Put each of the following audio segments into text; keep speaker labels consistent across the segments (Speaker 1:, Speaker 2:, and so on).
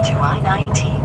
Speaker 1: onto I-19.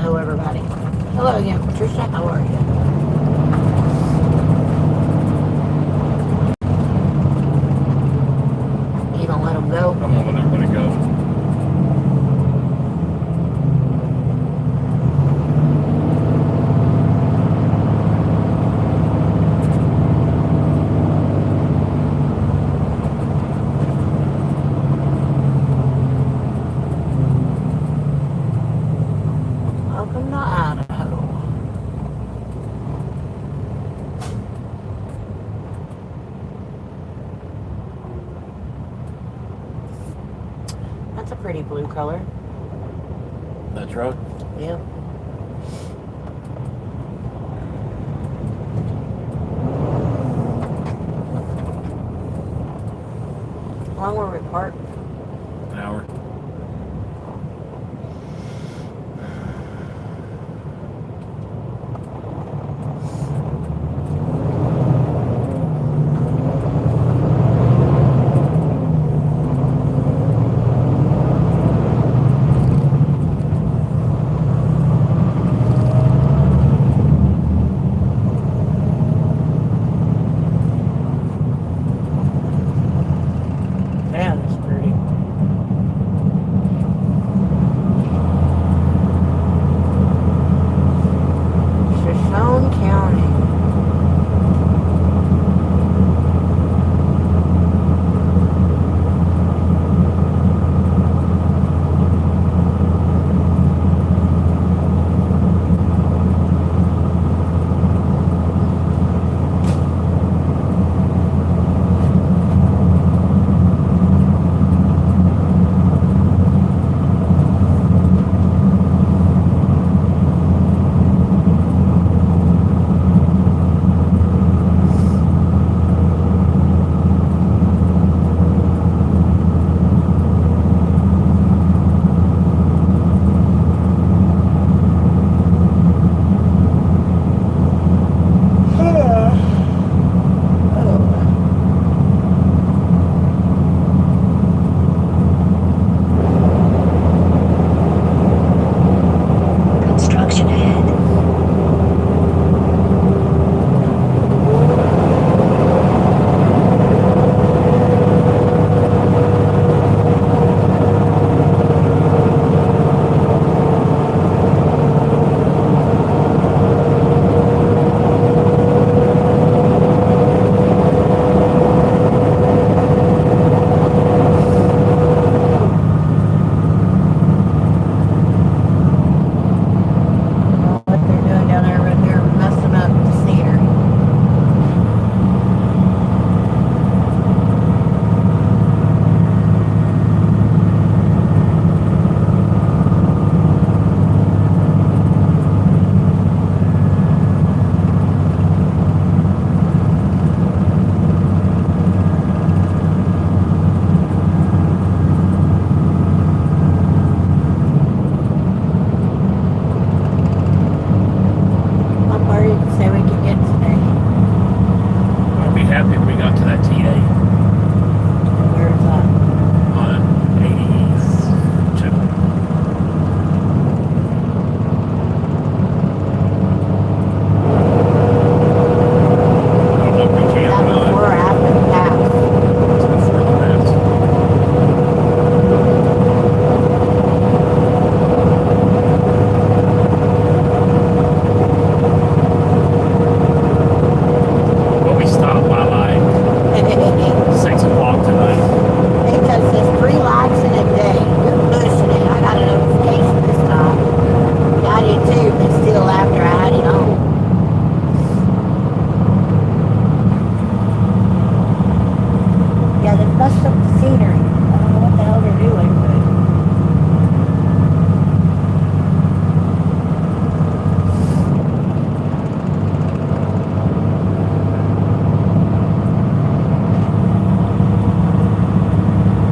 Speaker 1: Hello, everybody. Hello again, Patricia. How are you? You gonna let them go?
Speaker 2: I'm gonna let everybody go.
Speaker 1: Welcome to Idaho. That's a pretty blue color.
Speaker 2: That's right.
Speaker 1: Yep. How long were we parked?
Speaker 2: An hour.
Speaker 1: Yeah, that's pretty. Shoshone County.
Speaker 3: Construction ahead.
Speaker 1: What they're doing down there, but they're messing up the scenery. How far did you say we could get today?
Speaker 2: I'd be happy if we got to that TA
Speaker 1: Where's that?
Speaker 2: on 82. I don't know if we
Speaker 1: Is
Speaker 2: can
Speaker 1: that
Speaker 2: or not.
Speaker 1: before or after the pass?
Speaker 2: It's before the pass. But we stopped by like 6 o'clock tonight.
Speaker 1: Because it's 3 laps in a day. You're pushing it. I got a notification this time. Yeah, I did too, but still after I had it on. Yeah, they messed up the scenery. I don't know what the hell they're doing, but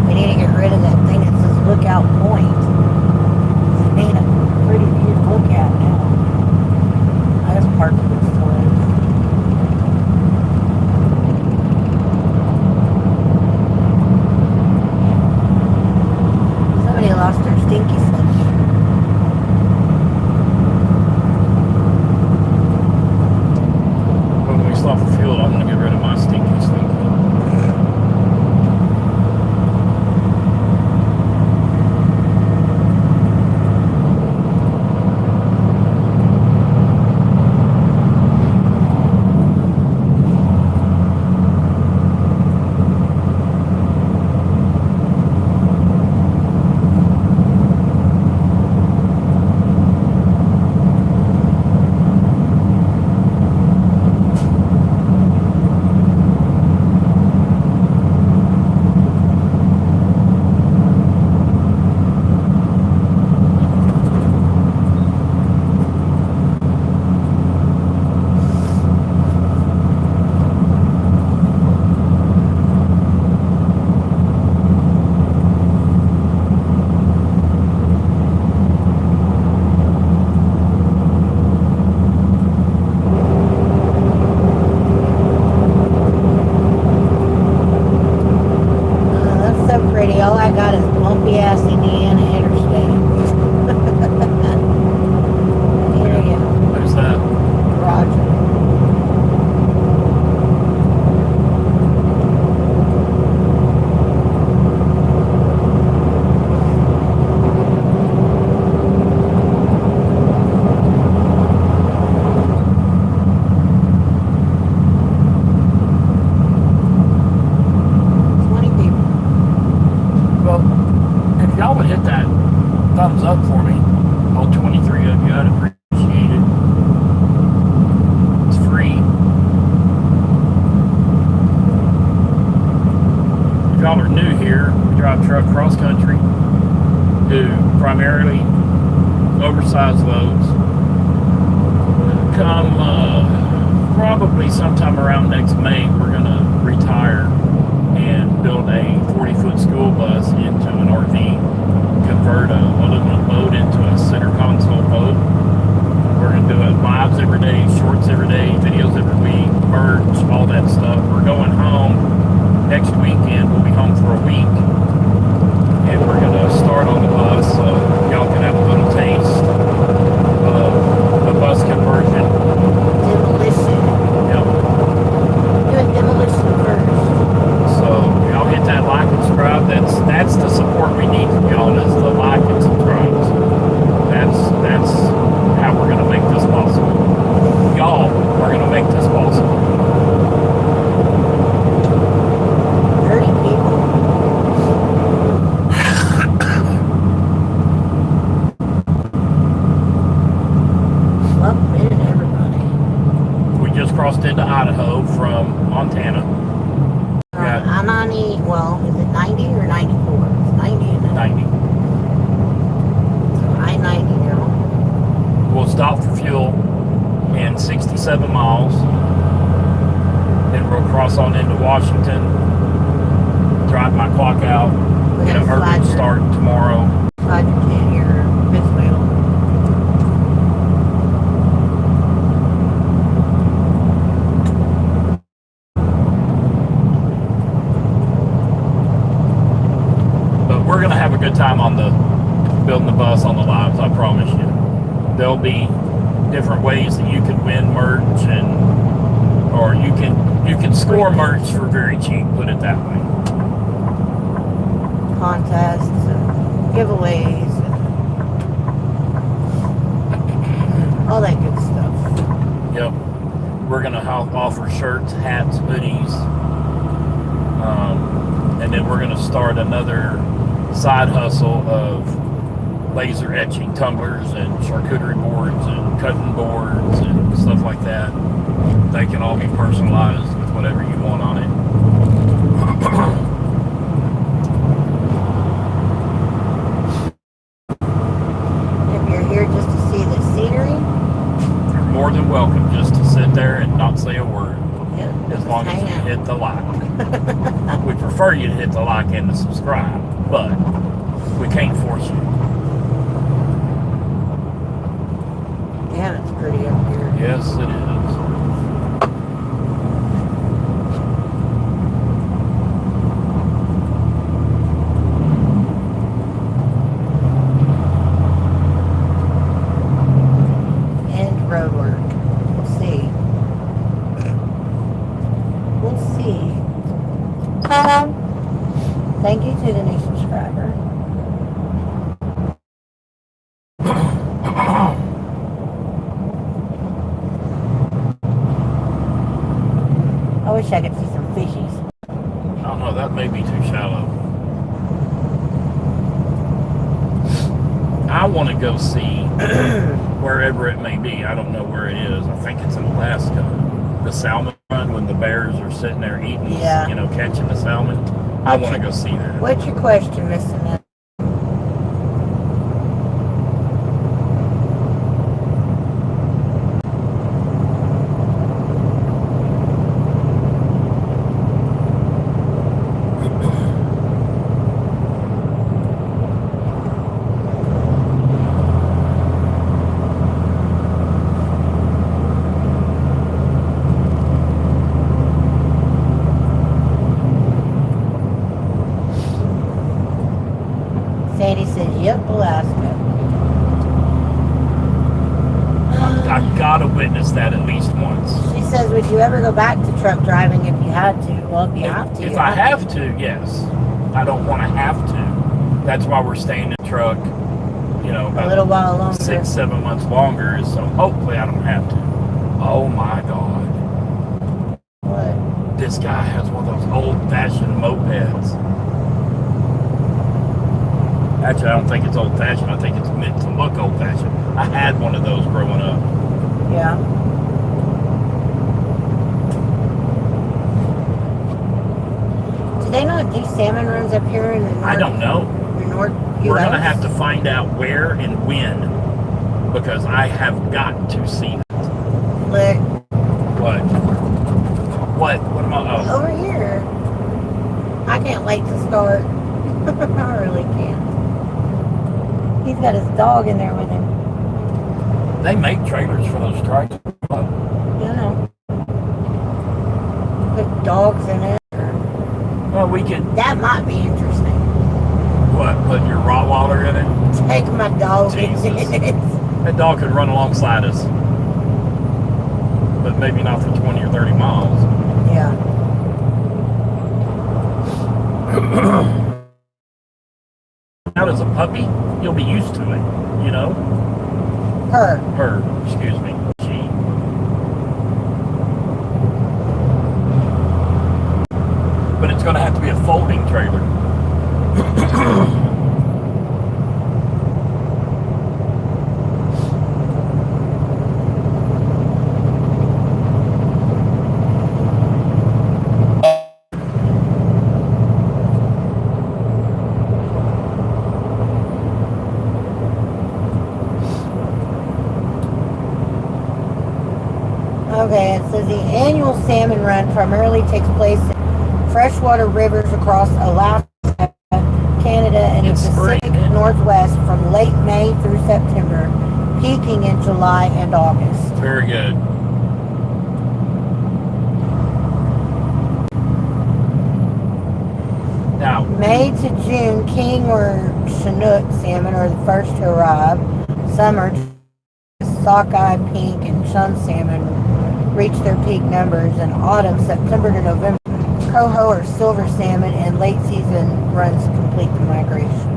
Speaker 1: we need to get rid of that thing that says Lookout Point. It's being a pretty weird look at now. I just parked in this place. Somebody lost their stinky cinch.
Speaker 2: y'all would hit that thumbs up for me, all 23 of you, I'd appreciate it. It's free. If y'all are new here, we drive truck cross country, do primarily oversized loads. Come probably sometime around next May, we're going to retire and build a 40-foot school bus into an RV, convert a aluminum boat into a center console boat. We're going to do it lives every day, shorts every day, videos every week, merch, all that stuff. We're going home next weekend. We'll be home for a week, and we're going to start on the bus so y'all can have a little taste of the bus conversion.
Speaker 1: Demolition.
Speaker 2: Yep.
Speaker 1: Doing demolition first.
Speaker 2: So y'all hit that like and subscribe. That's the support we need from y'all, is the like and subscribes. That's how we're gonna make this possible. Y'all are gonna make this possible.
Speaker 1: 30 people. Welcome in, everybody.
Speaker 2: We just crossed into Idaho from Montana.
Speaker 1: I-90, well, is it 90 or 94? It's 90 and
Speaker 2: 90.
Speaker 1: So I-90 now.
Speaker 2: We'll stop for fuel in 67 miles. Then we'll cross on into Washington, drive my clock out,
Speaker 1: We're
Speaker 2: get an
Speaker 1: gonna
Speaker 2: urban start tomorrow.
Speaker 1: slide your 10-year fifth wheel.
Speaker 2: But we're gonna have a good time on the building the bus on the lives, I promise you. There'll be different ways that you can win merch, or you can score merch for very cheap, put it that way.
Speaker 1: Contests and giveaways and all that good stuff.
Speaker 2: Yep. We're gonna offer shirts, hats, hoodies, and then we're gonna start another side hustle of laser etching tumblers and charcuterie boards and cutting boards and stuff like that. They can all be personalized with whatever you want on it.
Speaker 1: If you're here just to see the scenery,
Speaker 2: You're more than welcome just to sit there and not say a word,
Speaker 1: yeah,
Speaker 2: as
Speaker 1: just
Speaker 2: long as
Speaker 1: hang
Speaker 2: you
Speaker 1: out.
Speaker 2: hit the like. We prefer you to hit the like and the subscribe, but we can't force you.
Speaker 1: Yeah, it's pretty up here.
Speaker 2: Yes, it is.
Speaker 1: And road work. We'll see. We'll see. Thank you to the new subscriber. I wish I could see some fishies.
Speaker 2: I don't know, that may be too shallow. I want to go see wherever it may be. I don't know where it is. I think it's in Alaska. The salmon run, when the bears are sitting there eating,
Speaker 1: Yeah.
Speaker 2: catching the salmon. I want to go see that.
Speaker 1: What's your question, Miss Annette? Sandy says, yep, Alaska.
Speaker 2: I gotta witness that at least once.
Speaker 1: She says, would you ever go back to truck driving if you had to? Well, if you have to.
Speaker 2: If
Speaker 1: you
Speaker 2: I have to, yes. I don't want to have to. That's why we're staying in the truck,
Speaker 1: a
Speaker 2: about
Speaker 1: little while longer.
Speaker 2: 6-7 months longer, so hopefully I don't have to. Oh my God.
Speaker 1: What?
Speaker 2: This guy has one of those old-fashioned mopeds. Actually, I don't think it's old-fashioned. I think it's meant to look old-fashioned. I had one of those growing up.
Speaker 1: Yeah. Do they not do salmon runs up here in the north?
Speaker 2: I don't know.
Speaker 1: The north US?
Speaker 2: We're going to have to find out where and when, because I have got to see that.
Speaker 1: Look.
Speaker 2: What? What? What am I? Oh.
Speaker 1: Over here. I can't wait to start. I really can't. He's got his dog in there with him.
Speaker 2: They make trailers for those trikes.
Speaker 1: You know. Put dogs in it.
Speaker 2: Well, we could.
Speaker 1: That might be interesting.
Speaker 2: What? Put your Rottweiler in it?
Speaker 1: Take my dog
Speaker 2: Jesus.
Speaker 1: in it.
Speaker 2: That dog could run alongside us. But maybe not for 20 or 30 miles.
Speaker 1: Yeah.
Speaker 2: Out as a puppy, you'll be used to it, you know? Her, excuse me. She. But it's going to have to be a folding trailer.
Speaker 1: Okay, it says the annual salmon run primarily takes place in freshwater rivers across Alaska, Canada, and the
Speaker 2: It's spring.
Speaker 1: Pacific Northwest from late May through September, peaking in July and August.
Speaker 2: Very good. Now,
Speaker 1: May to June, king or Chinook salmon are the first to arrive. Summer, sockeye, pink, and chum salmon reach their peak numbers. In autumn, September to November, coho or silver salmon, and late season runs complete the migration.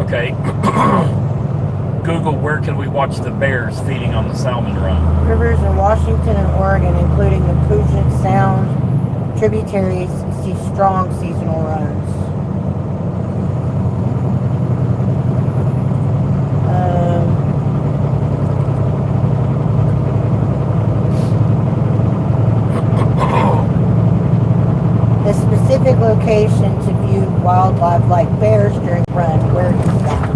Speaker 2: okay. Google, where can we watch the bears feeding on the salmon run?
Speaker 1: Rivers in Washington and Oregon, including the Puget Sound tributaries, see strong seasonal runs. The specific location to view wildlife like bears during the run, where is that?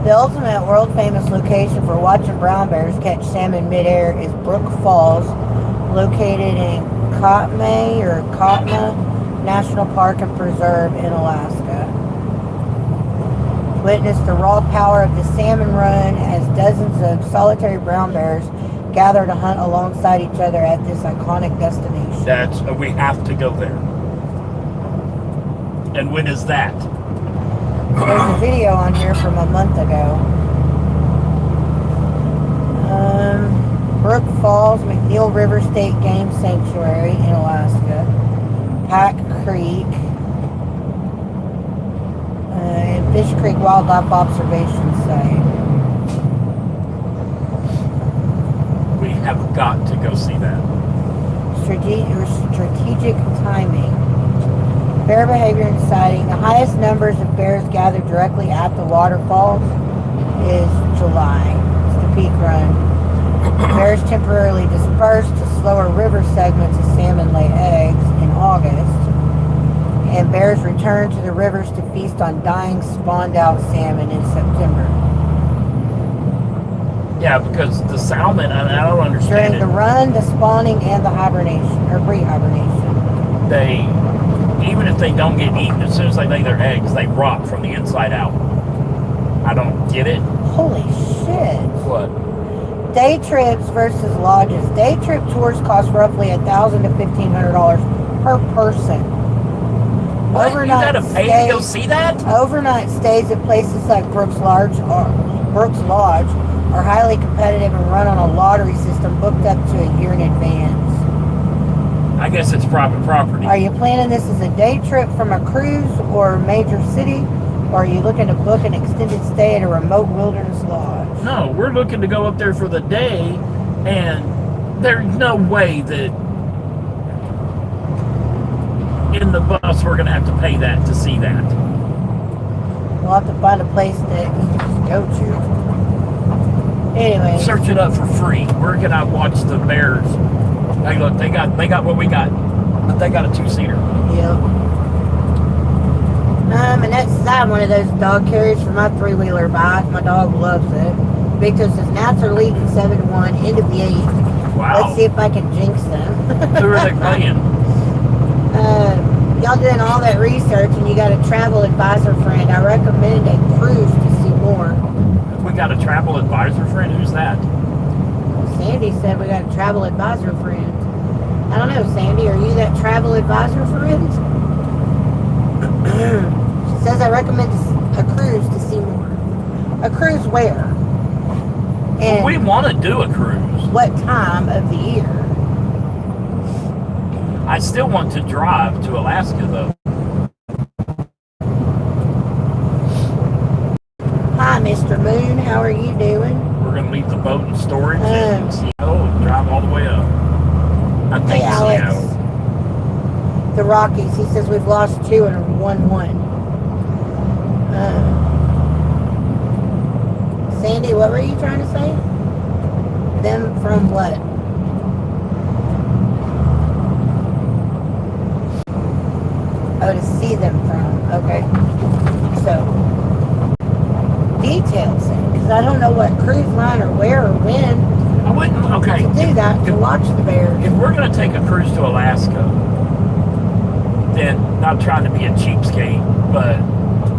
Speaker 1: The ultimate world-famous location for watching brown bears catch salmon midair is Brook Falls, located in Pawna National Park and Preserve in Alaska. Witness the raw power of the salmon run as dozens of solitary brown bears gather to hunt alongside each other at this iconic destination.
Speaker 2: We have to go there. And when is that?
Speaker 1: There's a video on here from a month ago. Brook Falls, McNeil River State Game Sanctuary in Alaska. Pack Creek. And Fish Creek Wildlife Observation Site.
Speaker 2: We have got to go see that.
Speaker 1: Strategic timing. Bear behavior and sighting. The highest numbers of bears gathered directly at the waterfalls is July. It's the peak run. Bears temporarily disperse to slower river segments as salmon lay eggs in August. And bears return to the rivers to feast on dying spawned out salmon in September.
Speaker 2: Yeah, because the salmon, I don't understand
Speaker 1: During the run, the spawning, and the hibernation, or pre-hibernation.
Speaker 2: Even if they don't get eaten, as soon as they lay their eggs, they rot from the inside out. I don't get it.
Speaker 1: Holy shit.
Speaker 2: What?
Speaker 1: Day trips versus lodges. Day trip tours cost roughly $1,000 to $1,500 per person.
Speaker 2: What? You gotta pay to go see that?
Speaker 1: Overnight stays at places like Brooks Lodge are highly competitive and run on a lottery system booked up to a year in advance.
Speaker 2: I guess it's private property.
Speaker 1: Are you planning this as a day trip from a cruise or major city? Or are you looking to book an extended stay at a remote wilderness lodge?
Speaker 2: No, we're looking to go up there for the day and there's no way that in the bus we're going to have to pay that to see that.
Speaker 1: We'll have to find a place that you can go to. Anyway.
Speaker 2: Search it up for free. Where can I watch the Bears? Hey, look, they got what we got, but they got a 2-seater.
Speaker 1: Yep. And that's one of those dog carriers for my 3-wheeler bike. My dog loves it. Victor says Nats are leading 7-1 into the 8th.
Speaker 2: Wow.
Speaker 1: Let's see if I can jinx them.
Speaker 2: Who are they playing?
Speaker 1: Y'all doing all that research and you got a travel advisor friend. I recommend a cruise to see more.
Speaker 2: We got a travel advisor friend? Who's that?
Speaker 1: Sandy said we got a travel advisor friend. I don't know, Sandy, are you that travel advisor friend? She says I recommend a cruise to see more. A cruise where? And
Speaker 2: we want to do a cruise.
Speaker 1: What time of the year?
Speaker 2: I still want to drive to Alaska, though.
Speaker 1: Hi, Mr. Moon. How are you doing?
Speaker 2: We're going to leave the boat in storage in Seattle and drive all the way up. I think
Speaker 1: Hey, Alex.
Speaker 2: Seattle.
Speaker 1: The Rockies. He says we've lost 2 and 1-1. Sandy, what were you trying to say? Them from what? Oh, to see them from. Okay. So, details, because I don't know what cruise line or where or when
Speaker 2: I wouldn't, okay.
Speaker 1: to do that, to watch the Bears.
Speaker 2: If we're going to take a cruise to Alaska, then not trying to be a cheapskate, but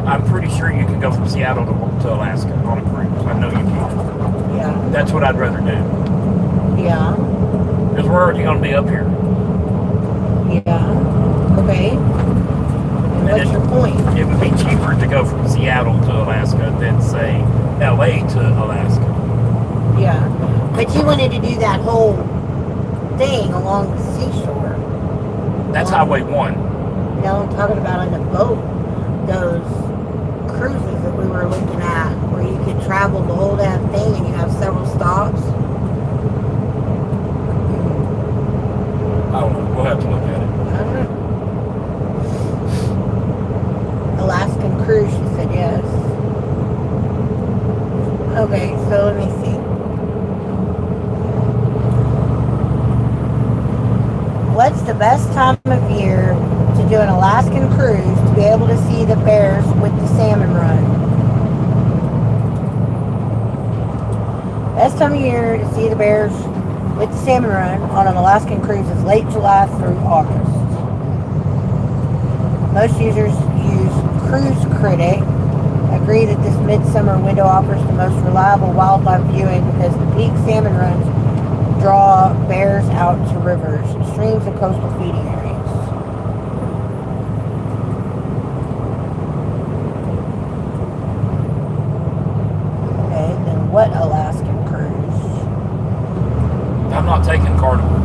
Speaker 2: I'm pretty sure you can go from Seattle to Alaska on a cruise. I know you can.
Speaker 1: Yeah.
Speaker 2: That's what I'd rather do.
Speaker 1: Yeah.
Speaker 2: Because we're already going to be up here.
Speaker 1: Yeah. Okay. And what's your point?
Speaker 2: It would be cheaper to go from Seattle to Alaska than, say, LA to Alaska.
Speaker 1: Yeah. But you wanted to do that whole thing along the seashore.
Speaker 2: That's Highway 1.
Speaker 1: No, I'm talking about on the boat. Those cruises that we were looking at where you could travel the whole damn thing and you have several stops.
Speaker 2: Oh, we'll have to look at it.
Speaker 1: I don't know. Alaskan cruise, she said yes. Okay, so let me see. What's the best time of year to do an Alaskan cruise to be able to see the Bears with the salmon run? Best time of year to see the Bears with the salmon run on an Alaskan cruise is late July through August. Most users use Cruise Critic agree that this midsummer window offers the most reliable wildlife viewing because the peak salmon runs draw bears out to rivers, streams, and coastal feeding areas. Okay, then what Alaskan cruise?
Speaker 2: I'm not taking Carnival.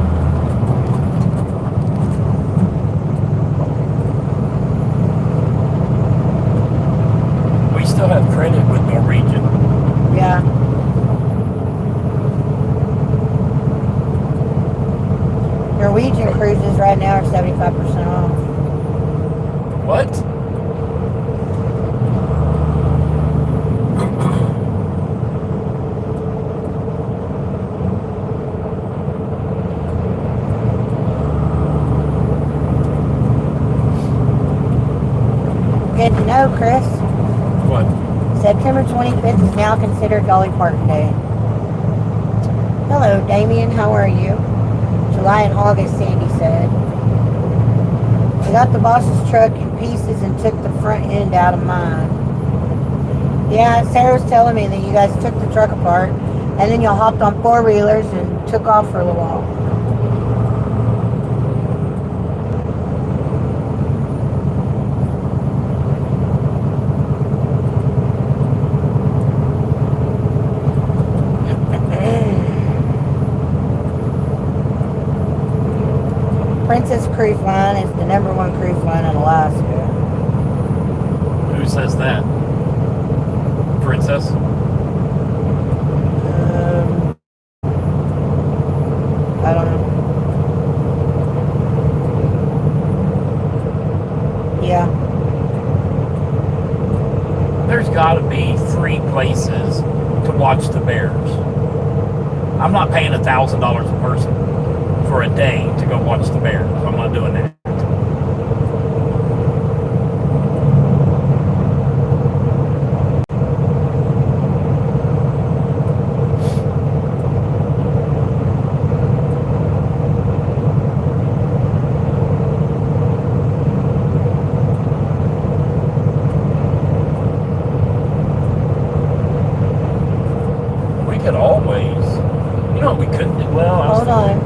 Speaker 2: We still have credit with Norwegian.
Speaker 1: Yeah. Norwegian cruises right now are 75% off.
Speaker 2: What?
Speaker 1: Good to know, Chris.
Speaker 2: What?
Speaker 1: September 25th is now considered Dolly Parton Day. Hello, Damien. How are you? July and August, Sandy said. I got the boss's truck in pieces and took the front end out of mine. Yeah, Sarah was telling me that you guys took the truck apart and then y'all hopped on 4-wheelers and took off for a little while. Princess Cruise Line is the #1 cruise line in Alaska.
Speaker 2: Who says that? Princess?
Speaker 1: I don't know. Yeah.
Speaker 2: There's got to be 3 places to watch the bears. I'm not paying $1,000 a person for a day to go watch the bears. I'm not doing that. We could always, you know what we could do? Well, I was
Speaker 1: Hold on.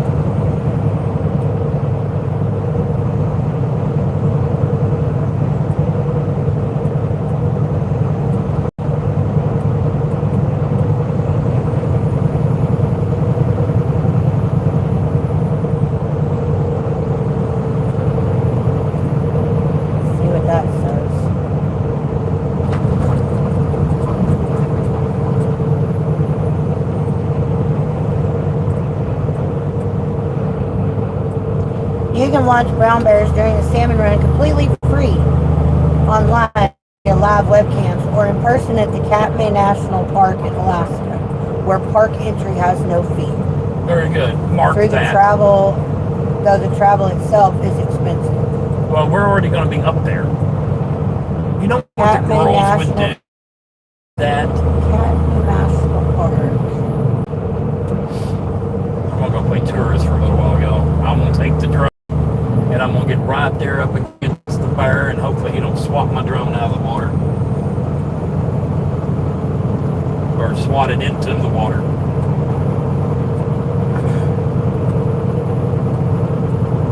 Speaker 1: See what that says. You can watch brown bears during the salmon run completely free online via live webcams or in person at the Katmai National Park in Alaska, where park entry has no fee.
Speaker 2: very good. Mark
Speaker 1: Through the
Speaker 2: that.
Speaker 1: travel, though the travel itself is expensive.
Speaker 2: Well, we're already going to be up there. You know what the
Speaker 1: Katmai
Speaker 2: girls would
Speaker 1: National-
Speaker 2: do? That
Speaker 1: Katmai National Park.
Speaker 2: I'm gonna go play tourist for a little while, y'all. I'm gonna take the drone and I'm gonna get right there up against the bear, and hopefully he don't swat my drone out of the water or swat it into the water.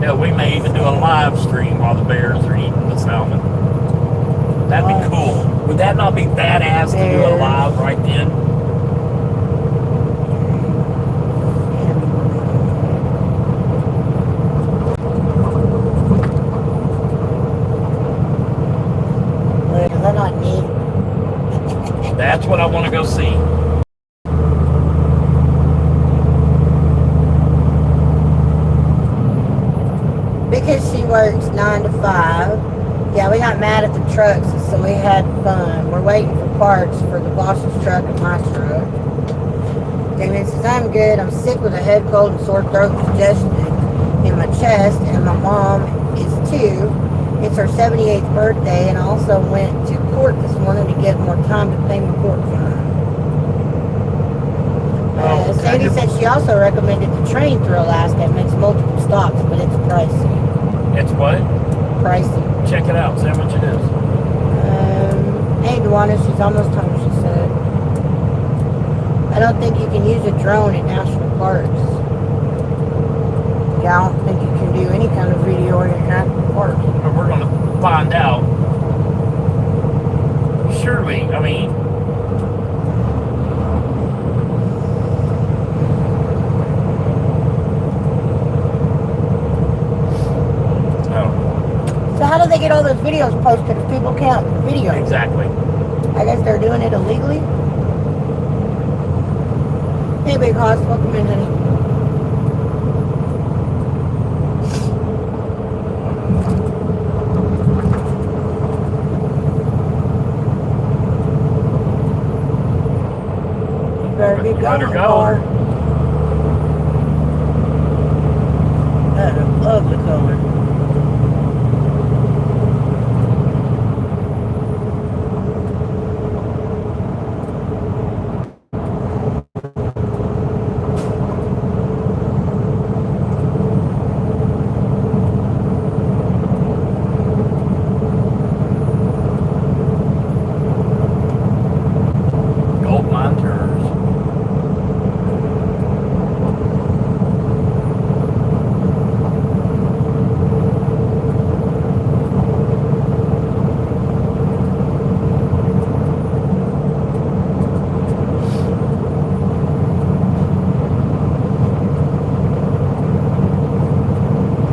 Speaker 2: Yeah, we may even do a live stream while the bears are eating the salmon. That'd be cool. Would that not be badass to do a
Speaker 1: Bears.
Speaker 2: live right then?
Speaker 1: Look, is that not neat?
Speaker 2: That's what I want to go see.
Speaker 1: Because she works 9 to 5. Yeah, we got mad at the trucks, so we had fun. We're waiting for parts for the boss's truck and my truck. Damien says, I'm good. I'm sick with a head cold and sore throat congestion in my chest, and my mom is too. It's her 78th birthday, and I also went to court this morning to get more time to pay my court fine.
Speaker 2: Oh,
Speaker 1: Sadie said she also recommended the train through Alaska. It makes multiple stops, but it's pricey.
Speaker 2: It's what?
Speaker 1: Pricey.
Speaker 2: Check it out. See how much it is.
Speaker 1: Hey, Duana, she's almost home, she said. I don't think you can use a drone in national parks. Yeah, I don't think you can do any kind of video in national parks.
Speaker 2: But we're going to find out. Surely, I mean,
Speaker 1: So how do they get all those videos posted if people can't video?
Speaker 2: exactly.
Speaker 1: I guess they're doing it illegally. Hey, Big Hoss, welcome in, honey. You better be
Speaker 2: Let her
Speaker 1: going,
Speaker 2: go.
Speaker 1: car. That is lovely color.
Speaker 2: Gold mine tours.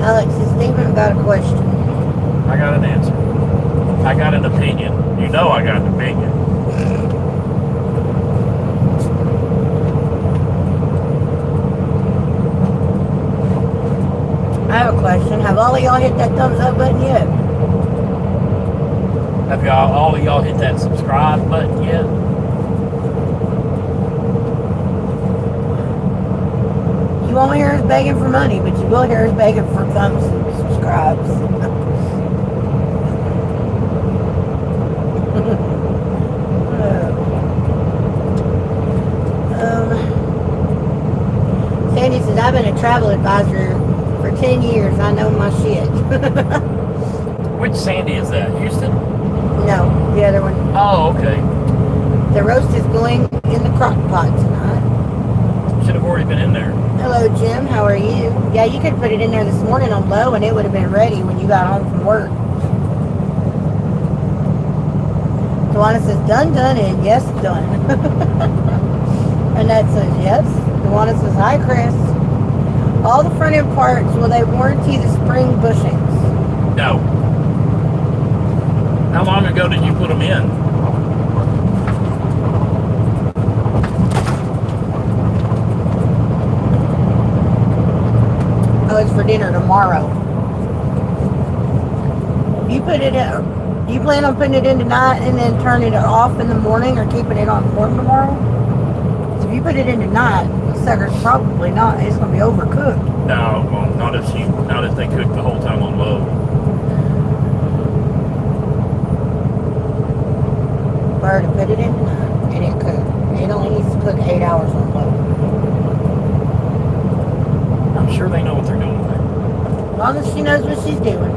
Speaker 1: Alex, has Stephen got a question?
Speaker 2: I got an answer. I got an opinion. You know I got an opinion.
Speaker 1: have a question. Have all of y'all hit that thumbs up button yet?
Speaker 2: Have all of y'all hit that subscribe button yet?
Speaker 1: You won't hear us begging for money, but you will hear us begging for thumbs and subscribes. Sandy says, I've been a travel advisor for 10 years. I know my shit.
Speaker 2: Which Sandy is that? Houston?
Speaker 1: No, the other one.
Speaker 2: Oh, okay.
Speaker 1: The roast is going in the crock pot tonight.
Speaker 2: Should have already been in there.
Speaker 1: Hello, Jim. How are you? Yeah, you could put it in there this morning on low and it would have been ready when you got home from work. Tawana says, done, and yes, done. Annette says, yes. Tawana says, hi, Chris. All the front end parts, will they warranty the spring bushings?
Speaker 2: No. How long ago did you put them in?
Speaker 1: Oh, it's for dinner tomorrow. You put it in, you plan on putting it in tonight and then turning it off in the morning or keeping it on warm tomorrow? If you put it in tonight, the sucker's probably not, it's going to be overcooked.
Speaker 2: No, well, not if they cook the whole time on low.
Speaker 1: Or to put it in tonight and it cooked. It only needs to cook 8 hours on low.
Speaker 2: I'm sure they know what they're doing there.
Speaker 1: As long as she knows what she's doing.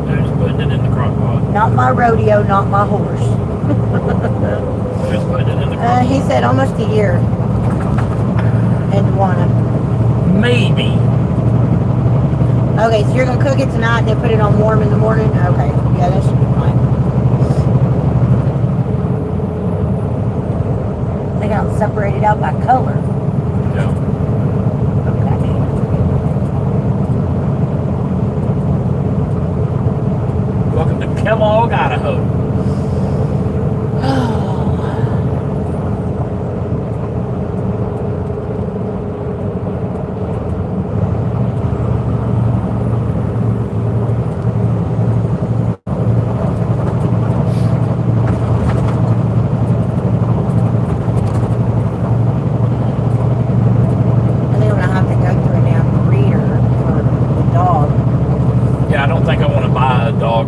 Speaker 2: Who's putting it in the crock pot?
Speaker 1: Not my rodeo, not my horse.
Speaker 2: Who's putting it in the crock pot?
Speaker 1: He said almost a year. And Tawana.
Speaker 2: Maybe.
Speaker 1: Okay, so you're going to cook it tonight and then put it on warm in the morning? Okay, yeah, that should be fine. They got them separated out by color.
Speaker 2: Yeah.
Speaker 1: Okay.
Speaker 2: Welcome to Kellogg, Idaho.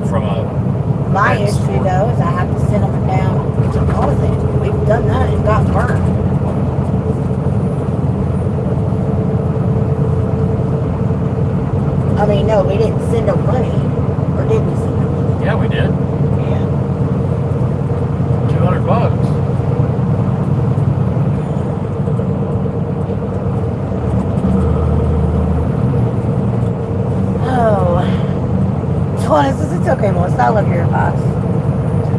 Speaker 2: From a
Speaker 1: my issue though is I have to send them down to Austin. We've done that and got burned. I mean, no, we didn't send them money, or did we send them money?
Speaker 2: Yeah, we did.
Speaker 1: Yeah.
Speaker 2: $200.
Speaker 1: It's okay, Melissa. I love your advice.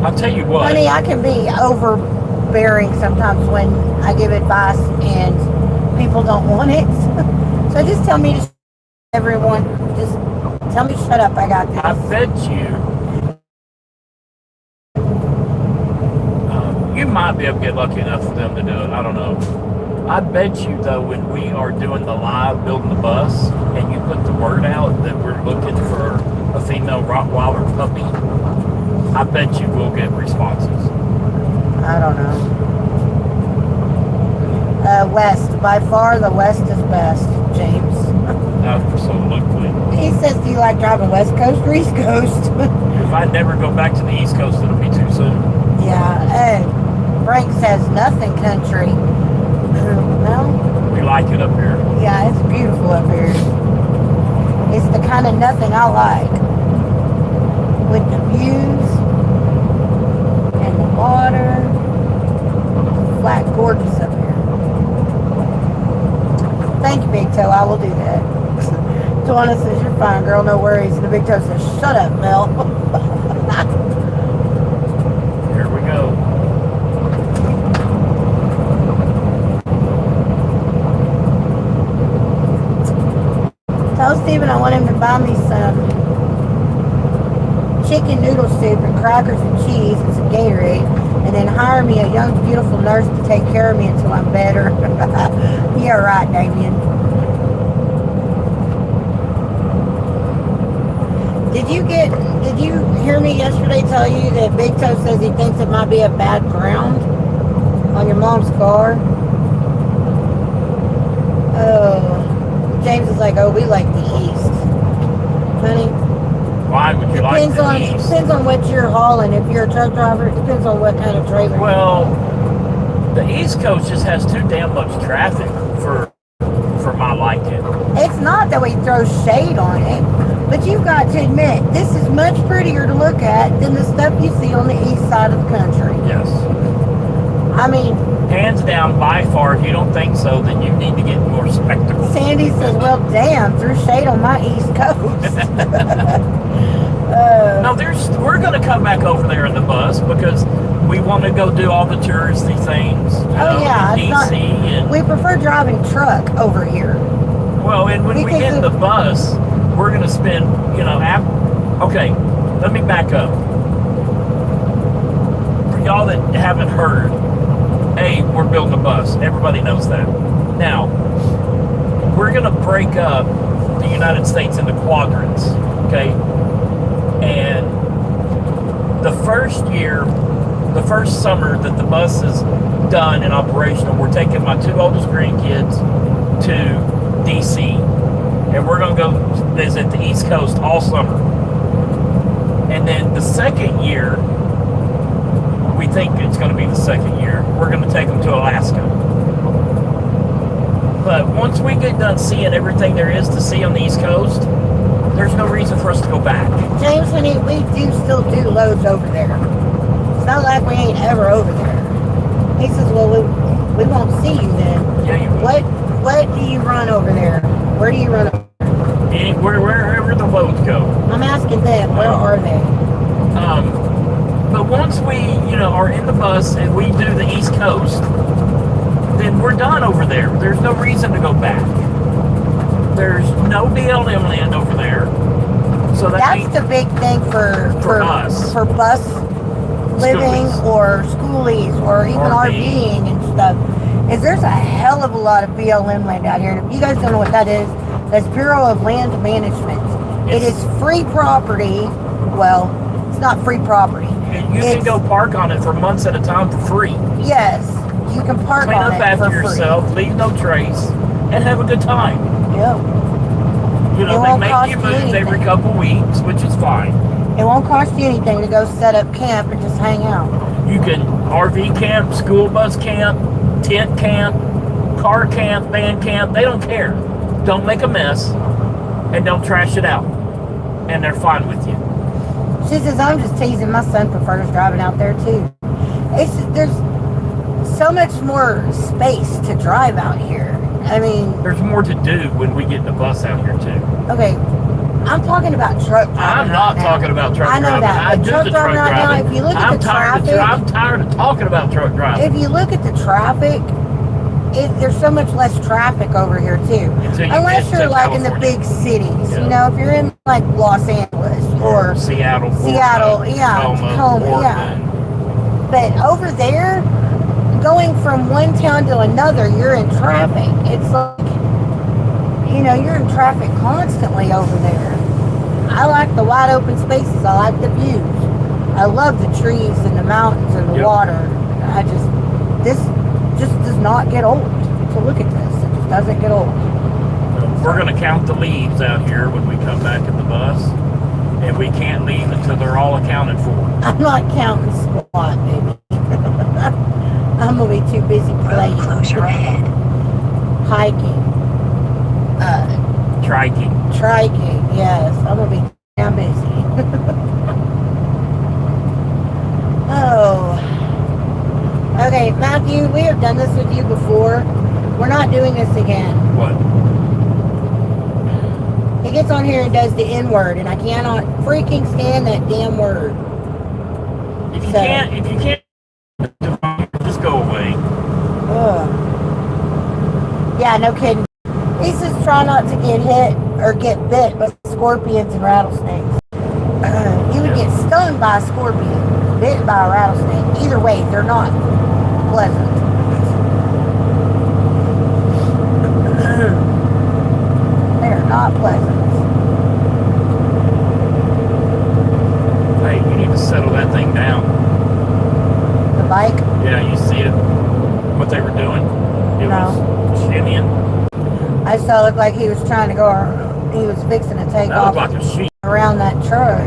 Speaker 2: I'll tell you what.
Speaker 1: Honey, I can be overbearing sometimes when I give advice and people don't want it. So just tell me to everyone. Just tell me shut up. I got this.
Speaker 2: I bet you. You might be able to get lucky enough for them to do it. I don't know. I bet you, though, when we are doing the live building the bus and you put the word out that we're looking for a female Rottweiler puppy, I bet you will get responses.
Speaker 1: I don't know. West. By far, the West is best, James.
Speaker 2: Absolutely.
Speaker 1: He says, do you like driving West Coast or East Coast?
Speaker 2: If I never go back to the East Coast, it'll be too soon.
Speaker 1: Yeah. Frank says, nothing country. Well,
Speaker 2: We like it up here.
Speaker 1: yeah, it's beautiful up here. It's the kind of nothing I like. With the views and the water. Flat, gorgeous up here. Thank you, Big Toe. I will do that. Tawana says, you're fine, girl. No worries. And the Big Toe says, shut up, Mel.
Speaker 2: Here we go.
Speaker 1: Tell Steven I want him to buy me some chicken noodle soup and crackers and cheese and some Gatorade, and then hire me a young, beautiful nurse to take care of me until I'm better. Yeah, right, Damien. Did you hear me yesterday tell you that Big Toe says he thinks it might be a bad ground on your mom's car? Oh, James is like, oh, we like the East, honey.
Speaker 2: Why would you like the East?
Speaker 1: Depends on what you're hauling. If you're a truck driver, it depends on what kind of trailer.
Speaker 2: Well, the East Coast just has too damn much traffic for my liking.
Speaker 1: It's not that we throw shade on it, but you've got to admit, this is much prettier to look at than the stuff you see on the east side of the country.
Speaker 2: Yes.
Speaker 1: I mean,
Speaker 2: hands down, by far, if you don't think so, then you need to get more spectacles.
Speaker 1: Sandy says, well, damn, threw shade on my East Coast.
Speaker 2: No, we're going to come back over there in the bus because we want to go do all the touristy things.
Speaker 1: Yeah,
Speaker 2: in DC.
Speaker 1: We prefer driving truck over here.
Speaker 2: Well, and when we get in the bus, we're going to spend, okay, let me back up. For y'all that haven't heard, we're building a bus. Everybody knows that. Now, we're going to break up the United States into quadrants, okay? And the first summer that the bus is done and operational, we're taking my 2 oldest grandkids to DC. And we're going to go visit the East Coast all summer. And then the second year, we think it's going to be the second year, we're going to take them to Alaska. But once we get done seeing everything there is to see on the East Coast, there's no reason for us to go back.
Speaker 1: James, honey, we do still do loads over there. It's not like we ain't ever over there. He says, well, we won't see you then.
Speaker 2: Yeah, you will.
Speaker 1: What do you run over there? Where do you run over there?
Speaker 2: Wherever the loads go.
Speaker 1: I'm asking them, where are they?
Speaker 2: But once we, are in the bus and we do the East Coast, then we're done over there. There's no reason to go back. There's no BLM land over there. So
Speaker 1: that's the big thing for
Speaker 2: us.
Speaker 1: For bus living
Speaker 2: Schoolies.
Speaker 1: or schoolies or even RVing and stuff, is there's a hell of a lot of BLM land out here. And if you guys don't know what that is, that's Bureau of Land Management. It is free property. Well, it's not free property.
Speaker 2: And you can go park on it for months at a time for free.
Speaker 1: Yes, you can park
Speaker 2: Clean
Speaker 1: on
Speaker 2: up
Speaker 1: it
Speaker 2: after
Speaker 1: for
Speaker 2: yourself,
Speaker 1: free.
Speaker 2: leave no trace, and have a good time.
Speaker 1: Yep.
Speaker 2: They make you move every couple weeks, which is fine.
Speaker 1: It won't cost you anything to go set up camp and just hang out.
Speaker 2: You can RV camp, school bus camp, tent camp, car camp, van camp. They don't care. Don't make a mess and don't trash it out. And they're fine with you.
Speaker 1: She says, I'm just teasing. My son prefers driving out there too. There's so much more space to drive out here. I mean,
Speaker 2: there's more to do when we get in the bus out here too.
Speaker 1: Okay, I'm talking about truck driving.
Speaker 2: I'm not talking about truck driving.
Speaker 1: I know that.
Speaker 2: I do
Speaker 1: truck
Speaker 2: the
Speaker 1: driving
Speaker 2: truck
Speaker 1: right
Speaker 2: driving.
Speaker 1: now, if you look at the traffic,
Speaker 2: I'm tired of talking about truck driving.
Speaker 1: If you look at the traffic, there's so much less traffic over here too. Unless you're like in the big cities.
Speaker 2: Yeah.
Speaker 1: If you're in like Los Angeles or
Speaker 2: Seattle,
Speaker 1: Tacoma, yeah. But over there, going from one town to another, you're in traffic. It's like, you're in traffic constantly over there. I like the wide open spaces. I like the views. I love the trees and the mountains and the water. This just does not get old. So look at this. It just doesn't get old.
Speaker 2: We're going to count the leaves out here when we come back in the bus. And we can't leave until they're all accounted for.
Speaker 1: I'm not counting squat, baby. I'm going to be too busy playing.
Speaker 3: Closure ahead.
Speaker 1: Hiking. Triking, yes. I'm going to be damn busy. Oh. Okay, Matthew, we have done this with you before. We're not doing this again.
Speaker 2: What?
Speaker 1: He gets on here and does the N-word, and I cannot freaking stand that damn word.
Speaker 2: If you can't, just go away.
Speaker 1: Yeah, no kidding. He says try not to get hit or get bit by scorpions and rattlesnakes. You would get stung by a scorpion, bit by a rattlesnake. Either way, they're not pleasant. They're not pleasant.
Speaker 2: Simeon.
Speaker 1: I saw it looked like he was trying to go. He was fixing to take
Speaker 2: That
Speaker 1: off
Speaker 2: looked like a sheep.
Speaker 1: around that truck.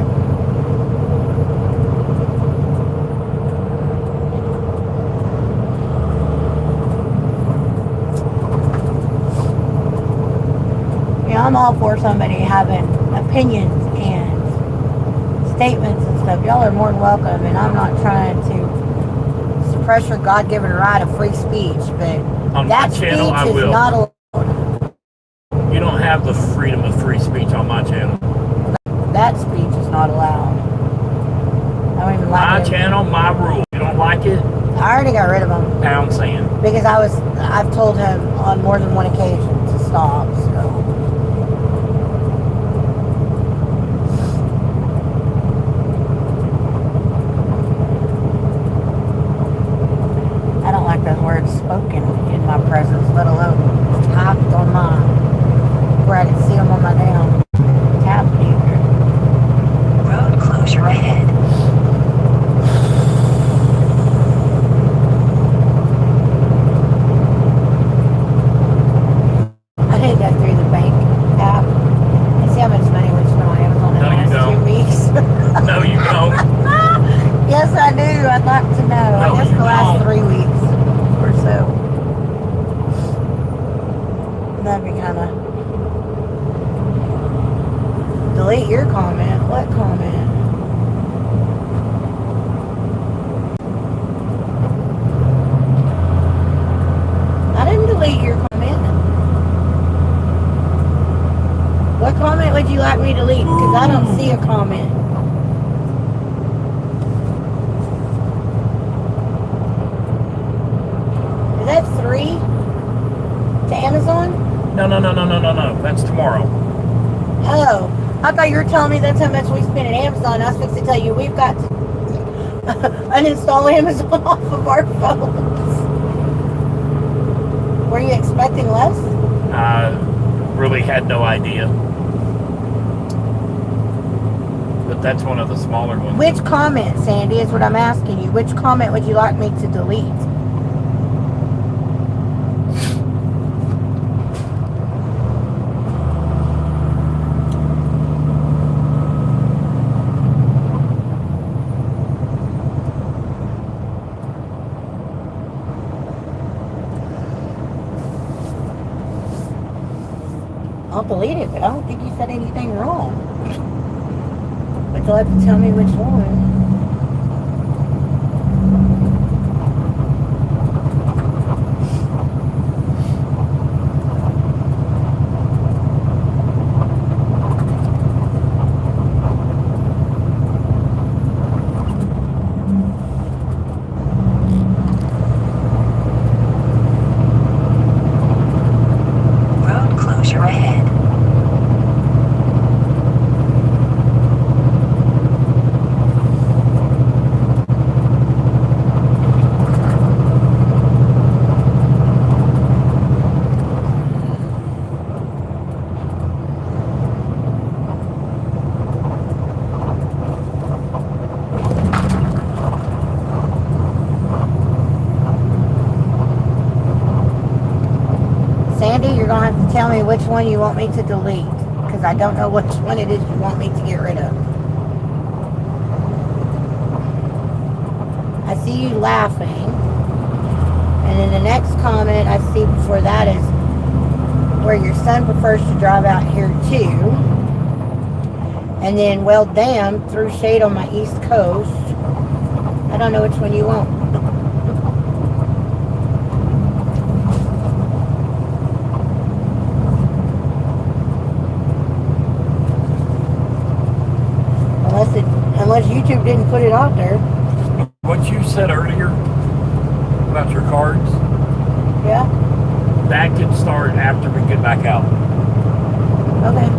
Speaker 1: Yeah, I'm all for somebody having opinions and statements and stuff. Y'all are more than welcome, and I'm not trying to suppress your God-given right of free speech, but
Speaker 2: On
Speaker 1: that
Speaker 2: my channel, I
Speaker 1: speech is
Speaker 2: will.
Speaker 1: not allowed.
Speaker 2: You don't have the freedom of free speech on my channel.
Speaker 1: That speech is not allowed. I don't even like
Speaker 2: My
Speaker 1: it.
Speaker 2: channel, my rule. You don't like it?
Speaker 1: I already got rid of him
Speaker 2: Pound sand.
Speaker 1: because I've told him on more than one occasion to stop. So I don't like those words spoken in my presence, let alone typed on mine, where I can see them on my damn tab either.
Speaker 3: Road closure ahead.
Speaker 1: I did go through the bank app and see how much money we spent on Amazon in the
Speaker 2: No, you
Speaker 1: last
Speaker 2: don't.
Speaker 1: 2 weeks.
Speaker 2: No, you don't.
Speaker 1: Yes, I do. I'd like to know.
Speaker 2: No,
Speaker 1: I guess
Speaker 2: you
Speaker 1: the last
Speaker 2: don't.
Speaker 1: 3 weeks or so. That'd be kind of. Delete your comment. What comment? I didn't delete your comment. What comment would you like me to delete? Because I don't see a comment. Is that 3 to Amazon?
Speaker 2: No. That's tomorrow.
Speaker 1: Oh, I thought you were telling me that's how much we spent at Amazon. I was fixing to tell you we've got to uninstall Amazon off of our phones. Were you expecting less?
Speaker 2: I really had no idea. But that's one of the smaller ones.
Speaker 1: Which comment, Sandy, is what I'm asking you. Which comment would you like me to delete? I'll delete it, but I don't think you said anything wrong. But you'll have to tell me which one.
Speaker 3: Road closure ahead.
Speaker 1: Sandy, you're going to have to tell me which one you want me to delete. Because I don't know which one it is you want me to get rid of. I see you laughing. And then the next comment I see before that is where your son prefers to drive out here too. And then, well, damn, threw shade on my East Coast. I don't know which one you want. Unless YouTube didn't put it out there.
Speaker 2: What you said earlier about your cards,
Speaker 1: Yeah?
Speaker 2: that can start after we get back out.
Speaker 1: Okay.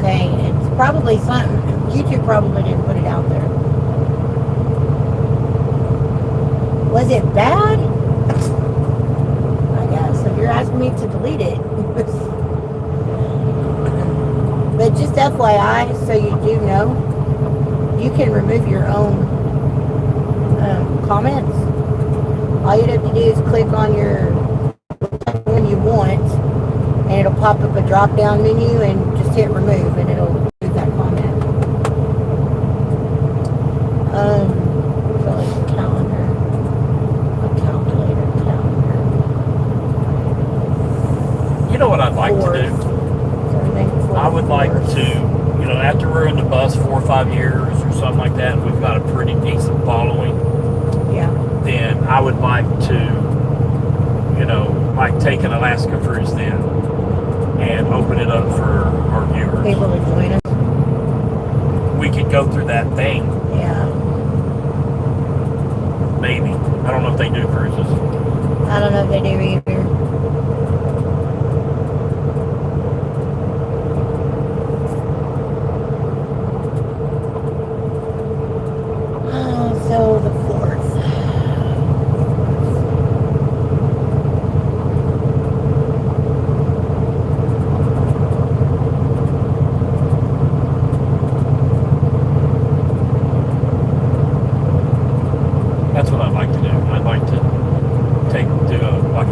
Speaker 1: Okay, it's probably something. YouTube probably didn't put it out there. Was it bad? I guess if you're asking me to delete it. But just FYI, so you do know, you can remove your own comments. All you have to do is click on your one you want, and it'll pop up a drop down menu, and just hit remove, and it'll remove that comment. So like calendar, a calculator, calendar.
Speaker 2: You know what I'd like to do? I would like to, you know, after we're in the bus 4 or 5 years or something like that, and we've got a pretty decent following.
Speaker 1: Yeah.
Speaker 2: Then I would like to, you know, like take an Alaska cruise then and open it up for our viewers.
Speaker 1: People to join us.
Speaker 2: We could go through that thing,
Speaker 1: Yeah.
Speaker 2: maybe. I don't know if they do cruises.
Speaker 1: I don't know if they do either. So the 4th.
Speaker 2: That's what I'd like to do. I'd like to do like a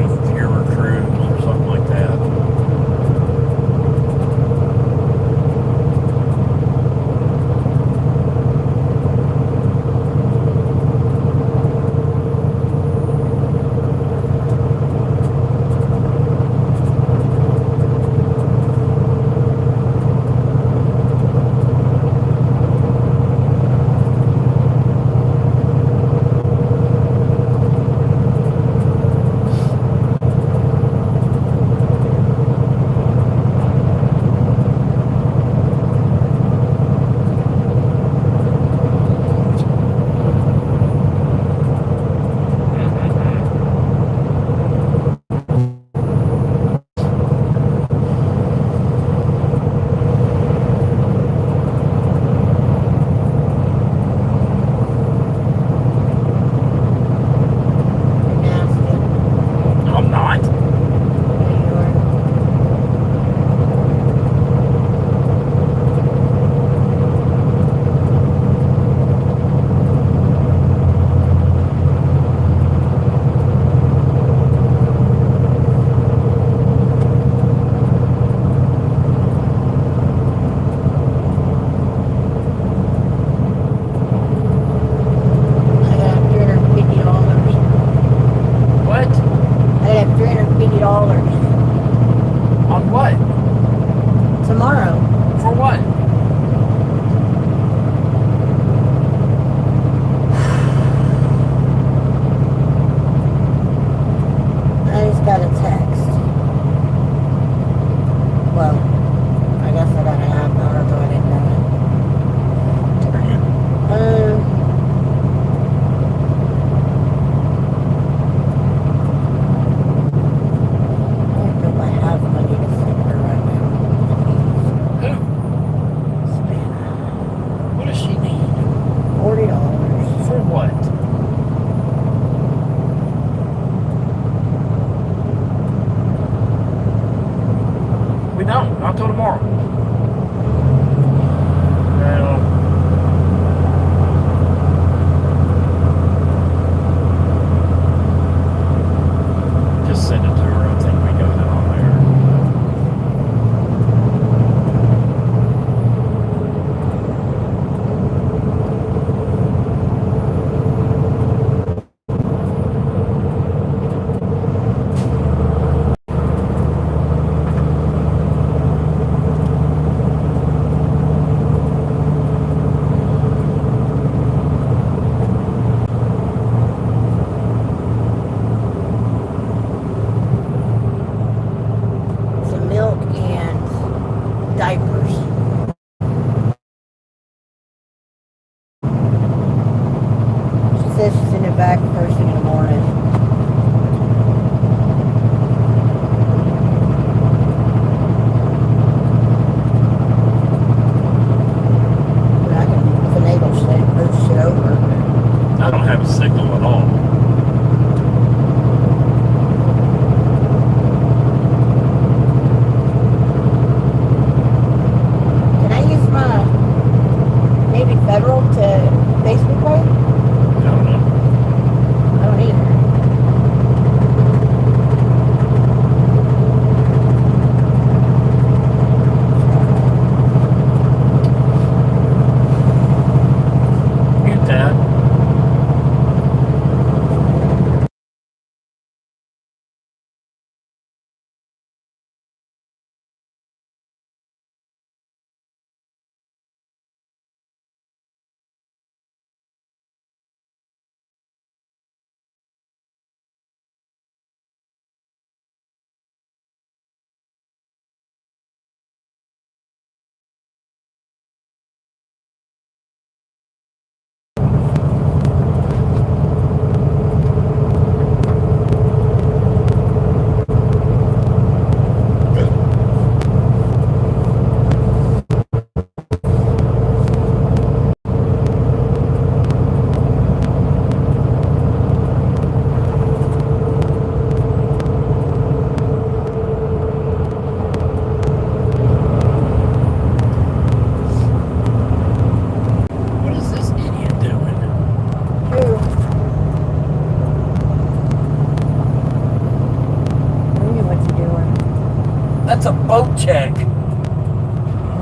Speaker 2: check.
Speaker 1: I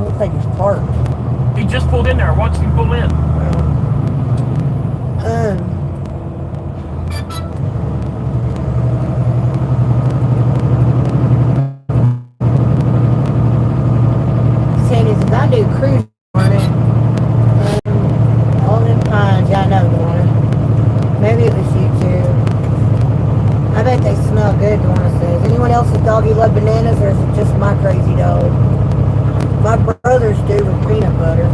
Speaker 1: don't think he's parked.
Speaker 2: He just pulled in there. I watched him pull in.
Speaker 1: Sandy says, I do cruise morning. All them pines. Yeah, I know, Lorna. Maybe it was you too. I bet they smell good, Lorna says. Anyone else's doggy love bananas, or is it just my crazy dog? My brothers do with peanut butter.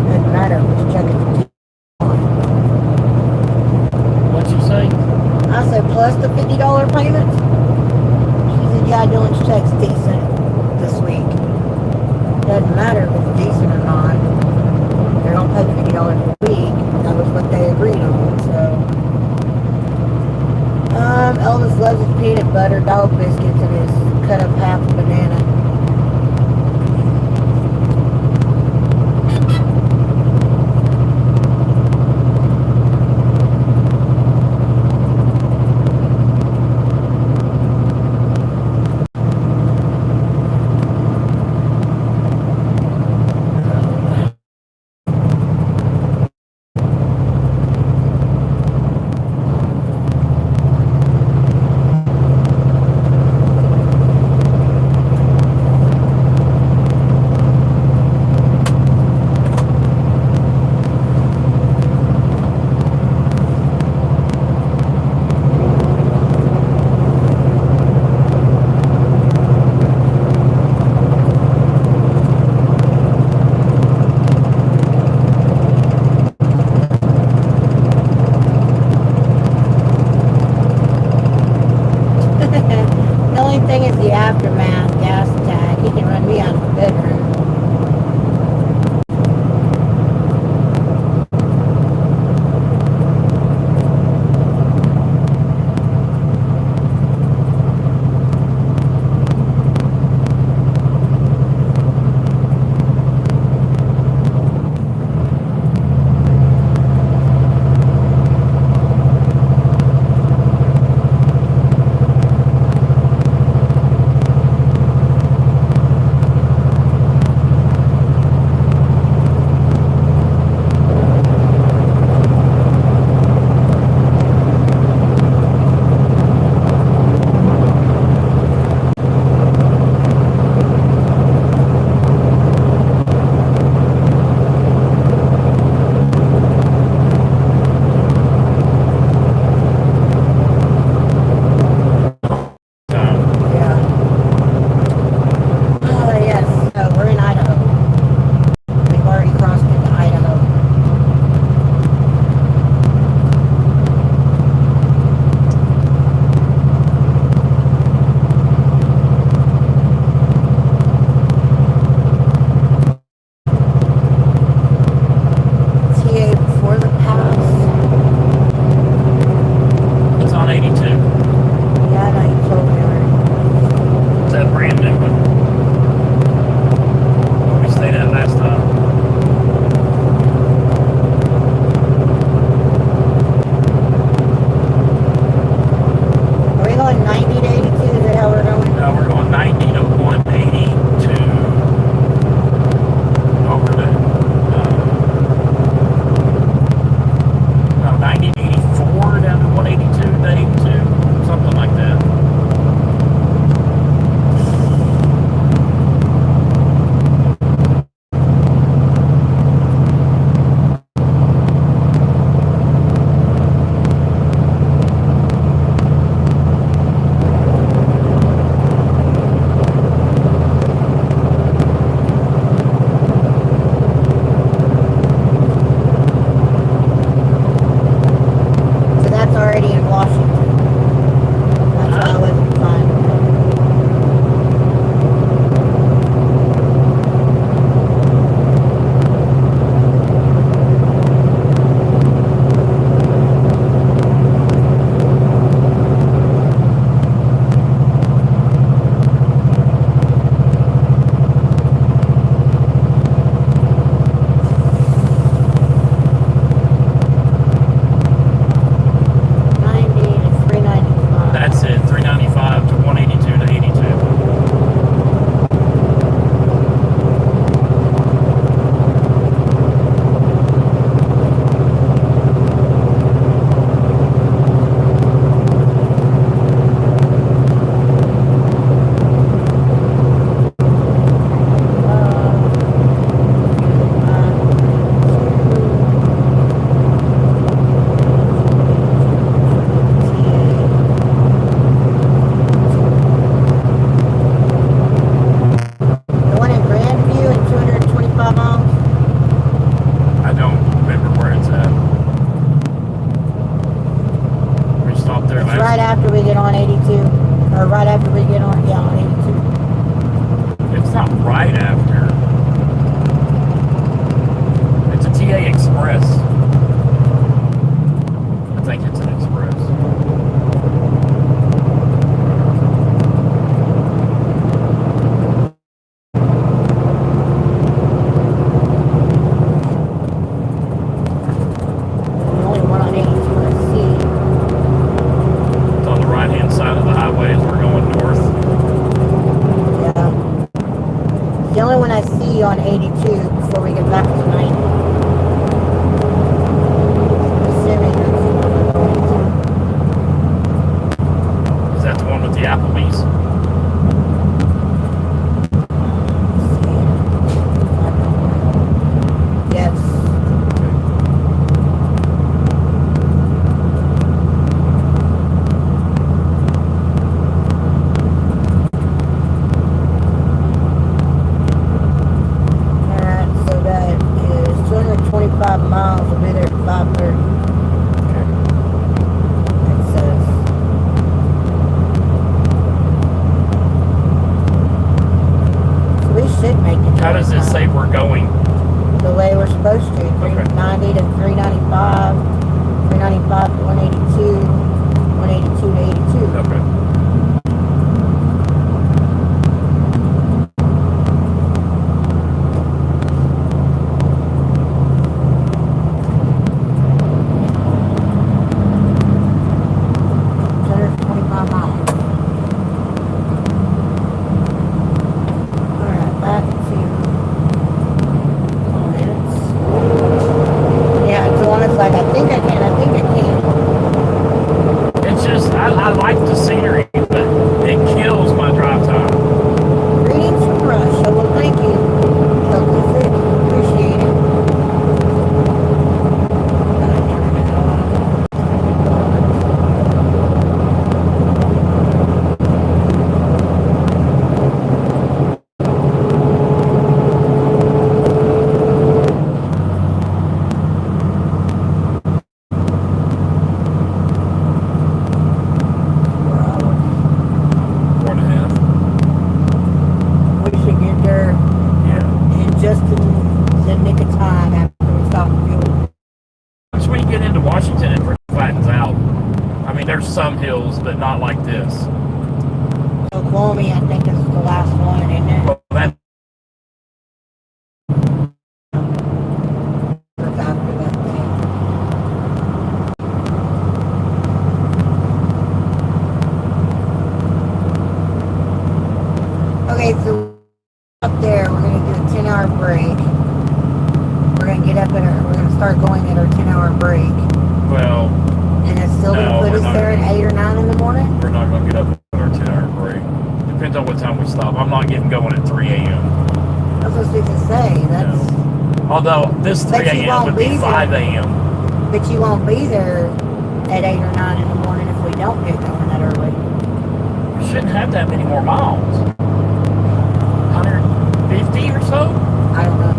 Speaker 1: Doesn't matter if it's checking the teeth on.
Speaker 2: What'd you say?
Speaker 1: I said, plus the $50 payment? She said, yeah, Dylan's check's decent this week. Doesn't matter if it's decent or not. They're gonna pay $50 a week. That was what they agreed on, so. Elvis loves his peanut butter, dog biscuits, and his cut up half a banana. The only thing is the aftermath gas attack. He can run me out of the bedroom. right after we get on 82. Or right after we get on, yeah, on 82.
Speaker 2: It's not right after. It's a TA Express. I think it's an express.
Speaker 1: The only one on 82 I see.
Speaker 2: It's on the right-hand side of the highway as we're going north.
Speaker 1: Yeah. The only one I see on 82 before we get back to 90. Assuming that's the one on 82.
Speaker 2: Is that the one with the Applebee's?
Speaker 1: Yes. Alright, so that is 225 miles. We'll be there at 5:30. It says. So we should make it.
Speaker 2: How does it say we're going?
Speaker 1: The way we're supposed to.
Speaker 2: Okay.
Speaker 1: 390 to 395, 395 to 182, 182 to 82.
Speaker 2: Okay. It's just, I like the scenery, but it kills my drive time.
Speaker 1: Greetings from Russia. Well, thank you. Uncle Vic. Appreciate it. We should get there in just the nick of time after we stop the fuel.
Speaker 2: Once we get into Washington, it pretty flattens out. I mean, there's some hills, but not like this.
Speaker 1: Oklahoma, I think, is the last one, isn't it?
Speaker 2: Well, that,
Speaker 1: After that thing. Okay, so up there, we're going to do a 10-hour break. We're going to get up at we're going to start going at our 10-hour break.
Speaker 2: well,
Speaker 1: And it's still going
Speaker 2: No,
Speaker 1: to put
Speaker 2: we're
Speaker 1: us
Speaker 2: not
Speaker 1: there at 8 or 9 in the morning?
Speaker 2: we're not going to get up at our 10-hour break. Depends on what time we stop. I'm not getting going at 3 a.m.
Speaker 1: I was supposed to say, that's...
Speaker 2: Although this 3
Speaker 1: But you
Speaker 2: a.m.
Speaker 1: won't
Speaker 2: would be
Speaker 1: be
Speaker 2: 5
Speaker 1: there.
Speaker 2: a.m.
Speaker 1: But you won't be there at 8 or 9 in the morning if we don't get going that early.
Speaker 2: We shouldn't have that many more miles. 150 or so?
Speaker 1: I don't know.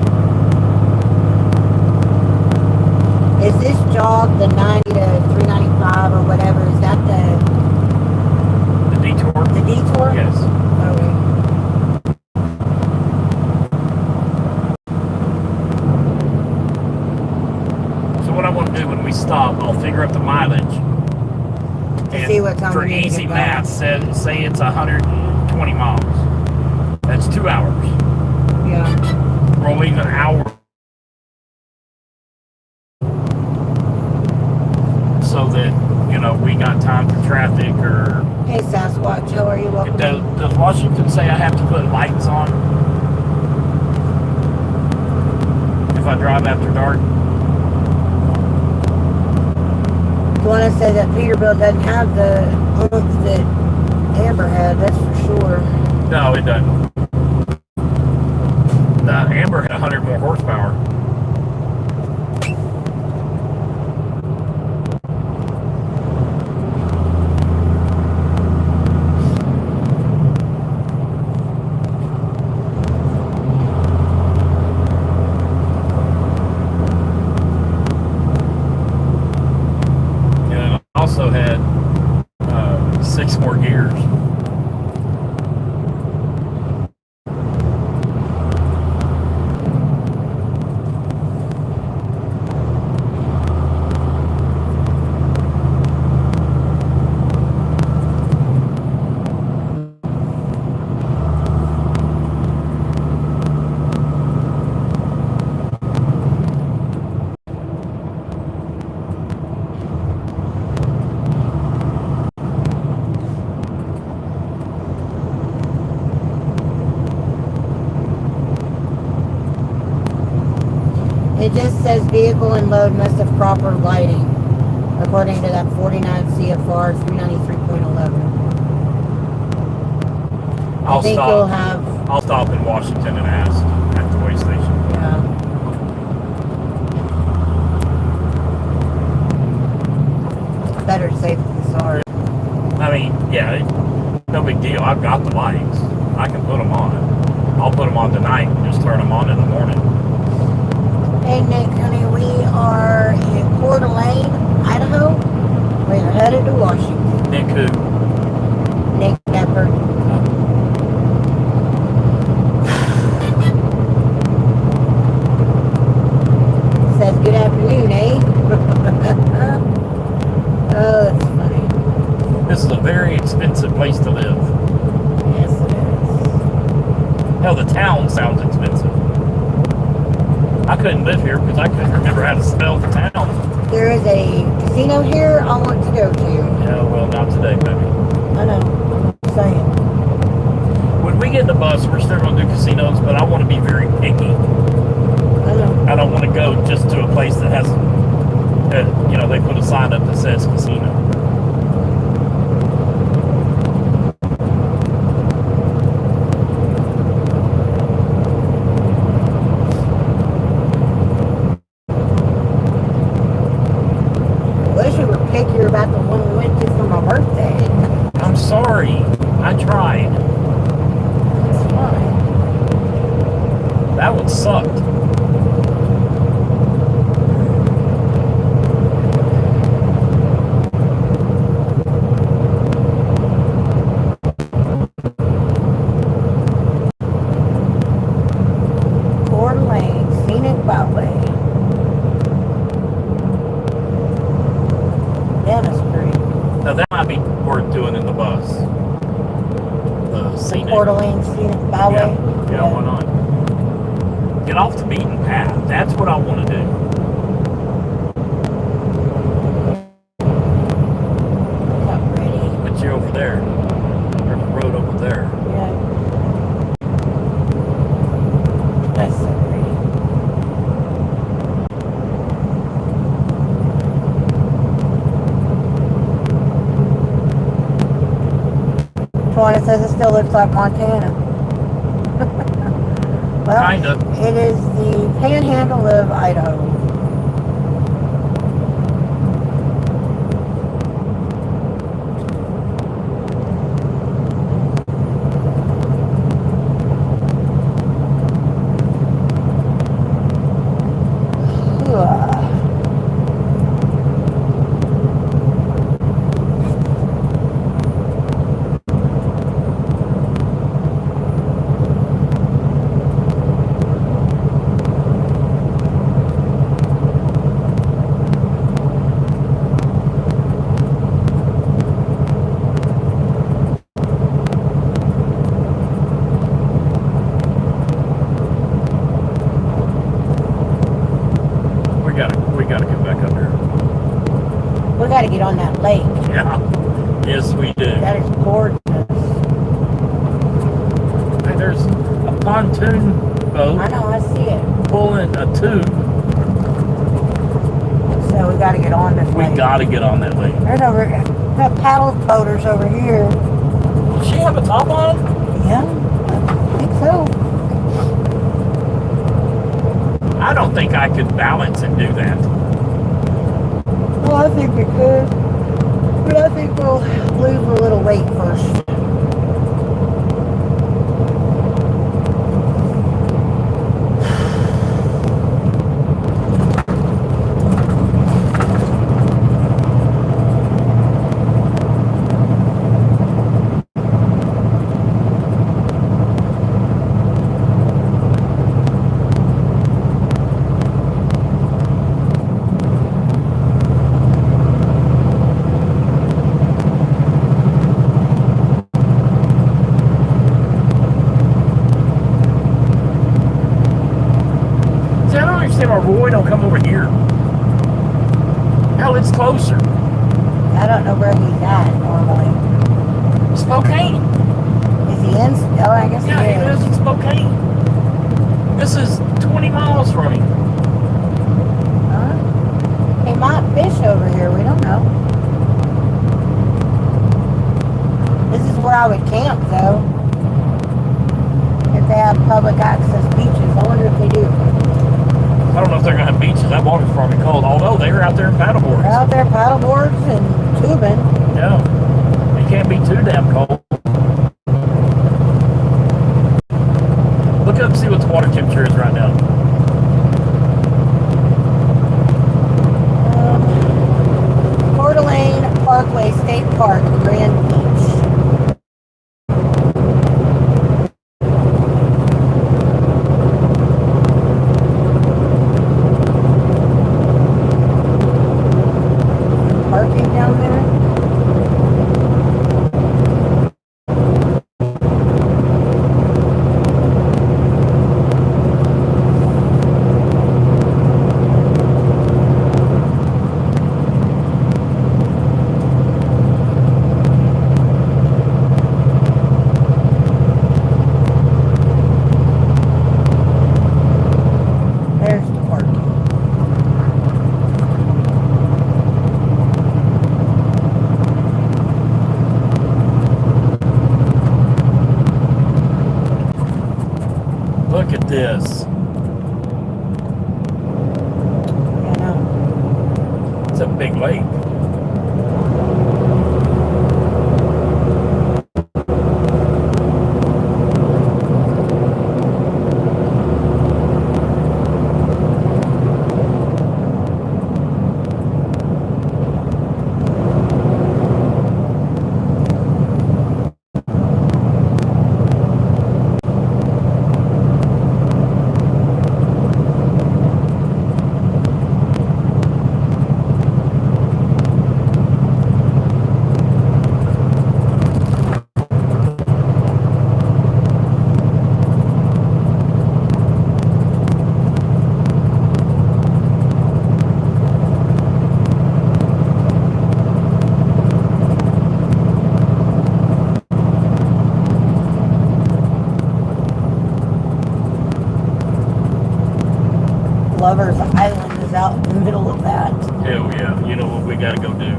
Speaker 1: Is this jog the 90 to 395 or whatever? Is that
Speaker 2: The detour?
Speaker 1: the detour?
Speaker 2: Yes.
Speaker 1: Okay.
Speaker 2: So what I want to do when we stop, I'll figure up the mileage.
Speaker 1: To
Speaker 2: And
Speaker 1: see what time
Speaker 2: for
Speaker 1: we need to
Speaker 2: easy
Speaker 1: get
Speaker 2: math, say it's 120 miles. That's 2 hours.
Speaker 1: Yeah.
Speaker 2: We're only an hour. So that, we got time for traffic or...
Speaker 1: Hey Sasquatch, how are you? Welcome.
Speaker 2: Does Washington say I have to put lights on if I drive after dark?
Speaker 1: You want to say that Peterbilt doesn't have the oomph that Amber had, that's for sure.
Speaker 2: No, it doesn't. The Amber had 100 more horsepower. And it also had 6 more gears.
Speaker 1: It just says vehicle and load must have proper lighting, according to that 49 CFR 393.11. I think you'll have.
Speaker 2: I'll stop in Washington and ask at the way station.
Speaker 1: Yeah. Better safe than sorry.
Speaker 2: I mean, yeah, no big deal. I've got the lights. I can put them on. I'll put them on tonight and just turn them on in the morning.
Speaker 1: Hey Nick, honey, we are in Coeur d'Alene, Idaho. We're headed to Washington.
Speaker 2: Nick who?
Speaker 1: Nick Pepper. Says good afternoon, eh? Oh, that's funny.
Speaker 2: This is a very expensive place to live.
Speaker 1: Yes, it is.
Speaker 2: Hell, the town sounds expensive. I couldn't live here because I couldn't remember how to spell the town.
Speaker 1: There is a casino here I want to go to.
Speaker 2: Yeah, well, not today, baby.
Speaker 1: I know. I'm saying.
Speaker 2: When we get in the bus, we're still going to do casinos, but I want to be very picky.
Speaker 1: I know.
Speaker 2: I don't want to go just to a place that has, you know, they put a sign up that says casino.
Speaker 1: Picture about the one we went to for my birthday.
Speaker 2: I'm sorry. I tried.
Speaker 1: It's fine.
Speaker 2: That one sucked.
Speaker 1: Coeur d'Alene, Scenic Byway. Yeah, that's pretty.
Speaker 2: Now that might be worth doing in the bus. The scenic.
Speaker 1: Coeur d'Alene, Scenic Byway.
Speaker 2: Yeah, why not? Get off the beaten path. That's what I want to do.
Speaker 1: Not pretty.
Speaker 2: But you're over there. There's a road over there.
Speaker 1: Yeah. That's so pretty. Pawna says it still looks like Montana. Well,
Speaker 2: Kinda.
Speaker 1: it is the panhandle of Idaho.
Speaker 2: We gotta get back up here.
Speaker 1: We got to get on that lake.
Speaker 2: Yeah. Yes, we do.
Speaker 1: That is gorgeous.
Speaker 2: Hey, there's a pontoon boat
Speaker 1: I know, I see it.
Speaker 2: pulling a tube.
Speaker 1: So we got to get on this
Speaker 2: We
Speaker 1: lake.
Speaker 2: gotta get on that lake.
Speaker 1: There's over got paddle boaters over here.
Speaker 2: Does she have a top on?
Speaker 1: Yeah, I think so.
Speaker 2: I don't think I could balance and do that.
Speaker 1: Well, I think we could. But I think we'll lose a little weight first.
Speaker 2: boy, don't come over here. Hell, it's closer.
Speaker 1: I don't know where he's at normally.
Speaker 2: Spokane.
Speaker 1: Is he in? Oh, I guess
Speaker 2: Yeah,
Speaker 1: he
Speaker 2: he lives
Speaker 1: is.
Speaker 2: in Spokane. This is 20 miles from him.
Speaker 1: Huh? He might fish over here. We don't know. This is where I would camp, though. If they have public access beaches. I wonder if they do.
Speaker 2: I don't know if they're going to have beaches. That water's probably cold. Although they were out there in paddleboards.
Speaker 1: They're out there paddleboards and tubing.
Speaker 2: Yeah. It can't be too damn cold. Look up and see what the water temperature is right now.
Speaker 1: Coeur d'Alene Parkway State Park, Grand Beach. Parking down there. There's the parking.
Speaker 2: Look at this.
Speaker 1: I know.
Speaker 2: It's a big lake.
Speaker 1: Lover's Island is out in the middle of that.
Speaker 2: Hell yeah. You know what we got to go do?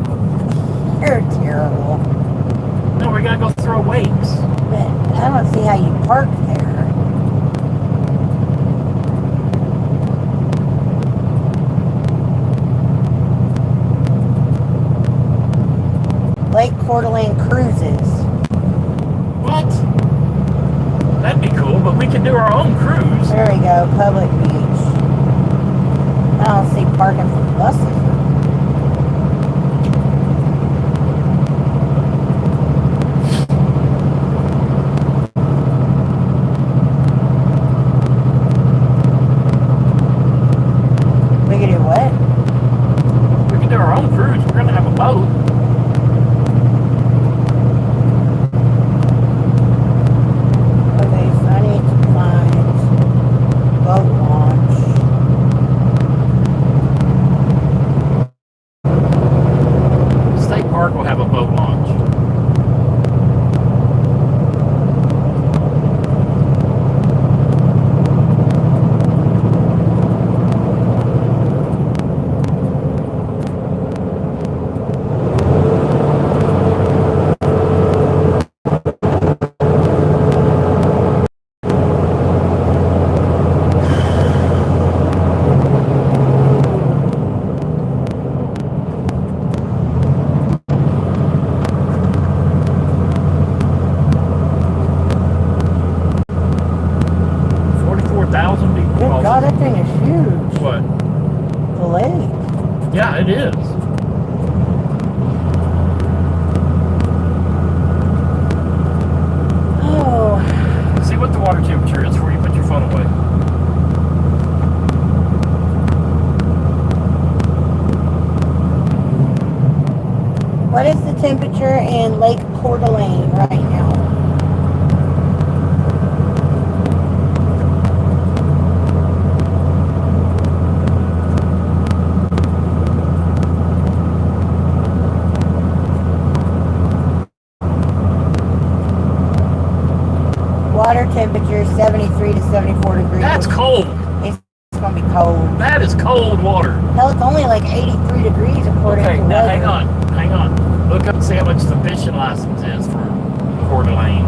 Speaker 1: They're terrible.
Speaker 2: No, we got to go throw weights.
Speaker 1: But I don't see how you park there. Lake Coeur d'Alene Cruises.
Speaker 2: What? That'd be cool, but we could do our own cruise.
Speaker 1: There we go, public beach. I don't see parking for buses. We could do what?
Speaker 2: We could do our own cruise. We're going to have a boat.
Speaker 1: Okay, so I need to find boat launch.
Speaker 2: State Park will have a boat launch.
Speaker 1: Good God, that thing is huge.
Speaker 2: What?
Speaker 1: The lake.
Speaker 2: Yeah, it is.
Speaker 1: Oh,
Speaker 2: See what the water temperature is before you put your phone away.
Speaker 1: what is the temperature in Lake Coeur d'Alene right now? Water temperature is 73 to 74 degrees.
Speaker 2: That's cold.
Speaker 1: It's going to be cold.
Speaker 2: That is cold water.
Speaker 1: Hell, it's only like 83 degrees according
Speaker 2: Okay,
Speaker 1: to
Speaker 2: now
Speaker 1: weather.
Speaker 2: hang on. Look up and see how much the fishing license is for Coeur d'Alene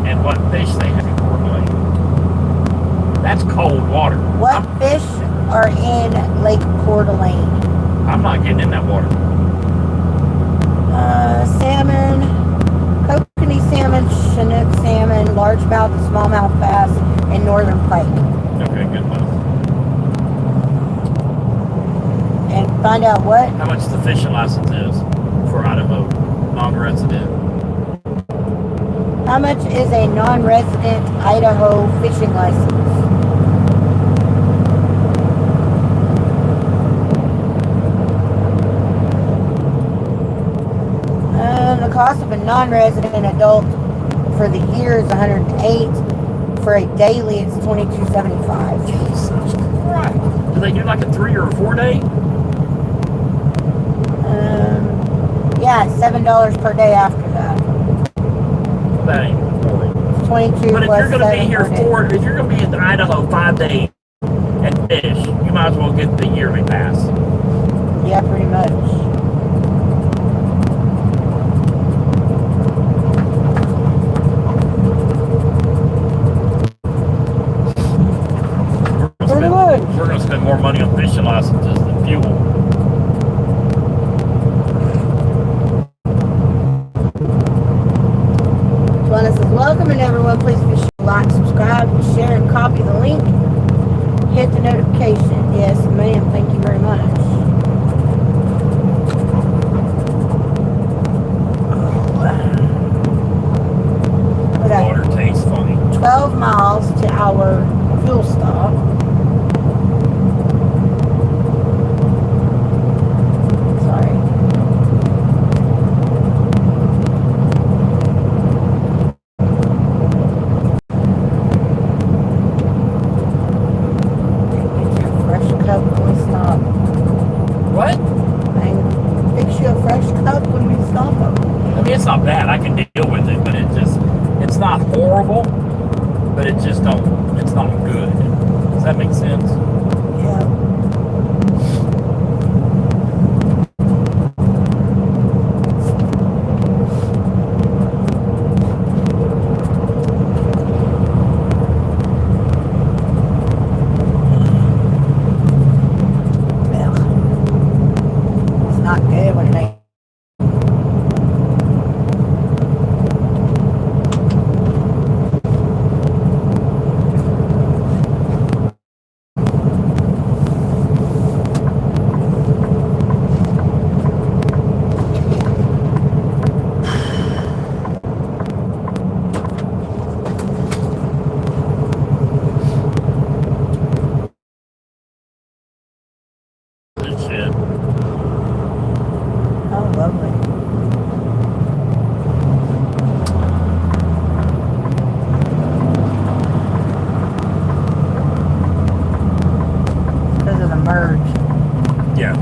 Speaker 2: and what fish they have in Coeur d'Alene. That's cold water.
Speaker 1: What fish are in Lake Coeur d'Alene?
Speaker 2: I'm not getting in that water.
Speaker 1: Salmon, kokanee salmon, chinook salmon, largemouth and smallmouth bass, and northern pike.
Speaker 2: Okay, good enough.
Speaker 1: And find out what?
Speaker 2: How much the fishing license is for Idaho non-resident?
Speaker 1: How much is a non-resident Idaho fishing license? The cost of a non-resident adult for the year is $108. For a daily, it's $22.75.
Speaker 2: Jesus Christ. Do they do like a 3 or a 4 day?
Speaker 1: Yeah, $7 per day after that.
Speaker 2: That ain't horrible.
Speaker 1: 22
Speaker 2: But if
Speaker 1: plus
Speaker 2: you're going to be
Speaker 1: 7
Speaker 2: here
Speaker 1: per day.
Speaker 2: if you're going to be in Idaho 5 days and fish, you might as well get the yearly pass.
Speaker 1: Yeah, pretty much.
Speaker 2: We're going to spend more money on fishing licenses than fuel.
Speaker 1: Pawna says, welcome, and everyone, please be sure to like, subscribe, share, and copy the link. Hit the notification. Yes, ma'am. Thank you very much.
Speaker 2: The water tastes funny.
Speaker 1: 12 miles to our fuel stop. Sorry. Get you a fresh cup when we stop.
Speaker 2: What?
Speaker 1: And fix you a fresh cup when we stop.
Speaker 2: I mean, it's not bad. I can deal with it, but it's not horrible, but it's not good. Does that make sense?
Speaker 1: Yeah. It's not good when it ain't.
Speaker 2: Good shit.
Speaker 1: Oh, lovely. Because of the merge.
Speaker 2: Yeah.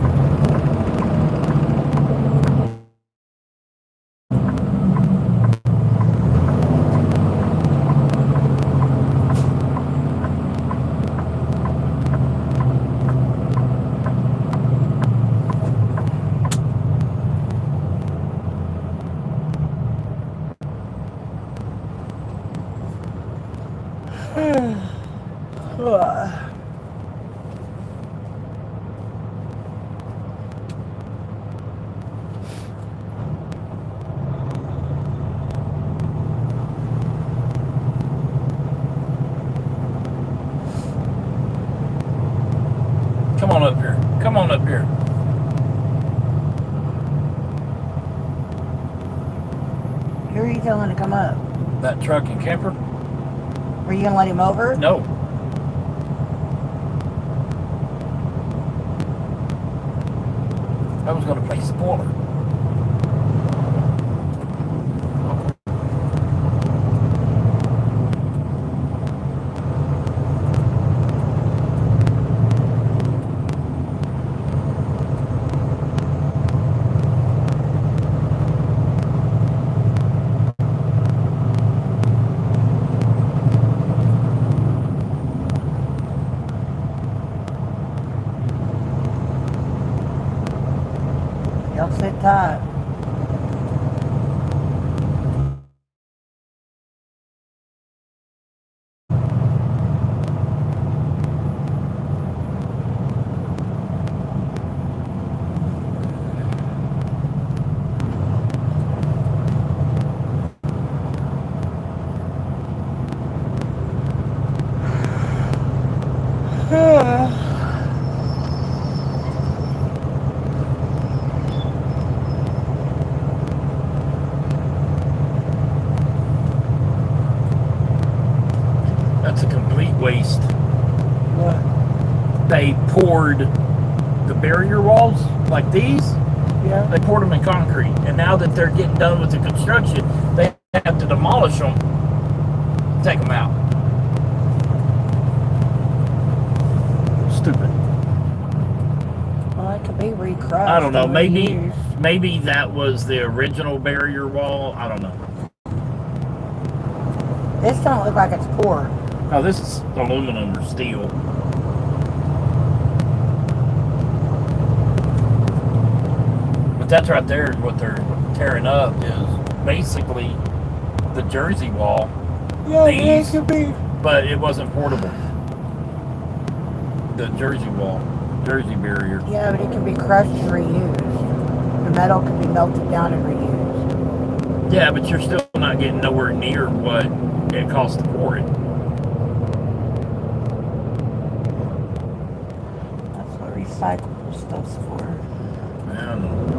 Speaker 2: Come on up here. Come on up here.
Speaker 1: Who are you telling to come up?
Speaker 2: That truck and camper?
Speaker 1: Were you gonna let him over?
Speaker 2: No. I was going to play spoiler.
Speaker 1: that?
Speaker 2: That's a complete waste.
Speaker 1: What?
Speaker 2: They poured the barrier walls like these.
Speaker 1: Yeah.
Speaker 2: They poured them in concrete, and now that they're getting done with the construction, they have to demolish them, take them out. Stupid.
Speaker 1: Well, it could be recrushed.
Speaker 2: I don't know.
Speaker 1: and
Speaker 2: Maybe
Speaker 1: reused.
Speaker 2: maybe that was the original barrier wall. I don't know.
Speaker 1: This don't look like it's poured.
Speaker 2: Oh, this is aluminum or steel. But that's right there. What they're tearing up is basically the Jersey wall,
Speaker 1: Yeah,
Speaker 2: These-
Speaker 1: it could be.
Speaker 2: but it wasn't portable. The Jersey wall, Jersey barrier.
Speaker 1: Yeah, but it can be crushed and reused. The metal can be melted down and reused.
Speaker 2: Yeah, but you're still not getting nowhere near what it costs to pour it.
Speaker 1: That's what recyclable stuff's for.
Speaker 2: Man.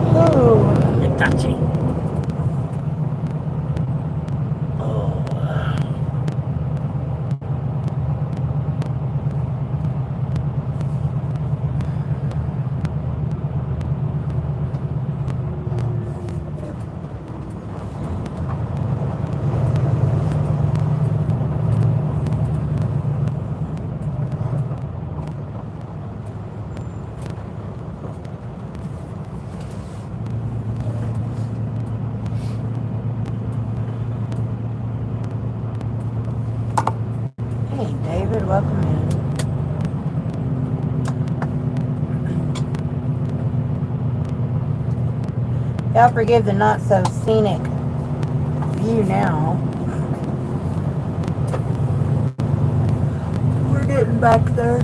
Speaker 1: Oh.
Speaker 2: Itachi.
Speaker 1: Hey, David, welcome in. Y'all forgive the not so scenic view now. We're getting back there.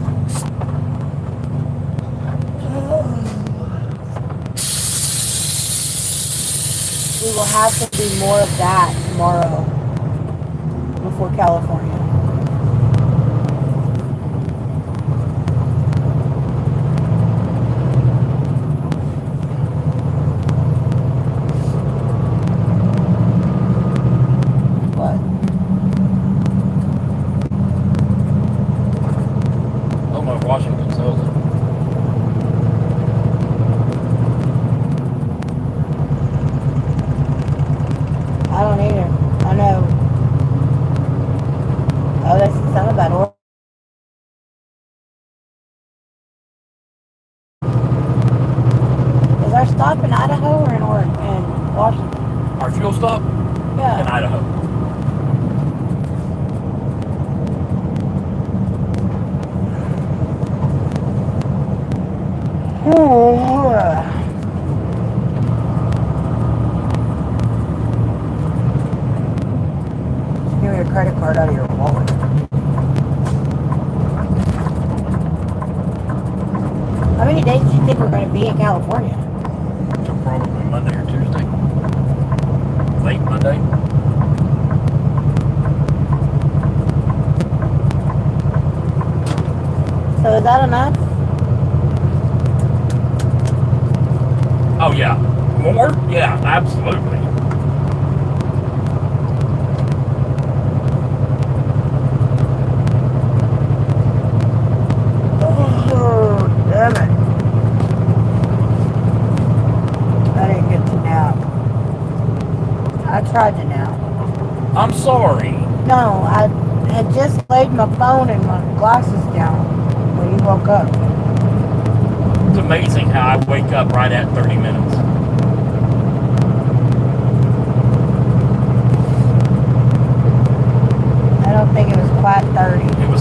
Speaker 1: We will have to do more of that tomorrow before California. What?
Speaker 2: I don't know if Washington sells it.
Speaker 1: I don't either. I know. Oh, that's something about Oregon. Is our stop in Idaho or in Oregon? In Washington?
Speaker 2: Our fuel stop in
Speaker 1: Yeah.
Speaker 2: Idaho.
Speaker 1: Just give me your credit card out of your wallet. How many days do you think we're going to be in California?
Speaker 2: So probably Monday or Tuesday. Late Monday.
Speaker 1: So is that enough?
Speaker 2: Oh yeah. More? Yeah, absolutely.
Speaker 1: Oh, damn it. I didn't get to nap. I tried to nap.
Speaker 2: I'm sorry.
Speaker 1: No, I had just laid my phone and my glasses down when you woke up.
Speaker 2: It's amazing how I wake up right at 30 minutes.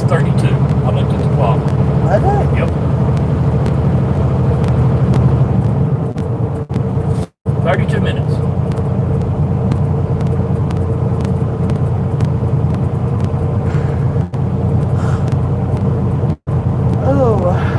Speaker 2: was 32. I looked at the clock.
Speaker 1: Was it?
Speaker 2: Yep. 32 minutes.
Speaker 1: Oh.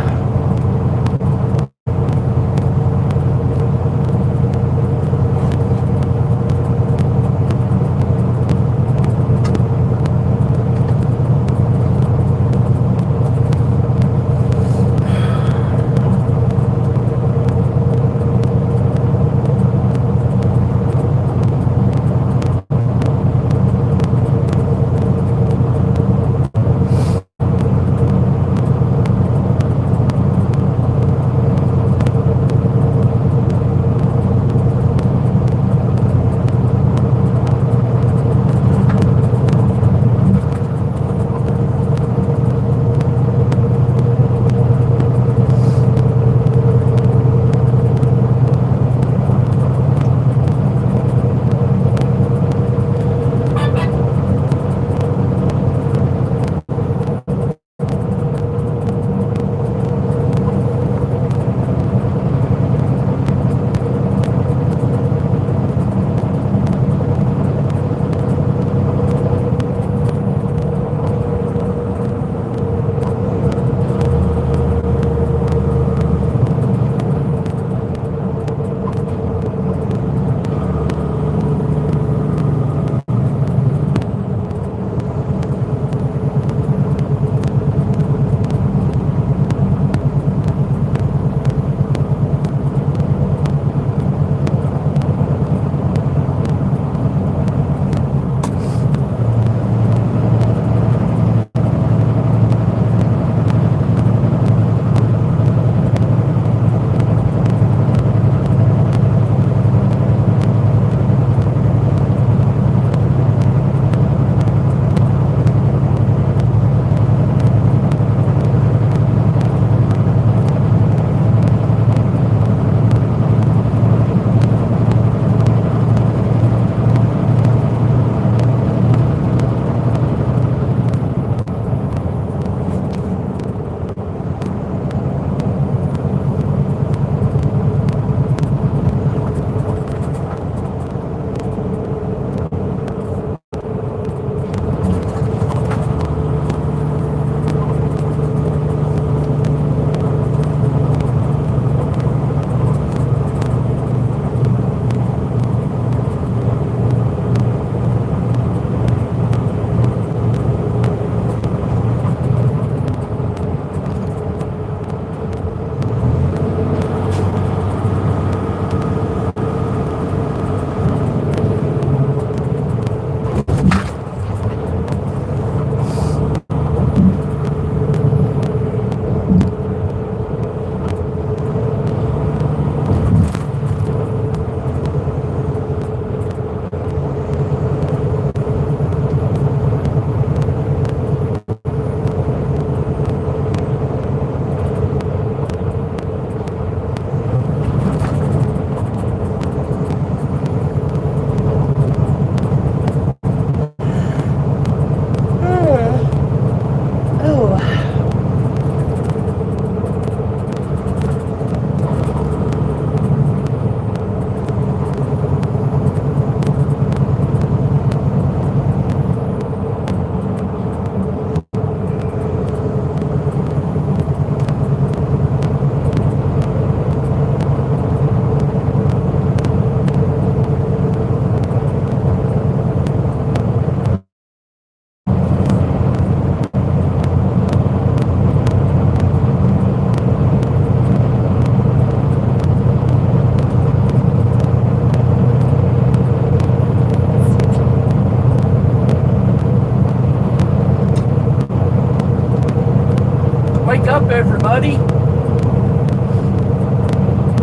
Speaker 2: up, everybody.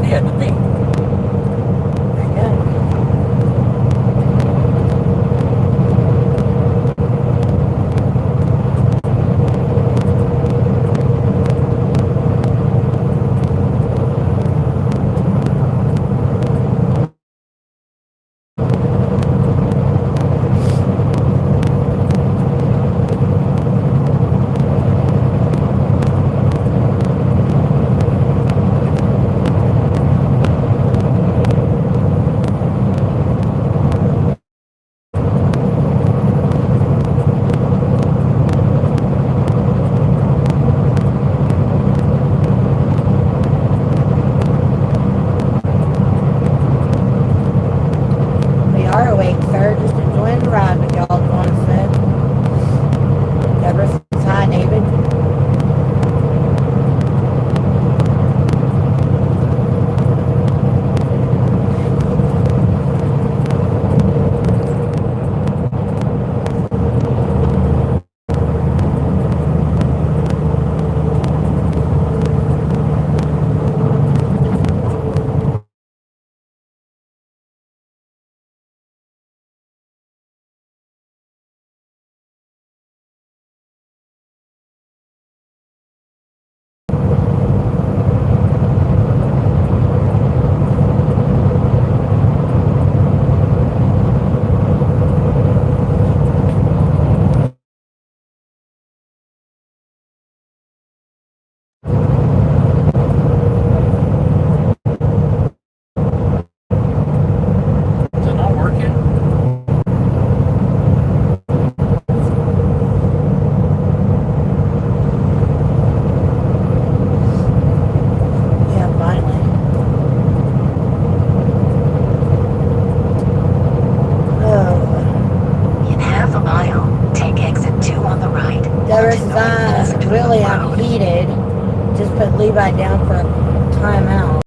Speaker 2: He had to be.
Speaker 1: private, y'all want to say. Deborah says hi, David.
Speaker 2: Is it not working?
Speaker 1: Yeah, finally. Oh.
Speaker 3: In half a mile, take exit 2 on the right.
Speaker 1: Deborah
Speaker 3: onto
Speaker 1: says
Speaker 3: North Pleasant
Speaker 1: really
Speaker 3: View
Speaker 1: I'm
Speaker 3: Road.
Speaker 1: heated. Just put Levi down for a timeout.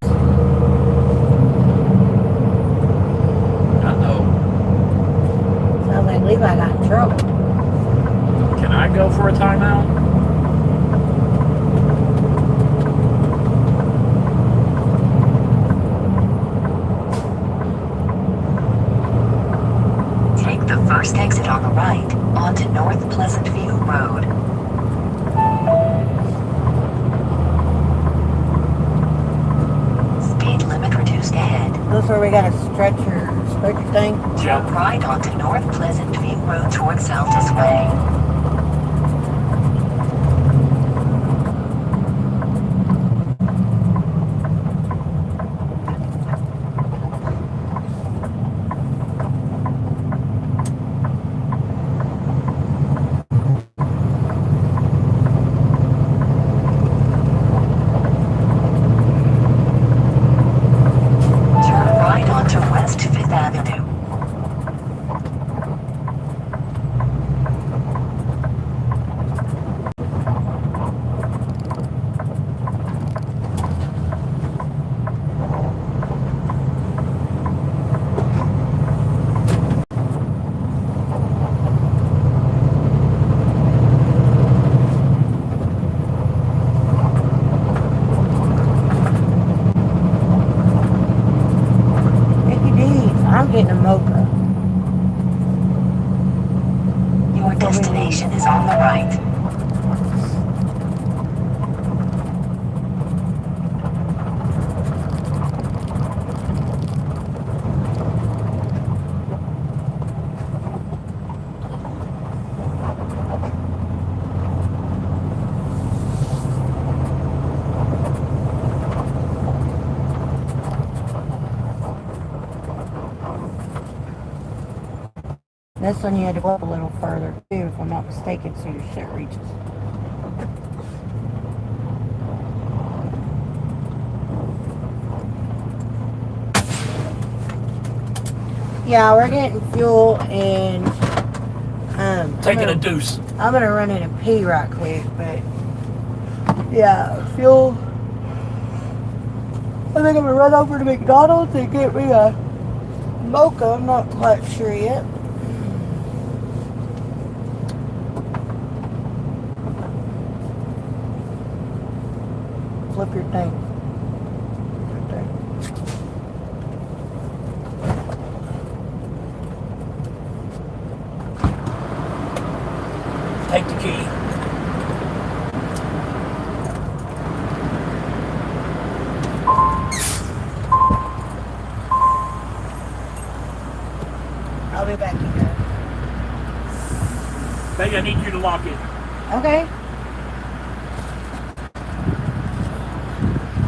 Speaker 2: Uh-oh.
Speaker 1: Sounds like Levi got in trouble.
Speaker 2: Can I go for a timeout?
Speaker 3: Take the first exit on the right, onto North Pleasant View Road. Speed limit reduced ahead.
Speaker 1: That's where we got a stretcher thing.
Speaker 2: Yeah.
Speaker 3: Turn right onto North Pleasant View Road towards Altus Way. Turn right onto West 5th Avenue.
Speaker 1: Mickey D's. I'm getting a mocha.
Speaker 3: Your destination is on the right.
Speaker 1: This one you had to go up a little further too, if I'm not mistaken, so your shit reaches. Yeah, we're getting fuel and
Speaker 2: Taking a deuce.
Speaker 1: I'm gonna run in and pee right quick, but yeah, fuel. I think I'm gonna run over to McDonald's and get me a mocha. I'm not quite sure yet. Flip your thing. Right there.
Speaker 2: Take the key.
Speaker 1: I'll be back here.
Speaker 2: Baby, I need you to lock it.
Speaker 1: Okay.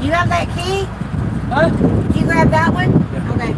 Speaker 1: You have that key?
Speaker 2: Huh?
Speaker 1: Did you grab that one?
Speaker 2: Yeah.
Speaker 1: Okay.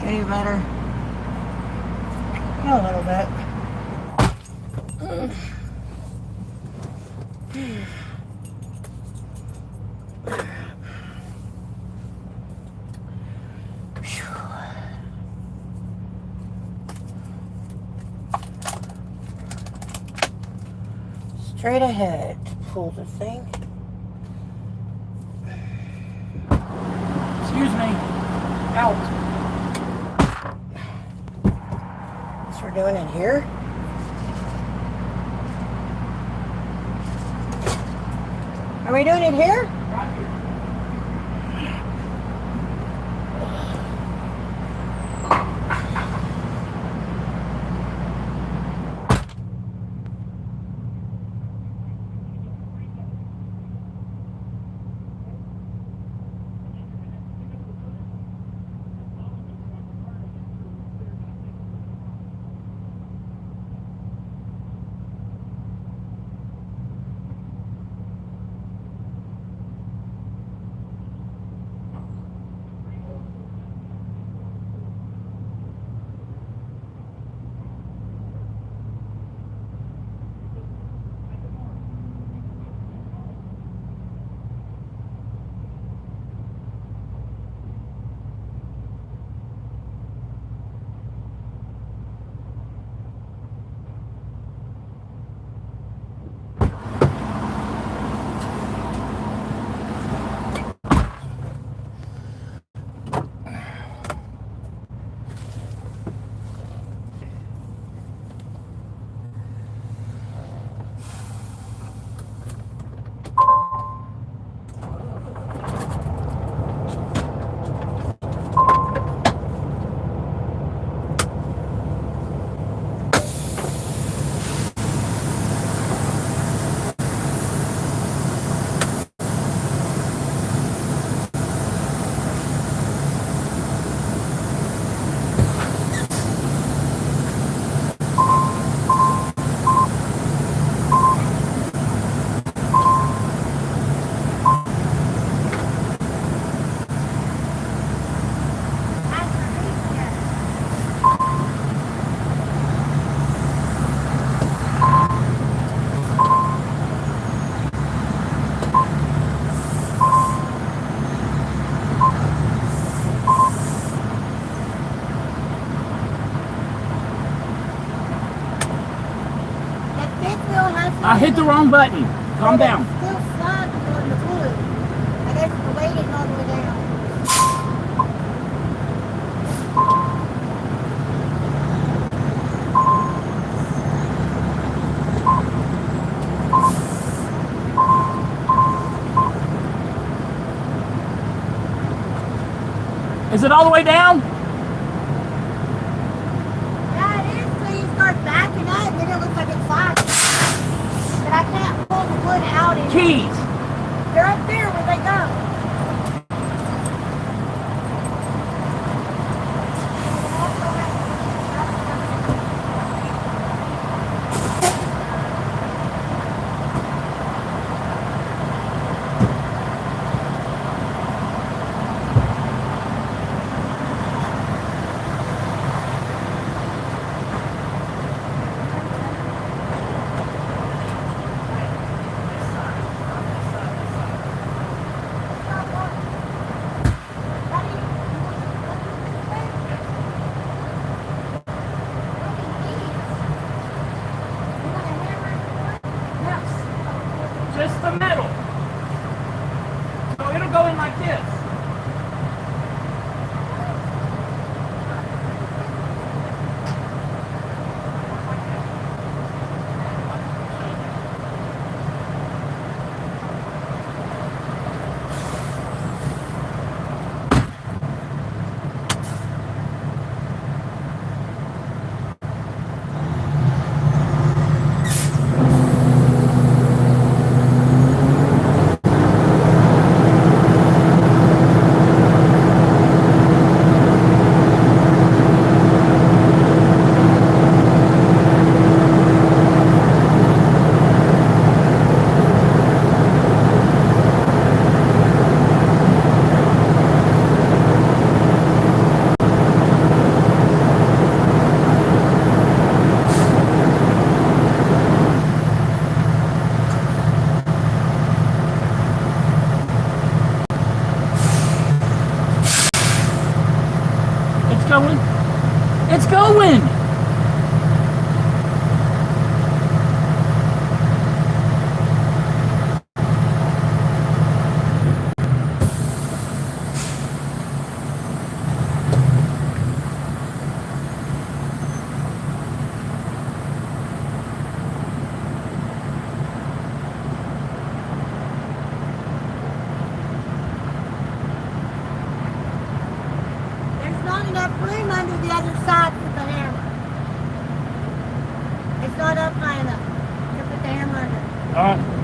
Speaker 1: Any better? A little bit. Straight ahead to pull the thing.
Speaker 2: Excuse me. Out.
Speaker 1: So we're doing it here. Are we doing it here?
Speaker 2: Right here. I hit the wrong button. Calm down.
Speaker 1: Still slide on the fluid. I guess the weight isn't all the way down.
Speaker 2: Is it all the way down?
Speaker 1: Yeah, it is till you start backing up, then it looks like it's sliding. But I can't pull the wood out anymore.
Speaker 2: Keys.
Speaker 1: They're up there where they go.
Speaker 2: Just the middle. So it'll go in like this. going? It's going!
Speaker 1: There's not enough room under the other side for the hammer. It's not up high enough to put the hammer under.
Speaker 2: Alright.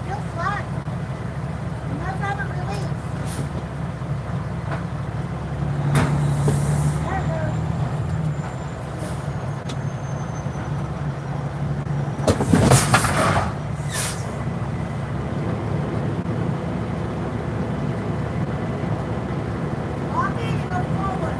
Speaker 1: Still flat. You must have it released. There it goes. Lock in and go forward.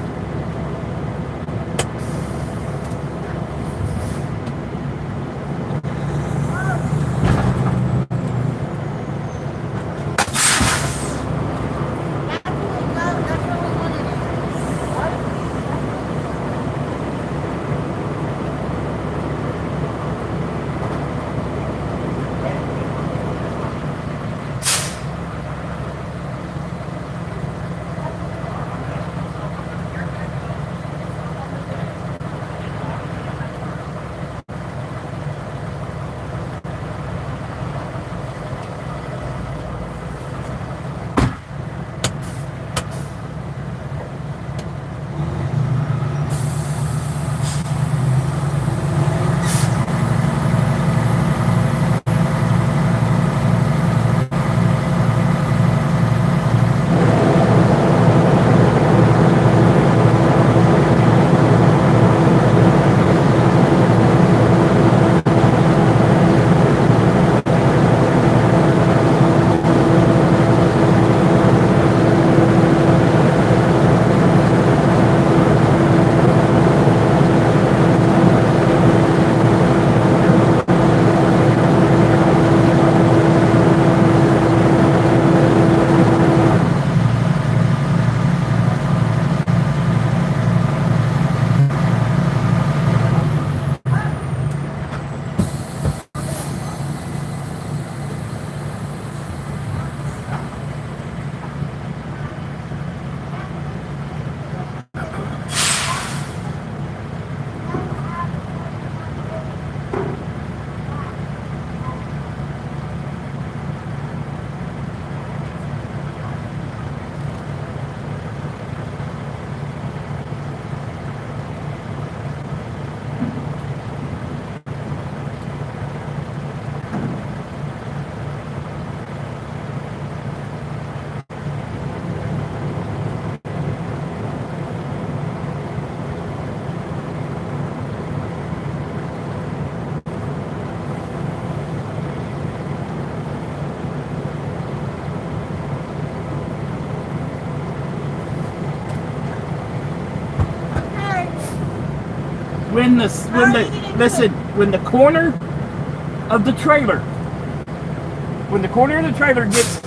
Speaker 2: When the corner of the trailer gets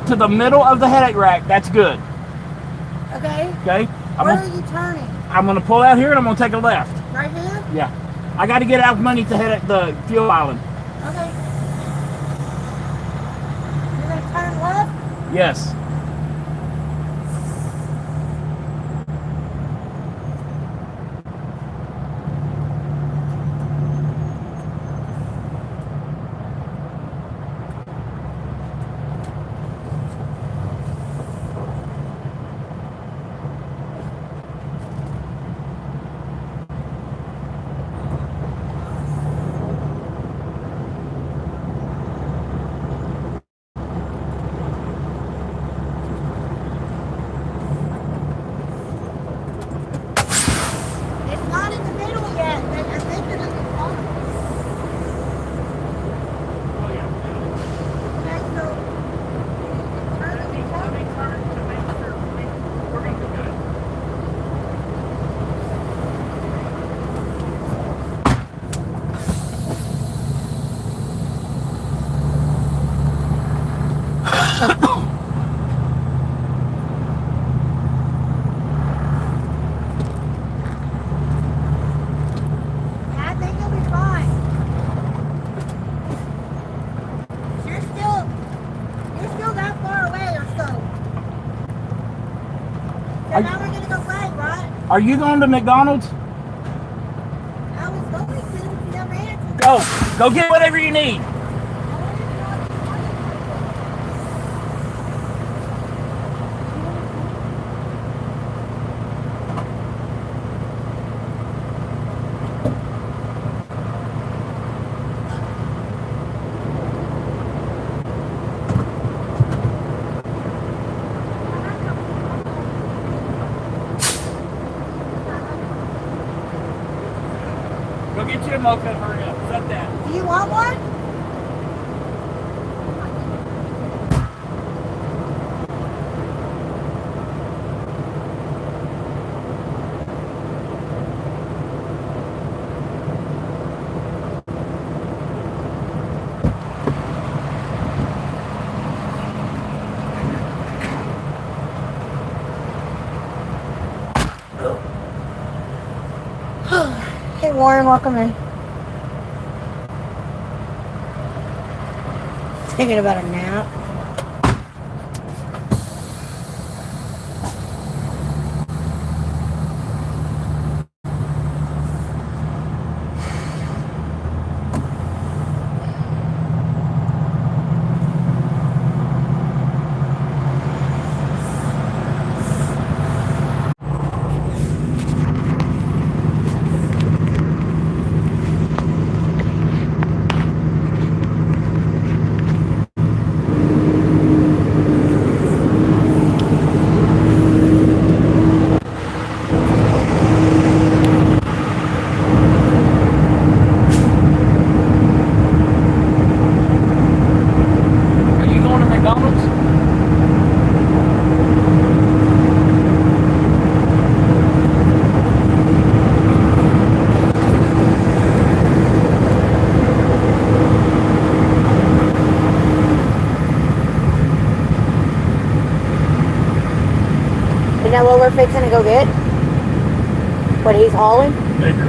Speaker 2: to the middle of the headache rack, that's good.
Speaker 1: Okay.
Speaker 2: Okay?
Speaker 1: Where are you turning?
Speaker 2: I'm gonna pull out here and I'm gonna take a left.
Speaker 1: Right here?
Speaker 2: Yeah. I gotta get out money to head at the fuel island.
Speaker 1: Okay. You're gonna turn left?
Speaker 2: Yes.
Speaker 1: I think you'll be fine. You're still that far away or so. So now we're gonna go back, right?
Speaker 2: Are you going to McDonald's?
Speaker 1: I was going to, you never answered.
Speaker 2: Go get whatever you need. Go get you a mocha and hurry up. Set that.
Speaker 1: Do you want one? Hey Warren, welcome in. Thinking about a nap.
Speaker 2: Are you going to McDonald's?
Speaker 1: Is that what we're fixing to go get? What he's hauling?
Speaker 2: Bigger.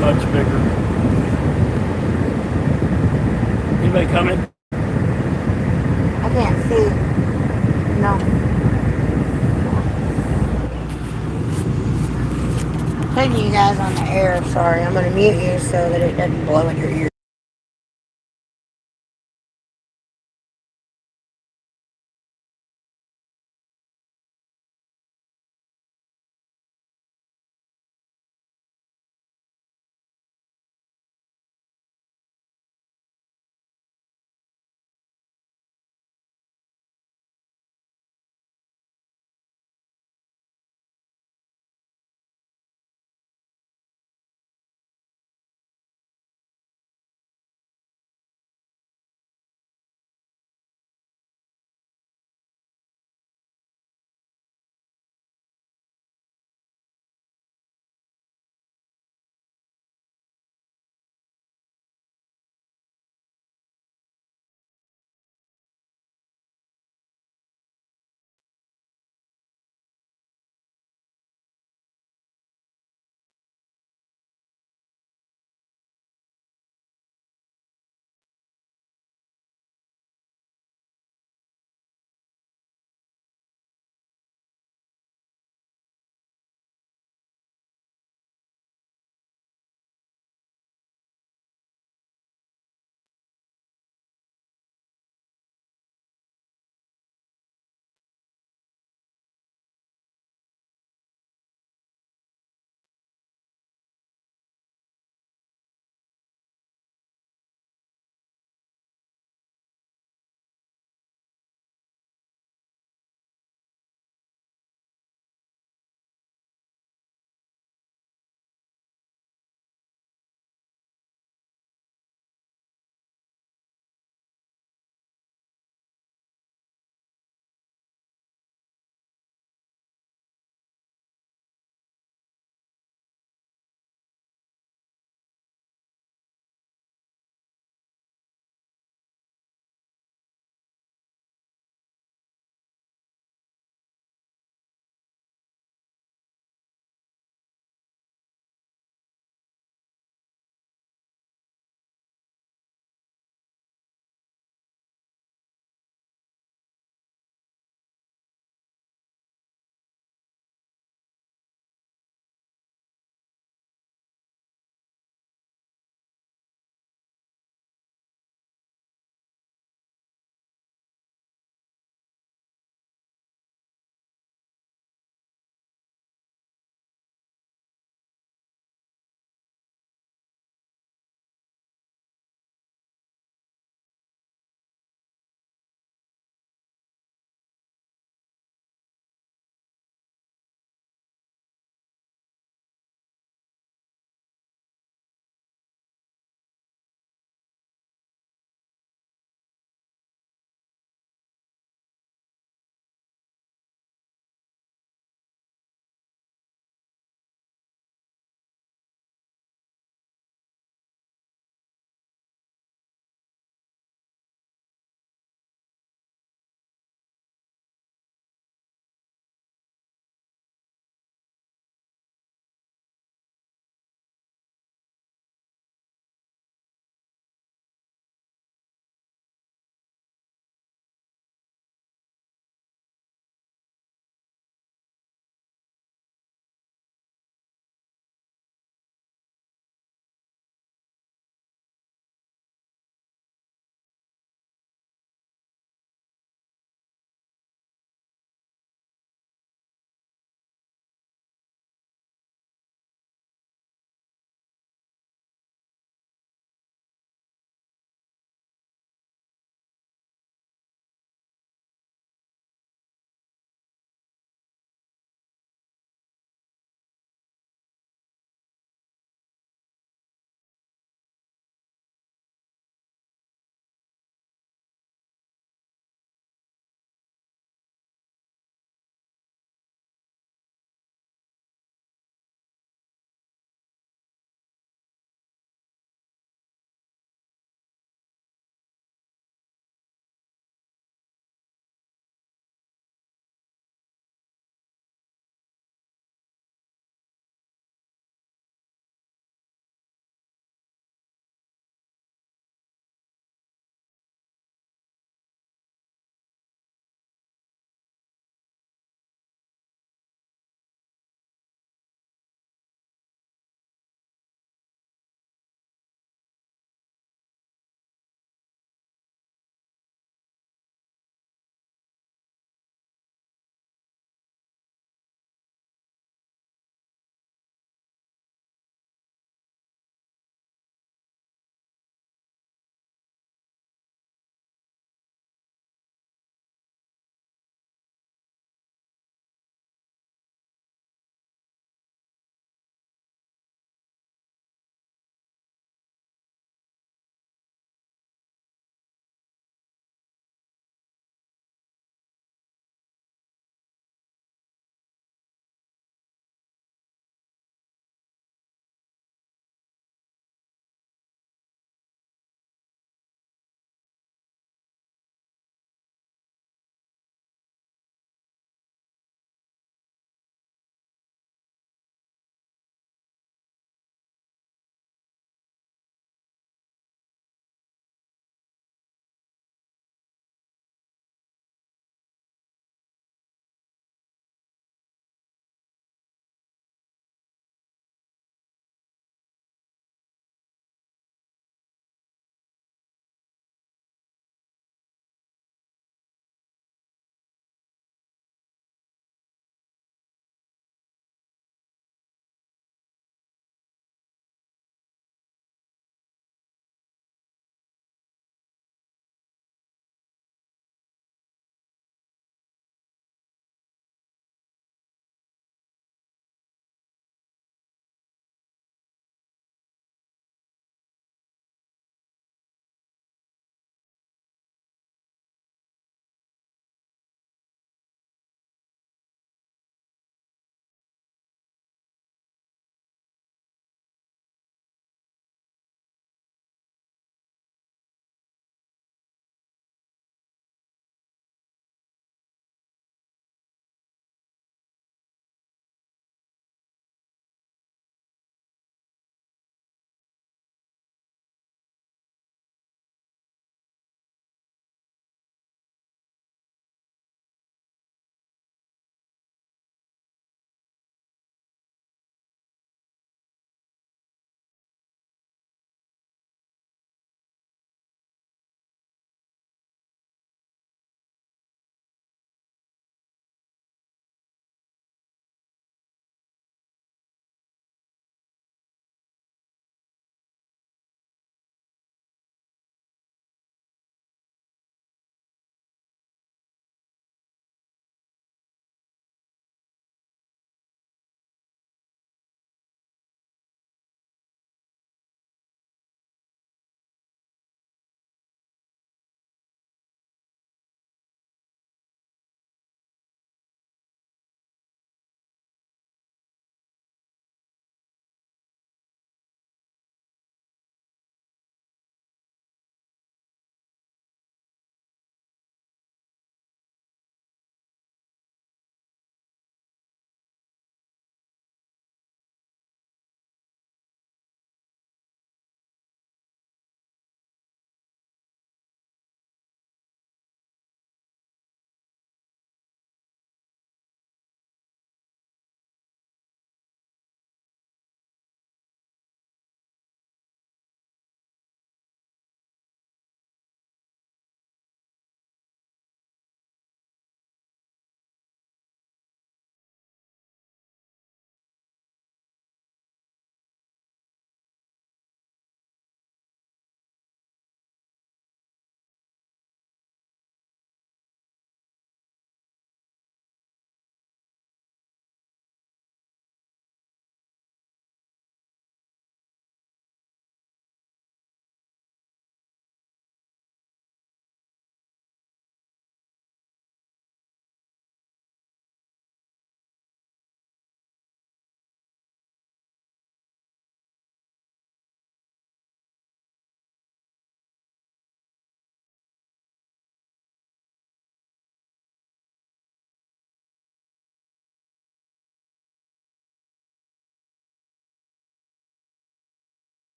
Speaker 2: Much bigger. Anybody coming?
Speaker 1: I can't see. No. Taking you guys on the air, sorry. I'm gonna mute you so that it doesn't blow in your ear.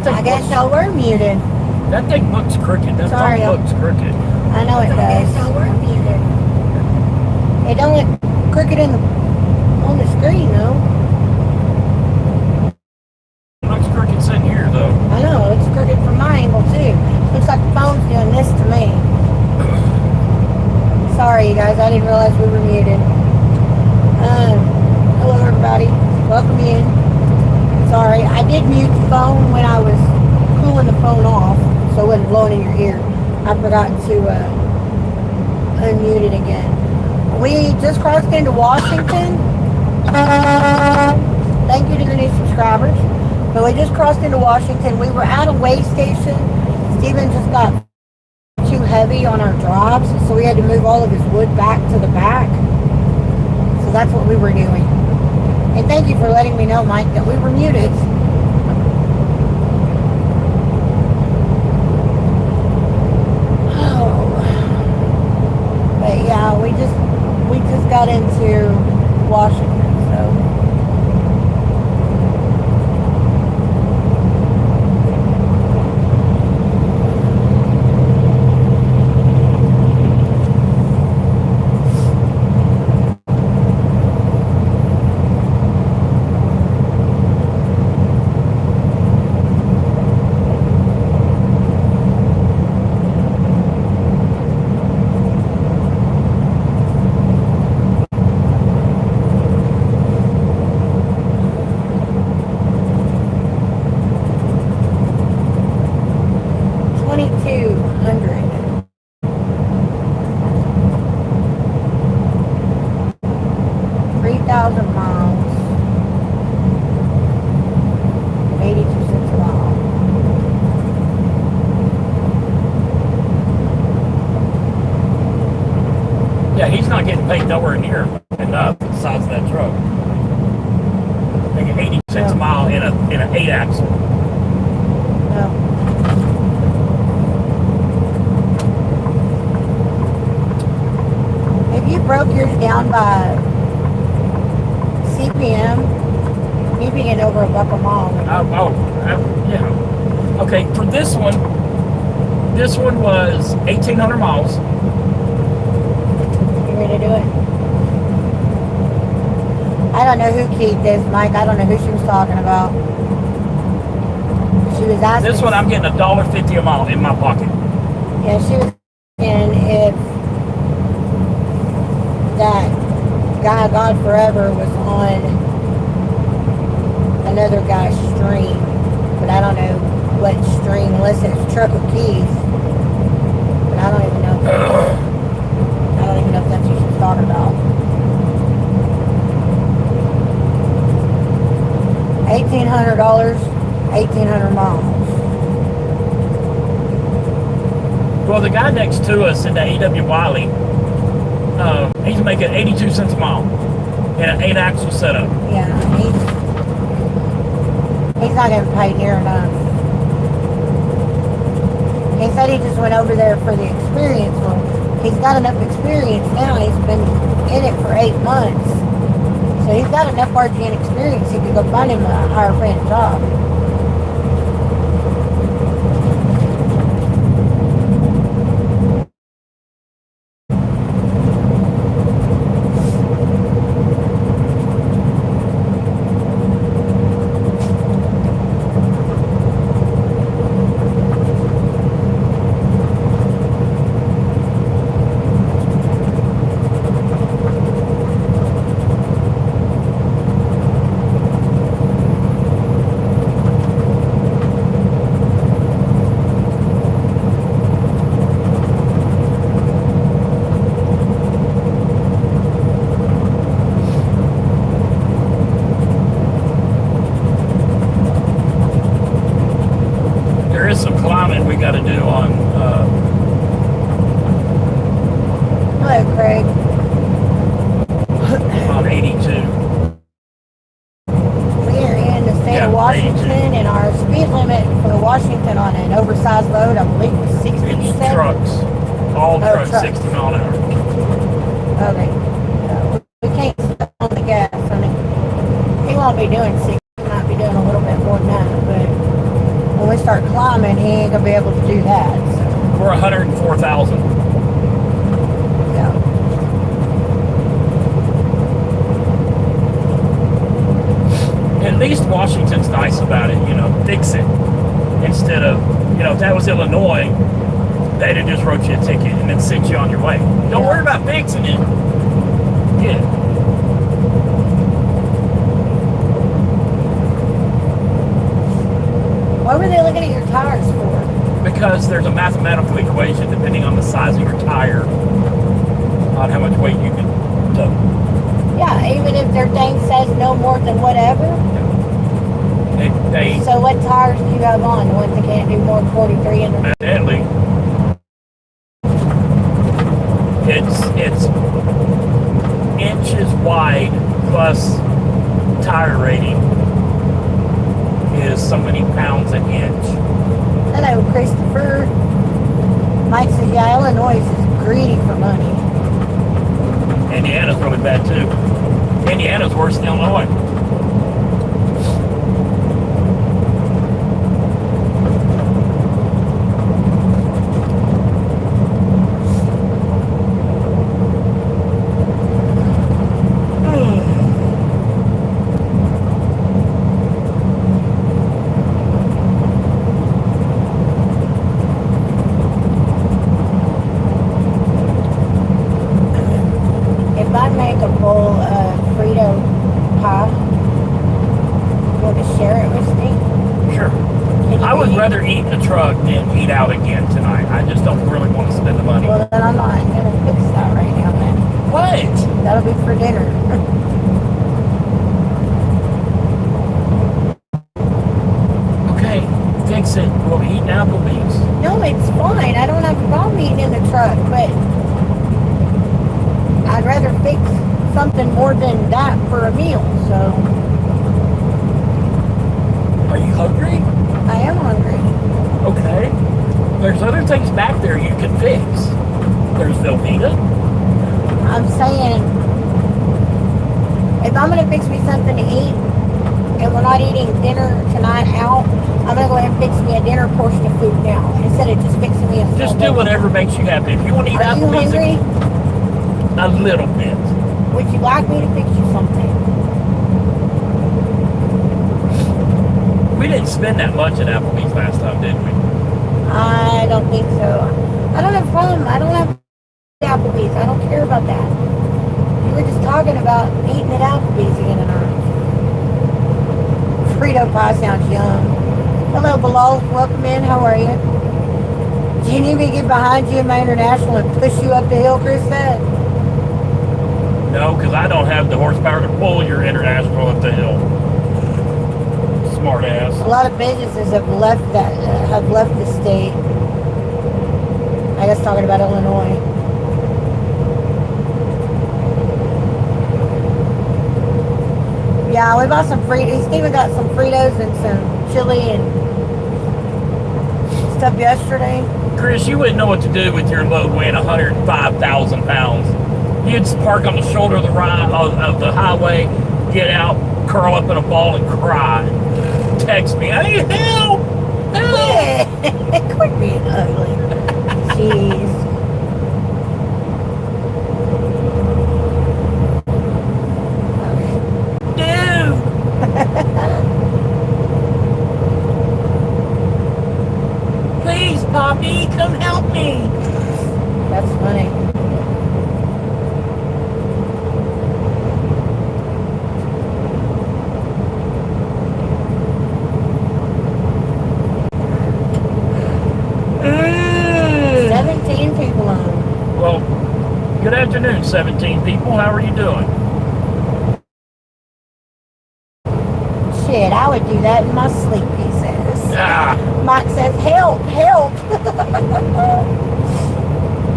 Speaker 2: thing
Speaker 1: I guess
Speaker 2: looks,
Speaker 1: y'all were muted.
Speaker 2: that thing looks crooked. That
Speaker 1: Sorry,
Speaker 2: phone looks crooked.
Speaker 1: I know it
Speaker 4: I guess y'all
Speaker 1: does.
Speaker 4: were muted.
Speaker 1: It don't look crooked on the screen though.
Speaker 2: It looks crooked sitting here though.
Speaker 1: I know, it's crooked from my angle too. Looks like the phone's doing this to me. Sorry you guys, I didn't realize we were muted. Hello everybody, welcome in. Sorry, I did mute the phone when I was cooling the phone off, so it wasn't blowing in your ear. I forgot to unmute it again. We just crossed into Washington. Thank you to the new subscribers. But we just crossed into Washington. We were at a way station. Steven just got too heavy on our drops, so we had to move all of his wood back to the back. So that's what we were doing. And thank you for letting me know, Mike, that we were muted. Oh. But yeah, we just got into Washington, so.
Speaker 2: Yeah, he's not getting paid nowhere near enough the size of that truck. Making 80 cents a mile in an 8-axle.
Speaker 1: No. If you broke yours down by CPM, you'd be getting over $1 a mile.
Speaker 2: Yeah. Okay, for this one was 1,800 miles.
Speaker 1: You ready to do it? I don't know who keyed this, Mike. I don't know who she was talking about. She was asking.
Speaker 2: This one I'm getting $1.50 a mile in my pocket.
Speaker 1: Yeah, she was asking if that guy God Forever was on another guy's stream, but I don't know what stream, unless it's Truck with Keys. But I don't even know. I don't even know if that's what she's talking about. 1,800, 1,800 miles.
Speaker 2: Well, the guy next to us in the A.W. Wiley, he's making 82 cents a mile in an 8-axle setup.
Speaker 1: Yeah, he's not getting paid near enough. He said he just went over there for the experience. Well, he's got enough experience now. He's been in it for 8 months. So he's got enough RG and experience. He could go find him a higher paying job.
Speaker 2: We got to do on
Speaker 1: Hello, Craig.
Speaker 2: on 82.
Speaker 1: We are in the state of Washington, and our speed limit for Washington on an oversized load, I believe, was 60.
Speaker 2: It's
Speaker 1: you said?
Speaker 2: trucks, all trucks,
Speaker 1: trucks.
Speaker 2: 60 mile an hour.
Speaker 1: Okay. We can't step on the gas. I mean, he won't be doing 60. He might be doing a little bit more than that, but when we start climbing, he ain't gonna be able to do that. So,
Speaker 2: We're 104,000.
Speaker 1: yeah.
Speaker 2: At least Washington's nice about it, you know, fix it. Instead of, you know, if that was Illinois, they'd have just wrote you a ticket and then sent you on your way. Don't worry about fixing it. Yeah.
Speaker 1: What were they looking at your tires for?
Speaker 2: Because there's a mathematical equation depending on the size of your tire on how much weight you can tow.
Speaker 1: Yeah, even if their thing says no more than whatever.
Speaker 2: They
Speaker 1: So what tires do you have on? The ones that can't do more than 43 in the...
Speaker 2: evidently it's inches wide plus tire rating is so many pounds an inch.
Speaker 1: Hello, Christopher. Mike says, yeah, Illinois is greedy for money.
Speaker 2: Indiana's really bad too. Indiana's worse than Illinois.
Speaker 1: If I make a bowl of Frito pie, you want to share it with me?
Speaker 2: Sure.
Speaker 1: Can you
Speaker 2: I would
Speaker 1: eat?
Speaker 2: rather eat in the truck than eat out again tonight. I just don't really want to spend the money.
Speaker 1: Well, then I'm not going to fix that right now, then.
Speaker 2: What?
Speaker 1: That'll be for dinner.
Speaker 2: Okay, fix it. We'll eat Applebee's.
Speaker 1: No, it's fine. I don't have a problem eating in the truck, but I'd rather fix something more than that for a meal, so
Speaker 2: Are you hungry?
Speaker 1: I am hungry.
Speaker 2: Okay. There's other things back there you can fix. There's Velveeta.
Speaker 1: I'm saying, if I'm going to fix me something to eat, and we're not eating dinner tonight out, I'm going to go ahead and fix me a dinner portion of food now, instead of just fixing me a
Speaker 2: Just
Speaker 1: small
Speaker 2: do whatever makes you happy. If you want to eat
Speaker 1: Are you
Speaker 2: Applebee's,
Speaker 1: hungry?
Speaker 2: a little bit.
Speaker 1: Would you like me to fix you something?
Speaker 2: We didn't spend that much at Applebee's last time, did we?
Speaker 1: I don't think so. I don't have a problem. I don't have Applebee's. I don't care about that. You were just talking about eating at Applebee's again tonight. Frito pie sounds yum. Hello, Bilal. Welcome in. How are you? Do you need me to get behind you in my international and push you up the hill, Chris said?
Speaker 2: No, because I don't have the horsepower to pull your international up the hill. Smart ass.
Speaker 1: A lot of businesses have left the state. I guess talking about Illinois. Yeah, we bought some Fritos. Steven got some Fritos and some chili and stuff yesterday.
Speaker 2: Chris, you wouldn't know what to do with your load weighing 105,000 pounds. You'd park on the shoulder of the highway, get out, curl up in a ball, and cry. Text me, I need help! Help!
Speaker 1: Quit being ugly. Jeez.
Speaker 2: Dude! Please, Poppy, come help me!
Speaker 1: That's funny.
Speaker 2: Mm.
Speaker 1: 17 people on.
Speaker 2: Well, good afternoon, 17 people. How are you doing?
Speaker 1: Shit, I would do that in my sleep, he says.
Speaker 2: Ah,
Speaker 1: Mike says, help, help.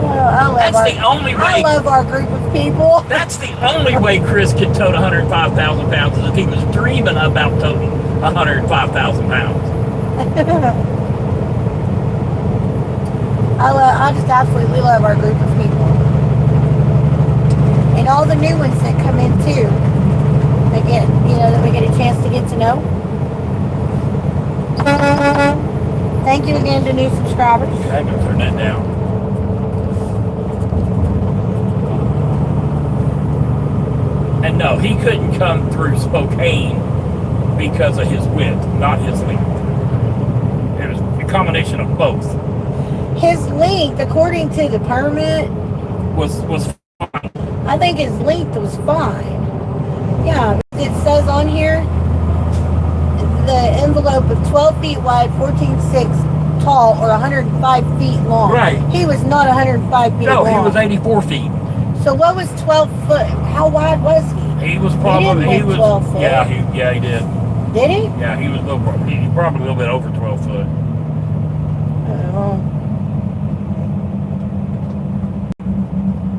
Speaker 1: Oh,
Speaker 2: that's the only
Speaker 1: I
Speaker 2: way.
Speaker 1: love our group of people.
Speaker 2: That's the only way Chris could tote 105,000 pounds is if he was dreaming about toting 105,000 pounds.
Speaker 1: I just absolutely love our group of people. And all the new ones that come in too. They get, that we get a chance to get to know. Thank you again to new subscribers.
Speaker 2: I'm gonna turn that down. And no, he couldn't come through Spokane because of his width, not his length. It was a combination of both.
Speaker 1: His length, according to the permit,
Speaker 2: Was fine.
Speaker 1: I think his length was fine. Yeah, it says on here the envelope of 12 feet wide, 14.6 tall, or 105 feet long.
Speaker 2: Right.
Speaker 1: He was not 105 feet long.
Speaker 2: No, he was 84 feet.
Speaker 1: So what was 12 foot? How wide was he?
Speaker 2: He was
Speaker 1: He
Speaker 2: probably
Speaker 1: didn't look 12 foot.
Speaker 2: Yeah, he did.
Speaker 1: Did he?
Speaker 2: Yeah, he was probably a little bit over 12 foot.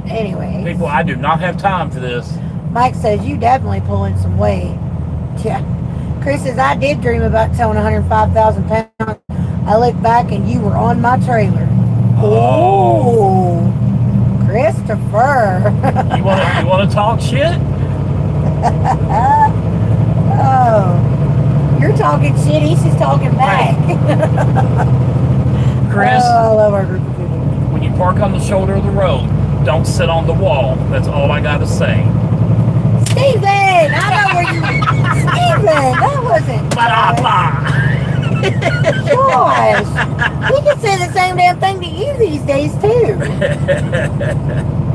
Speaker 1: Anyway.
Speaker 2: People, I do not have time for this.
Speaker 1: Mike says, you definitely pulling some weight. Yeah. Chris says, I did dream about towing 105,000 pounds. I looked back and you were on my trailer.
Speaker 2: Oh.
Speaker 1: Christopher.
Speaker 2: You want to talk shit?
Speaker 1: Oh. You're talking shit. He's just talking back.
Speaker 2: Chris,
Speaker 1: Oh, I love our group of people.
Speaker 2: when you park on the shoulder of the road, don't sit on the wall. That's all I got to say.
Speaker 1: Steven! I know where you... Steven! That wasn't... Gosh! We can say the same damn thing to you these days, too.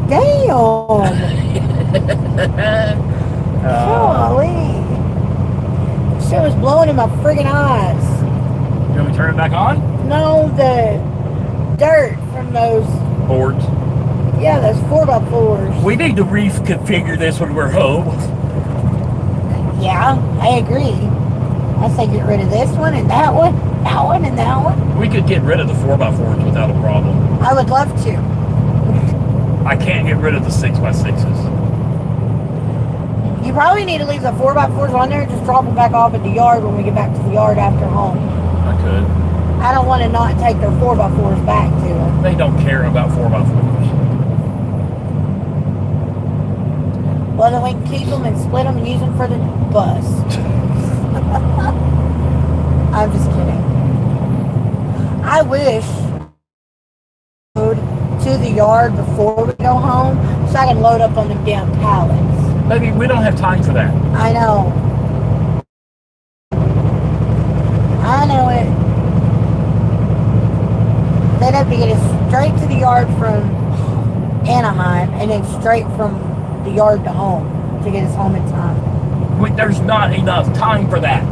Speaker 1: Damn! Golly! Shit was blowing in my friggin' eyes.
Speaker 2: You want me to turn it back on?
Speaker 1: No, the dirt from those...
Speaker 2: Boards.
Speaker 1: Yeah, those 4x4s.
Speaker 2: We need to reconfigure this when we're home.
Speaker 1: Yeah, I agree. I say get rid of this one and that one and that one.
Speaker 2: We could get rid of the 4x4s without a problem.
Speaker 1: I would love to.
Speaker 2: I can't get rid of the 6x6s.
Speaker 1: You probably need to leave the 4x4s on there and just drop them back off at the yard when we get back to the yard after home.
Speaker 2: I could.
Speaker 1: I don't want to not take their 4x4s back to them.
Speaker 2: They don't care about 4x4s.
Speaker 1: Well, then we can keep them and split them and use them for the bus. I'm just kidding. I wish to the yard before we go home so I can load up on them damn pallets.
Speaker 2: Maybe we don't have time for that.
Speaker 1: I know. I know it. They'd have to get us straight to the yard from Anaheim and then straight from the yard to home to get us home in time.
Speaker 2: There's not enough time for that.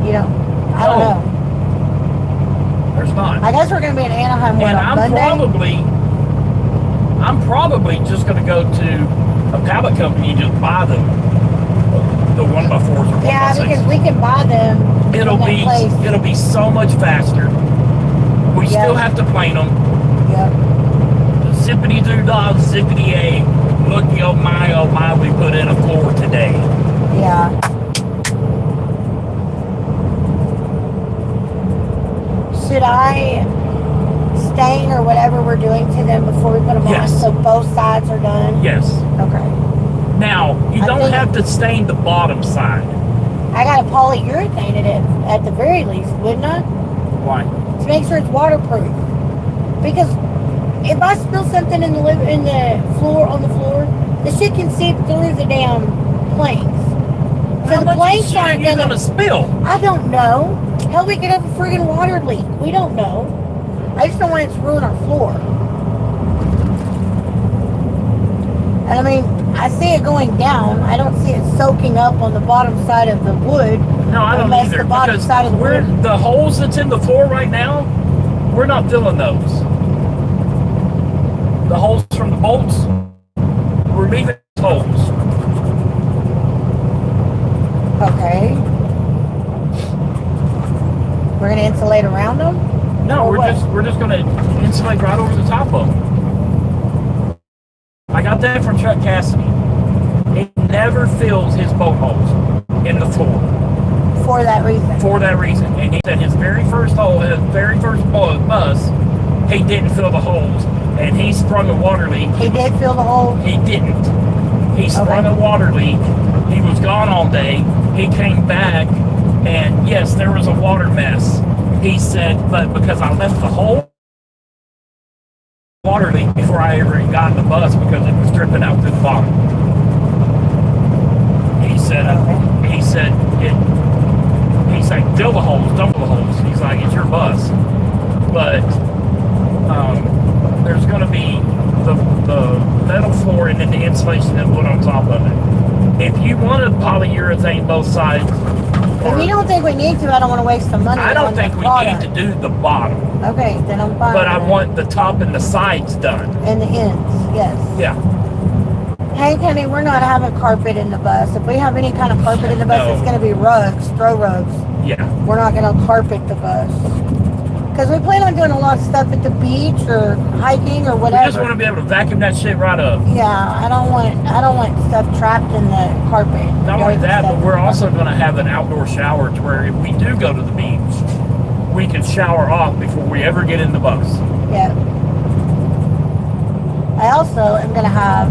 Speaker 1: You know, I don't know.
Speaker 2: There's not.
Speaker 1: I guess we're going to be in Anaheim
Speaker 2: And
Speaker 1: on Monday.
Speaker 2: I'm probably just going to go to a pallet company and just buy the 1x4s or 1x6s.
Speaker 1: Yeah, because we can buy them.
Speaker 2: It'll
Speaker 1: from that place.
Speaker 2: be so much faster. We still have to plane them.
Speaker 1: Yep.
Speaker 2: Zippity doo dah, zippity a. Look, oh my, we put in a floor today.
Speaker 1: Yeah. Should I stain or whatever we're doing to them before we put them
Speaker 2: Yes.
Speaker 1: on so both sides are done?
Speaker 2: Yes.
Speaker 1: Okay.
Speaker 2: Now, you don't have to stain the bottom side.
Speaker 1: I got to polyurethane it at the very least, wouldn't I?
Speaker 2: Why?
Speaker 1: To make sure it's waterproof. Because if I spill something in the floor on the floor, the shit can seep through the damn planks. So
Speaker 2: How
Speaker 1: the
Speaker 2: much
Speaker 1: planks
Speaker 2: shit are
Speaker 1: aren't
Speaker 2: you gonna spill?
Speaker 1: I don't know. Hell, we could have a friggin' water leak. We don't know. I just don't want it to ruin our floor. And I mean, I see it going down. I don't see it soaking up on the bottom side of the wood.
Speaker 2: No, I don't
Speaker 1: unless
Speaker 2: either.
Speaker 1: the bottom
Speaker 2: Because
Speaker 1: side of the wood.
Speaker 2: the holes that's in the floor right now, we're not filling those. The holes from the bolts, we're leaving holes.
Speaker 1: Okay. We're gonna insulate around them?
Speaker 2: No,
Speaker 1: Or what?
Speaker 2: we're just gonna insulate right over the top of them. I got that from Chuck Cassidy. He never fills his bolt holes in the floor
Speaker 1: For that reason.
Speaker 2: for that reason. And he said his very first bus, he didn't fill the holes, and he sprung a water leak.
Speaker 1: He did fill the hole.
Speaker 2: He didn't. He sprung a water leak. He was gone all day. He came back, and yes, there was a water mess. He said, but because I left the whole water leak before I ever got in the bus because it was dripping out through the bottom. He said, he's like, fill the holes, double the holes. He's like, it's your bus. But there's going to be the metal floor and then the insulation that put on top of it. If you want to polyurethane both sides,
Speaker 1: If you don't think we need to, I don't want to waste some money.
Speaker 2: I don't think we need to do the bottom.
Speaker 1: Okay, then I'm fine.
Speaker 2: But I want the top and the sides done.
Speaker 1: And the ends, yes.
Speaker 2: Yeah.
Speaker 1: Hey, Kenny, we're not having carpet in the bus. If we have any kind of carpet in the bus, it's going to be rugs, throw rugs.
Speaker 2: Yeah.
Speaker 1: We're not going to carpet the bus. Because we plan on doing a lot of stuff at the beach or hiking or whatever.
Speaker 2: We just want to be able to vacuum that shit right up.
Speaker 1: Yeah, I don't want stuff trapped in the carpet.
Speaker 2: Not only that, but we're also going to have an outdoor shower to where if we do go to the beach, we can shower off before we ever get in the bus.
Speaker 1: Yeah. I also am going to have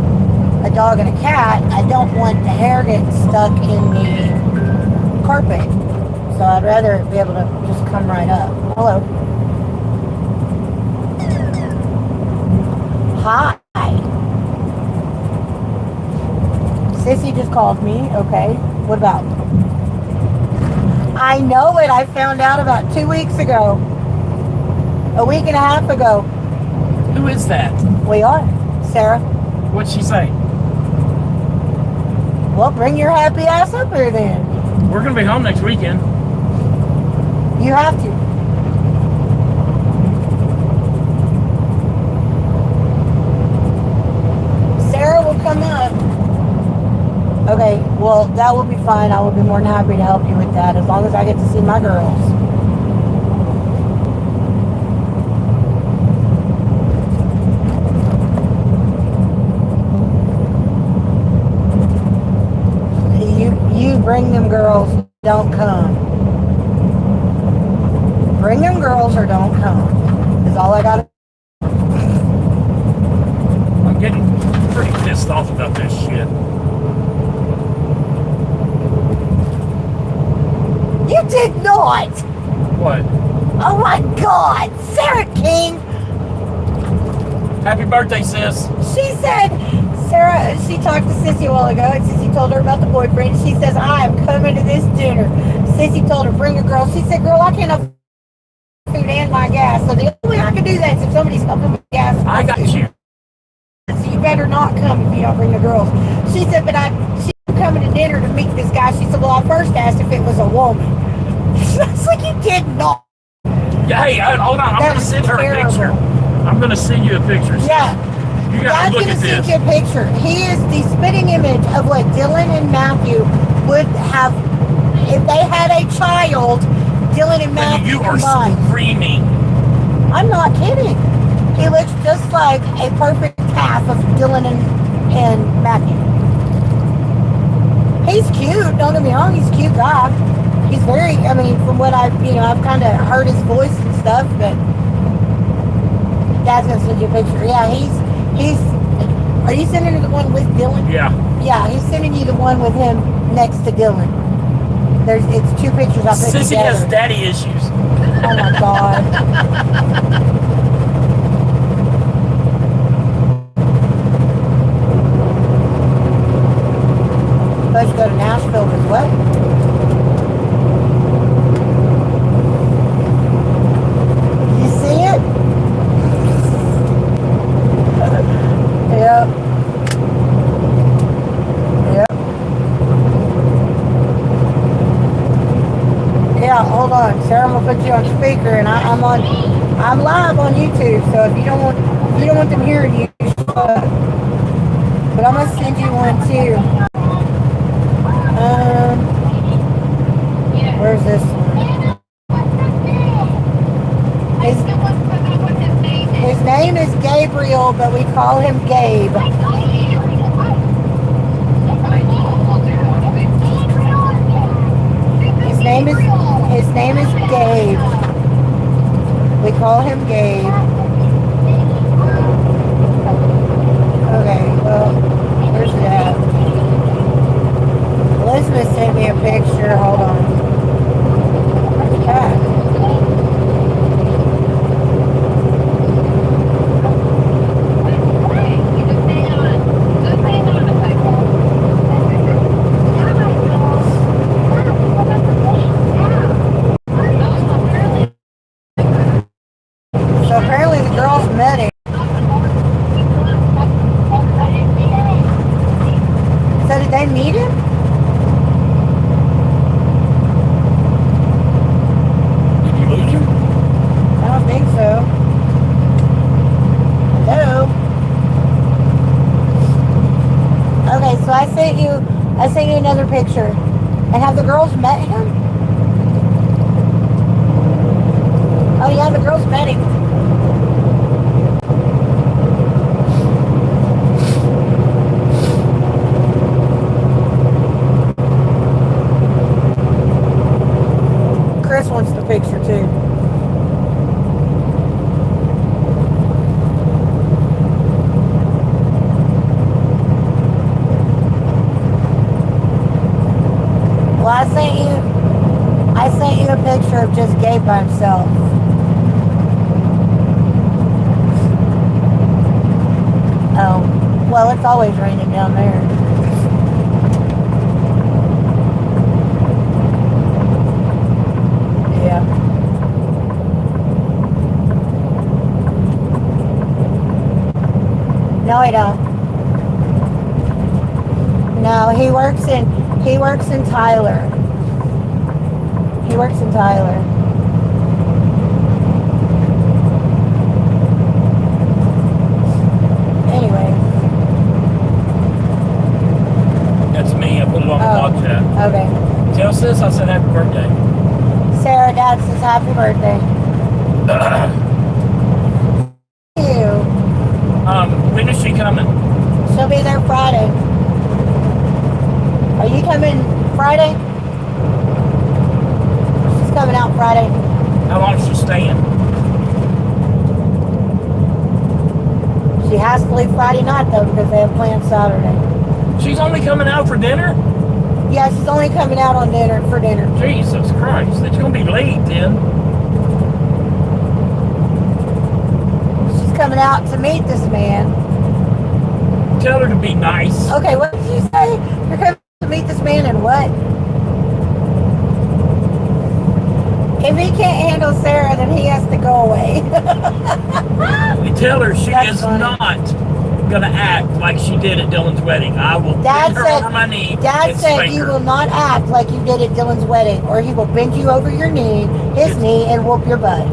Speaker 1: a dog and a cat. I don't want the hair getting stuck in the carpet. So I'd rather be able to just come right up. Hello. Hi. Sissy just called me. Okay. What about? I know it. I found out about 2 weeks ago. A week and a half ago.
Speaker 2: Who is that?
Speaker 1: We are. Sarah.
Speaker 2: What'd she say?
Speaker 1: Well, bring your happy ass up here then.
Speaker 2: We're going to be home next weekend.
Speaker 1: You have to. Sarah will come up. Okay, well, that will be fine. I will be more than happy to help you with that as long as I get to see my girls. You bring them girls, don't come. Bring them girls or don't come. Is all I got.
Speaker 2: I'm getting pretty pissed off about this shit.
Speaker 1: You did not!
Speaker 2: What?
Speaker 1: Oh my God! Sarah King!
Speaker 2: Happy birthday, sis.
Speaker 1: She said, Sarah, she talked to Sissy a while ago, and Sissy told her about the boyfriend. She says, I am coming to this dinner. Sissy told her, bring a girl. She said, girl, I can't afford food and my gas. So the only way I can do that is if somebody's helping with gas.
Speaker 2: I got you.
Speaker 1: So you better not come if you don't bring the girls. She said, but she's coming to dinner to meet this guy. She said, well, I first asked if it was a woman. It's like you did not.
Speaker 2: Yeah, hey, hold on. I'm going to send her a picture. I'm going to send you a picture.
Speaker 1: Yeah.
Speaker 2: You got to look at this.
Speaker 1: Send you a picture. He is the spitting image of what Dylan and Matthew would have if they had a child. Dylan and Matthew
Speaker 2: You are
Speaker 1: combined.
Speaker 2: screaming.
Speaker 1: I'm not kidding. He looks just like a perfect half of Dylan and Matthew. He's cute. Don't get me wrong. He's a cute guy. He's very. I mean, from what I've kind of heard his voice and stuff, but. Dad's gonna send you a picture. Yeah, he's. Are you sending her the one with Dylan?
Speaker 2: Yeah.
Speaker 1: Yeah, he's sending you the one with him next to Dylan. It's two pictures I put
Speaker 2: Sissy
Speaker 1: together.
Speaker 2: has daddy issues.
Speaker 1: Oh my God. Supposed to go to Nashville with what? Yep. Yeah, hold on. Sarah, I'm gonna put you on speaker, and I'm live on YouTube. So if you don't want them hearing you, but I'm gonna send you one too. Where's this one? His name is Gabriel, but we call him Gabe. His name is Gabe. We call him Gabe. Okay, well, where's that? Elizabeth sent me a picture. Hold on. Where's that? apparently the girls met him. So did they meet him?
Speaker 2: Did you lose him?
Speaker 1: I don't think so. Hello? Okay, so I sent you another picture. And have the girls met him? Oh yeah, the girls met him. Chris wants the picture too. Well, I sent you a picture of just Gabe by himself. Oh, well, it's always raining down there. Yeah. No, I don't. No, he works in Tyler. He works in Tyler. Anyway.
Speaker 2: That's me. I put it on the blog chat.
Speaker 1: Okay.
Speaker 2: Tell sis I said happy birthday.
Speaker 1: Sarah, Dad says happy birthday. Thank you.
Speaker 2: When is she coming?
Speaker 1: She'll be there Friday. Are you coming Friday? She's coming out Friday.
Speaker 2: How long is she staying?
Speaker 1: She has to leave Friday night though because they have plans Saturday.
Speaker 2: She's only coming out for dinner?
Speaker 1: Yeah, she's only coming out on dinner for dinner.
Speaker 2: Jesus Christ. It's going to be late then.
Speaker 1: She's coming out to meet this man.
Speaker 2: Tell her to be nice.
Speaker 1: Okay, what did you say? You're coming to meet this man and what? If he can't handle Sarah, then he has to go away.
Speaker 2: Tell her she
Speaker 1: That's
Speaker 2: is
Speaker 1: funny.
Speaker 2: not going to act like she did at Dylan's wedding. I will
Speaker 1: Dad
Speaker 2: bend her
Speaker 1: said-
Speaker 2: over my knee
Speaker 1: Dad
Speaker 2: and
Speaker 1: said
Speaker 2: spank
Speaker 1: you
Speaker 2: her.
Speaker 1: will not act like you did at Dylan's wedding, or he will bend you over your knee, his knee, and whoop your butt.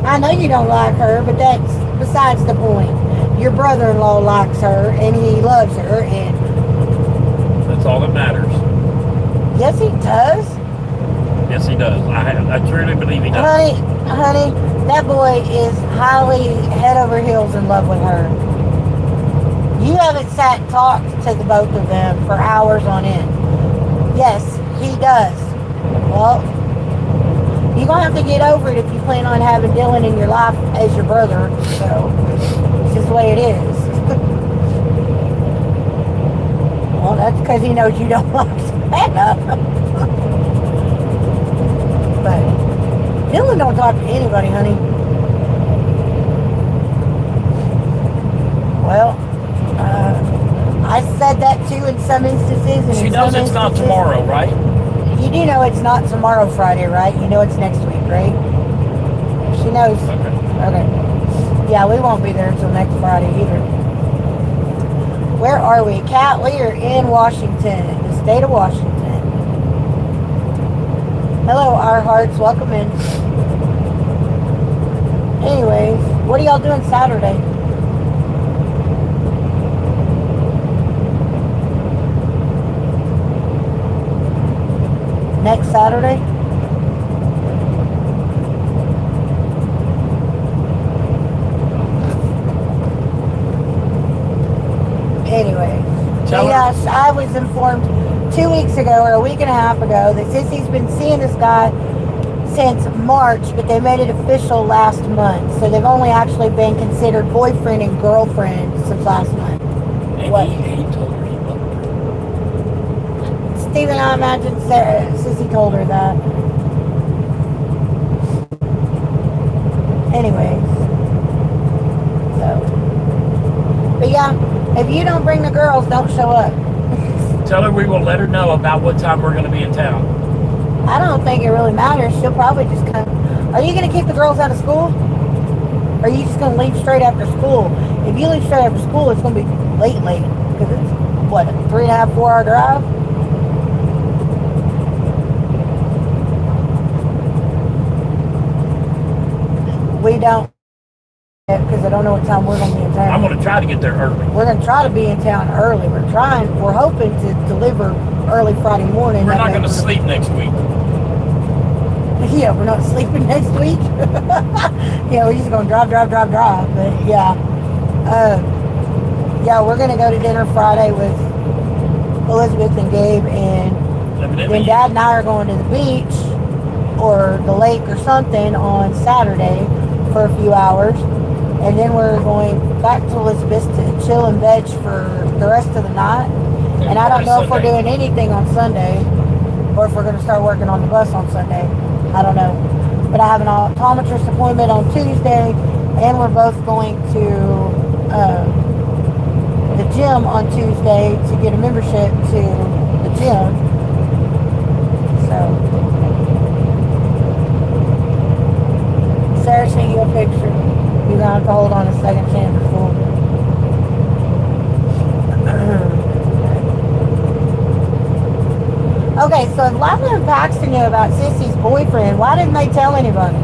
Speaker 1: I know you don't like her, but that's besides the point. Your brother-in-law likes her, and he loves her, and
Speaker 2: That's all that matters.
Speaker 1: yes, he does.
Speaker 2: Yes, he does. I truly believe he does.
Speaker 1: Honey, that boy is highly head over heels in love with her. You haven't sat and talked to the both of them for hours on end. Yes, he does. Well, you're going to have to get over it if you plan on having Dylan in your life as your brother. So, it's just the way it is. Well, that's because he knows you don't like Savannah. But Dylan don't talk to anybody, honey. Well, I said that too in some instances. And
Speaker 2: She
Speaker 1: in
Speaker 2: knows
Speaker 1: some
Speaker 2: it's not
Speaker 1: instances-
Speaker 2: tomorrow, right?
Speaker 1: You do know it's not tomorrow, Friday, right? You know it's next week, right? She knows.
Speaker 2: Okay.
Speaker 1: Okay. Yeah, we won't be there until next Friday either. Where are we? Kat, we are in Washington, the state of Washington. Hello, our hearts. Welcome in. Anyways, what are y'all doing Saturday? Next Saturday? Anyway,
Speaker 2: Tell her.
Speaker 1: yes, I was informed 2 weeks ago or a week and a half ago that Sissy's been seeing this guy since March, but they made it official last month. So they've only actually been considered boyfriend and girlfriend since last month.
Speaker 2: And
Speaker 1: What?
Speaker 2: he told her he loved her.
Speaker 1: Stephen, I imagine Sissy told her that. Anyways. So. But yeah, if you don't bring the girls, don't show up.
Speaker 2: Tell her we will let her know about what time we're going to be in town.
Speaker 1: I don't think it really matters. She'll probably just come. Are you going to keep the girls out of school? Or are you just going to leave straight after school? If you leave straight after school, it's going to be late. Because it's, what, a 3.5, 4 hour drive? We don't. Because I don't know what time we're going to be in town.
Speaker 2: I'm going to try to get there early.
Speaker 1: We're going to try to be in town early. We're hoping to deliver early Friday morning.
Speaker 2: We're not going to sleep next week.
Speaker 1: Yeah, we're not sleeping next week. Yeah, we're just going to drive. But yeah. Yeah, we're going to go to dinner Friday with Elizabeth and Gabe. And then Dad and I are going to the beach or the lake or something on Saturday for a few hours. And then we're going back to Elizabeth to chill and veg for the rest of the night. And I don't know if we're doing anything on Sunday or if we're going to start working on the bus on Sunday. I don't know. But I have an optometrist appointment on Tuesday, and we're both going to the gym on Tuesday to get a membership to the gym. So, Sarah sent you a picture. You're going to have to hold on a second chance before. Okay, so if Lila and Paxton knew about Sissy's boyfriend, why didn't they tell anybody?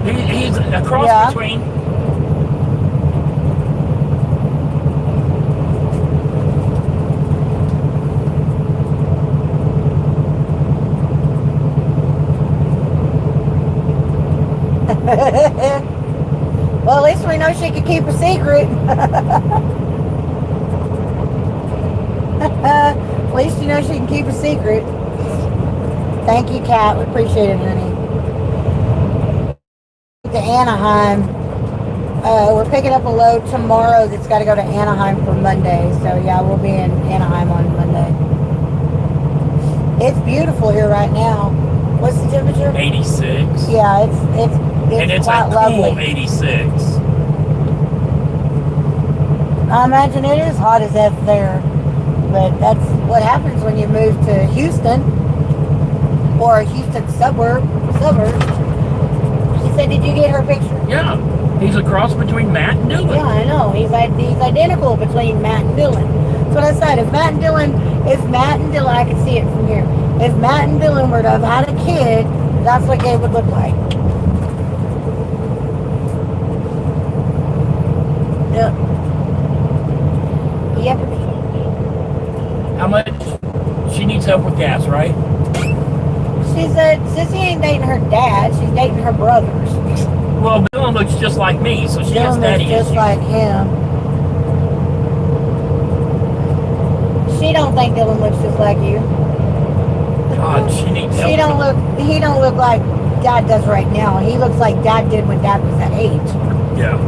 Speaker 2: He's a cross between.
Speaker 1: Well, at least we know she could keep a secret. At least you know she can keep a secret. Thank you, Kat. We appreciate it, honey. To Anaheim. We're picking up a load tomorrow that's got to go to Anaheim for Monday. So yeah, we'll be in Anaheim on Monday. It's beautiful here right now. What's the temperature?
Speaker 2: 86.
Speaker 1: Yeah, it's
Speaker 2: and it's
Speaker 1: quite
Speaker 2: a
Speaker 1: lovely.
Speaker 2: cool 86.
Speaker 1: I imagine it is hot as F there, but that's what happens when you move to Houston or a Houston suburb. She said, "Did you get her picture?"
Speaker 2: Yeah, he's a cross between Matt and Dylan.
Speaker 1: Yeah, I know. He's identical between Matt and Dylan. That's what I said. If Matt and Dylan, I can see it from here. If Matt and Dylan were to have had a kid, that's what Gabe would look like. Yep. Yep.
Speaker 2: How much? She needs help with gas, right?
Speaker 1: She said, Sissy ain't dating her dad. She's dating her brothers.
Speaker 2: Well, Dylan looks just like me, so she has
Speaker 1: Dylan
Speaker 2: daddy
Speaker 1: looks just
Speaker 2: issues.
Speaker 1: like him. She don't think Dylan looks just like you.
Speaker 2: God, she needs help.
Speaker 1: He don't look like Dad does right now. He looks like Dad did when Dad was that age.
Speaker 2: Yeah.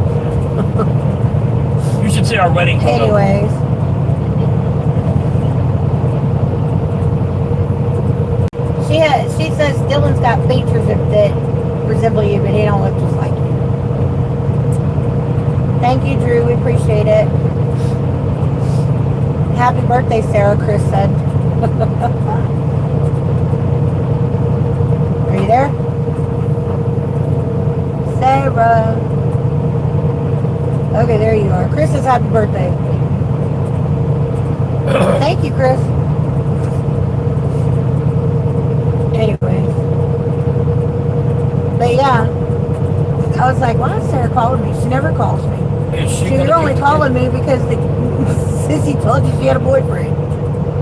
Speaker 2: You should see our wedding photo.
Speaker 1: Anyways. She says Dylan's got features that resemble you, but he don't look just like you. Thank you, Drew. We appreciate it. Happy birthday, Sarah, Chris said. Are you there? Sarah. Okay, there you are. Chris says happy birthday. Thank you, Chris. Anyways. But yeah. I was like, why is Sarah calling me? She never calls me. You're only calling me because Sissy told you she had a boyfriend.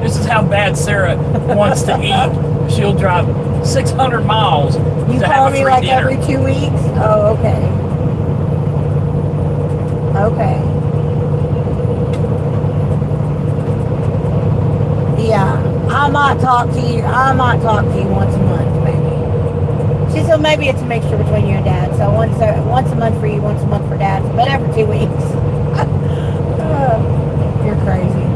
Speaker 2: This is how bad Sarah wants to eat. She'll drive 600 miles
Speaker 1: You
Speaker 2: to
Speaker 1: call
Speaker 2: have a
Speaker 1: me
Speaker 2: free
Speaker 1: like
Speaker 2: dinner.
Speaker 1: every 2 weeks? Oh, okay. Okay. Yeah. I might talk to you. I might talk to you once a month, maybe. She said maybe it's a mixture between you and Dad. So once a month for you, once a month for Dad, but every 2 weeks. You're crazy.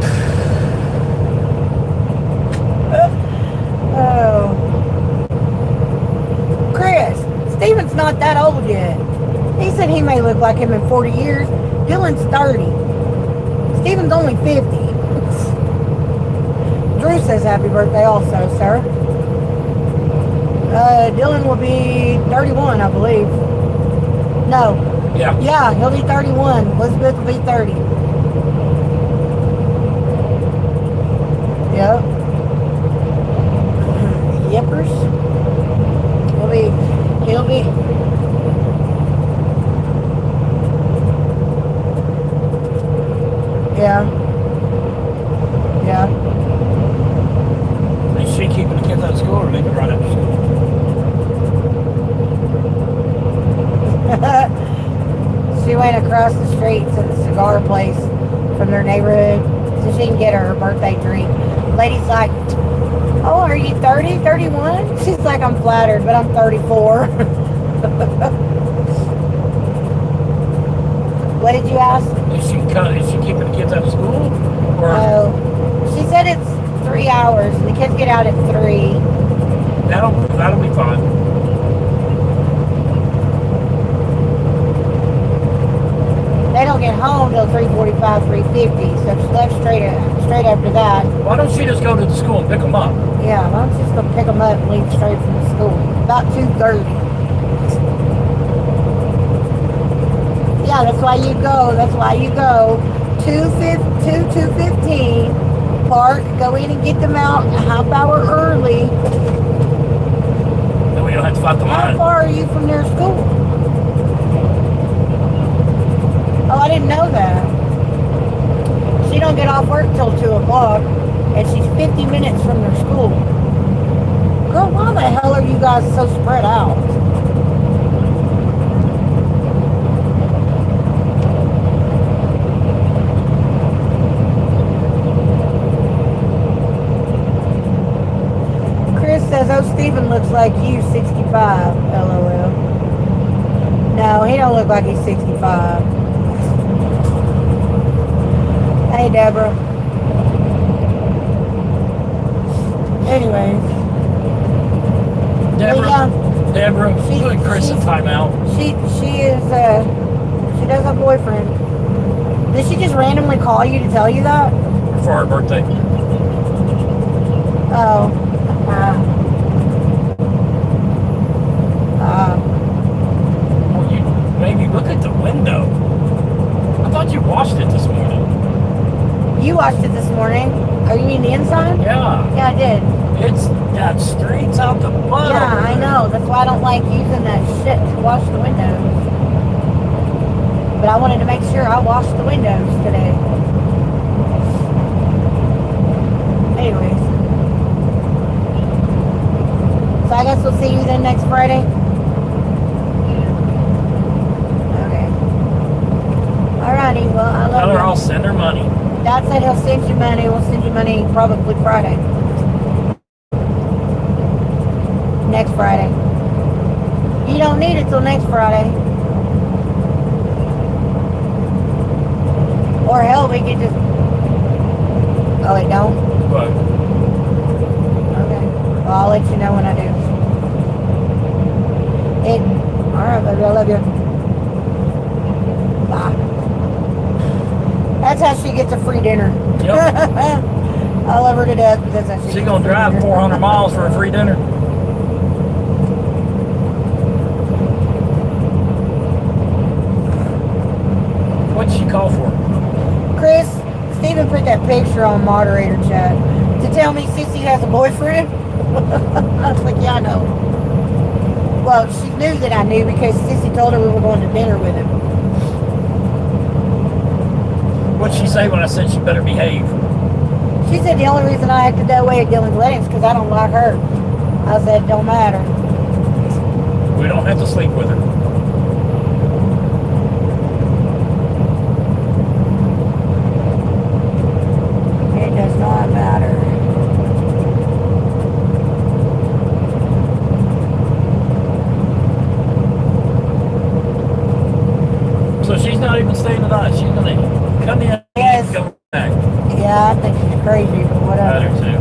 Speaker 1: Oh, Chris, Steven's not that old yet. He said he may look like him in 40 years. Dylan's 30. Steven's only 50. Drew says happy birthday also, sir. Dylan will be 31, I believe. No.
Speaker 2: Yeah.
Speaker 1: Yeah, he'll be 31. Elizabeth will be 30. Yep. Yippers. He'll be. Yeah. Yeah.
Speaker 2: Is she keeping the kids out of school or leaving right after school?
Speaker 1: She went across the street to the cigar place from their neighborhood so she can get her birthday drink. Lady's like, oh, are you 30, 31? She's like, I'm flattered, but I'm 34. What did you ask?
Speaker 2: Is she keeping the kids out of school? Or
Speaker 1: Oh, she said it's 3 hours. The kids get out at 3.
Speaker 2: that'll be fine.
Speaker 1: They don't get home till 3:45, 3:50. So she left straight after that.
Speaker 2: Why don't she just go to the school and pick them up?
Speaker 1: Yeah, why don't you just go pick them up and leave straight from the school? About 2:30. Yeah, that's why you go. That's why you go. 2:15. Park. Go in and get them out a half hour early.
Speaker 2: Then we don't have to fight the
Speaker 1: How
Speaker 2: line.
Speaker 1: far are you from their school? Oh, I didn't know that. She don't get off work till 2 o'clock, and she's 50 minutes from their school. Girl, why the hell are you guys so spread out? Chris says, oh, Steven looks like you, 65, LOL. No, he don't look like he's 65. Hey, Deborah. Anyways.
Speaker 2: Deborah, put Chris in timeout.
Speaker 1: She does have a boyfriend. Did she just randomly call you to tell you that?
Speaker 2: For our birthday.
Speaker 1: Oh.
Speaker 2: Well, you maybe look at the window. I thought you washed it this morning.
Speaker 1: You watched it this morning. Oh, you mean the inside?
Speaker 2: Yeah.
Speaker 1: Yeah, I did.
Speaker 2: It's got streaks out the butt.
Speaker 1: Yeah, I know. That's why I don't like using that shit to wash the windows. But I wanted to make sure I washed the windows today. Anyways. So I guess we'll see you then next Friday. Okay. Alrighty, well, I love
Speaker 2: Tell her
Speaker 1: you.
Speaker 2: I'll send her money.
Speaker 1: Dad said he'll send you money. We'll send you money probably Friday. Next Friday. You don't need it till next Friday. Or hell, we could just... Oh, it don't?
Speaker 2: But
Speaker 1: Okay. Well, I'll let you know when I do. Alright, baby. I love you. Bye. That's how she gets a free dinner.
Speaker 2: Yep.
Speaker 1: I love her to death, but that's how she
Speaker 2: she's
Speaker 1: gets
Speaker 2: gonna
Speaker 1: a free
Speaker 2: drive
Speaker 1: dinner.
Speaker 2: 400 miles for a free dinner. What'd she call for?
Speaker 1: Chris, Steven put that picture on moderator chat to tell me Sissy has a boyfriend. I was like, yeah, I know. Well, she knew that I knew because Sissy told her we were going to dinner with him.
Speaker 2: What'd she say when I said she better behave?
Speaker 1: She said the only reason I acted that way at Dylan's wedding is because I don't like her. I said, don't matter.
Speaker 2: We don't have to sleep with her.
Speaker 1: It does not matter.
Speaker 2: not even staying the night. She's gonna come in
Speaker 1: Yes.
Speaker 2: and go back.
Speaker 1: Yeah, I think she's crazy, but
Speaker 2: I
Speaker 1: whatever.
Speaker 2: do too.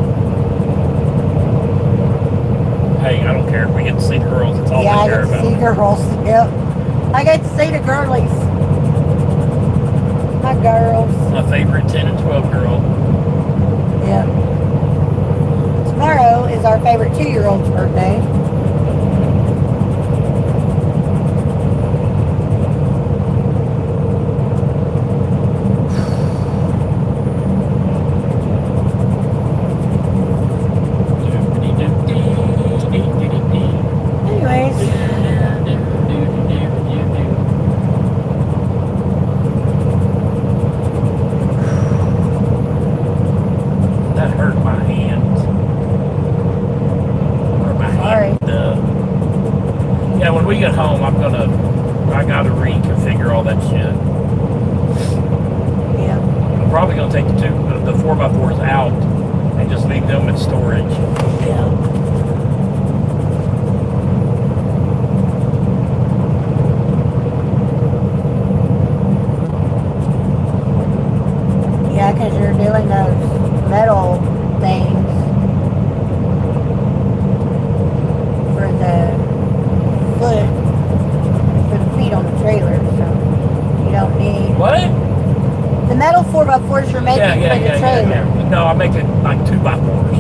Speaker 2: Hey, I don't care. We get to see the girls. It's all
Speaker 1: Yeah,
Speaker 2: I
Speaker 1: I
Speaker 2: care
Speaker 1: get to see
Speaker 2: about.
Speaker 1: girls. Yep. I get to see the girlies. My girls.
Speaker 2: My favorite 10 and 12 girl.
Speaker 1: Yep. Tomorrow is our favorite 2-year-old's birthday. Anyways,
Speaker 2: That hurt my hands. Or my
Speaker 1: Sorry.
Speaker 2: hand. Yeah, when we get home, I gotta reconfigure all that shit.
Speaker 1: yeah.
Speaker 2: I'm probably gonna take the 4x4s out and just leave them in storage.
Speaker 1: Yeah. Yeah, because you're doing those metal things for the feet on the trailer, so you don't need
Speaker 2: What?
Speaker 1: the metal 4x4s you're making for the trailer.
Speaker 2: No, I make it like 2x4s.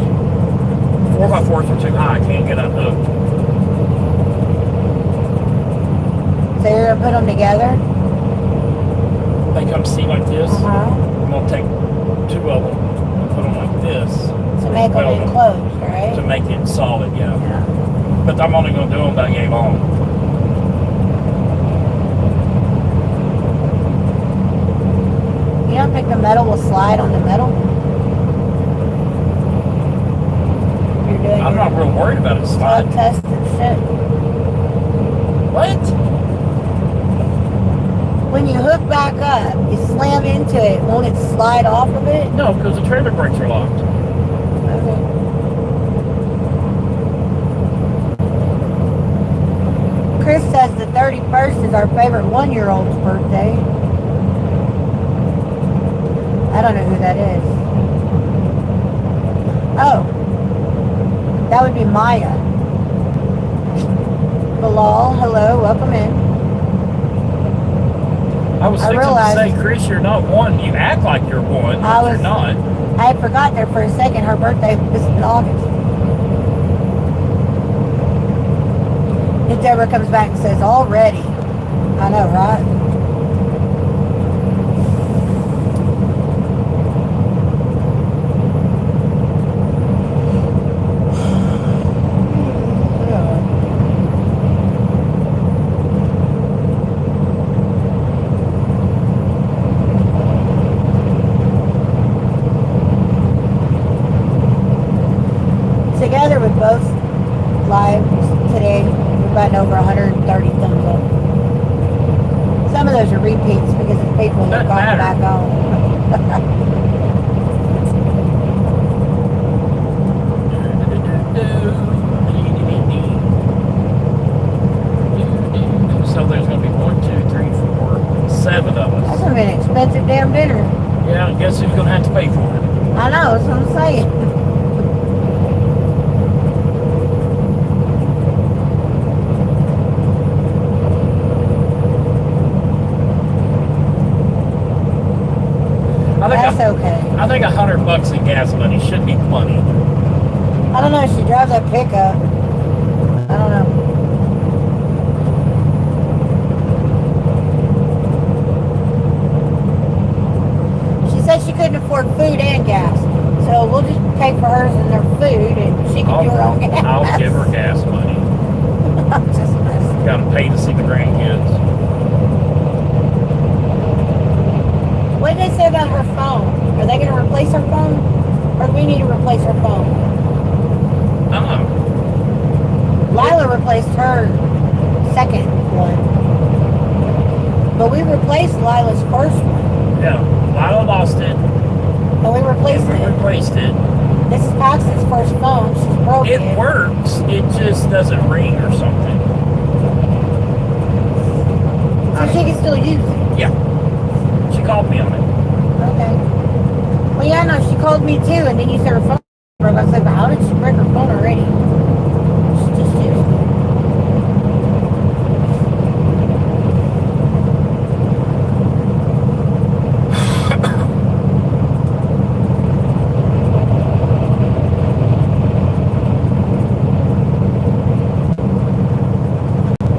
Speaker 2: 4x4s are too high. I can't get unhooked.
Speaker 1: So you're gonna put them together.
Speaker 2: They come see like this.
Speaker 1: Uh-huh.
Speaker 2: I'm gonna take 2 of them and put them like this
Speaker 1: To make them
Speaker 2: Well,
Speaker 1: enclosed, right?
Speaker 2: to make it solid, yeah.
Speaker 1: Yeah.
Speaker 2: But I'm only gonna do them that game on.
Speaker 1: You don't think the metal will slide on the metal? You're doing
Speaker 2: I'm not real worried about it
Speaker 1: slug
Speaker 2: sliding.
Speaker 1: test and shit.
Speaker 2: What?
Speaker 1: When you hook back up, you slam into it, won't it slide off of it?
Speaker 2: No, because the trailer brakes are locked.
Speaker 1: Okay. Chris says the 31st is our favorite 1-year-old's birthday. I don't know who that is. Oh. That would be Maya. Bilal, hello, welcome in.
Speaker 2: I was
Speaker 1: I
Speaker 2: fixing
Speaker 1: realized-
Speaker 2: to say, Chris, you're not one. You act like you're one, but you're not.
Speaker 1: I had forgot there for a second her birthday was in August. If Deborah comes back and says, already. I know, right? Together with both lives today, we've gotten over 130 thumbs up. Some of those are repeats because it's people that
Speaker 2: Doesn't
Speaker 1: got
Speaker 2: matter.
Speaker 1: back on.
Speaker 2: So there's going to be 1, 2, 3, 4, 7 of
Speaker 1: That's
Speaker 2: us.
Speaker 1: gonna be an expensive damn dinner.
Speaker 2: Yeah, guess who's going to have to pay for it?
Speaker 1: I know, that's what I'm saying. That's okay.
Speaker 2: I think $100 in gas money should be plenty.
Speaker 1: I don't know, she drives that pickup. I don't know. She said she couldn't afford food and gas. So we'll just pay for hers and their food and she can do her own gas.
Speaker 2: I'll give her gas money.
Speaker 1: I'm just messing.
Speaker 2: Got to pay to see the grandkids.
Speaker 1: What did they say about her phone? Are they going to replace her phone? Or do we need to replace her phone? Lila replaced her second one. But we replaced Lila's first one.
Speaker 2: Yeah, Lila lost it.
Speaker 1: And we replaced
Speaker 2: and we
Speaker 1: it.
Speaker 2: replaced it.
Speaker 1: This is Paxton's first phone. She's broken.
Speaker 2: It works. It just doesn't ring or something.
Speaker 1: So she can still use it.
Speaker 2: Yeah. called me on it.
Speaker 1: Okay. Well, yeah, no, she called me too, and then you said her phone broke. I was like, how did she break her phone already? She just used it.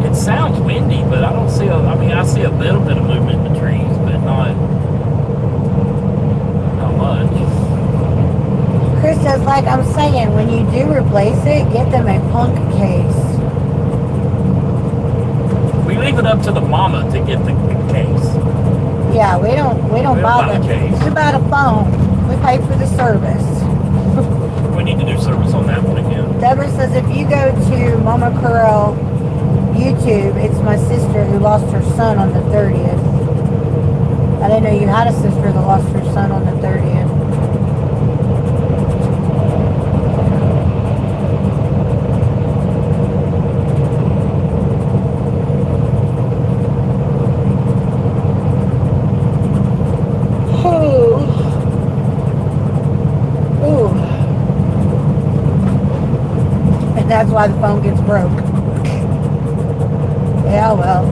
Speaker 2: It sounds windy, but I don't see I see a little bit of movement in the trees, but not much.
Speaker 1: Chris says, like I'm saying, when you do replace it, get them a punk case.
Speaker 2: We leave it up to the mama to get the case.
Speaker 1: Yeah, we don't buy
Speaker 2: the case.
Speaker 1: We buy the phone. We pay for the service.
Speaker 2: We need to do service on that one again.
Speaker 1: Deborah says, if you go to Mama Corral YouTube, it's my sister who lost her son on the 30th. I didn't know you had a sister that lost her son on the 30th. Ooh. And that's why the phone gets broke. Yeah, well.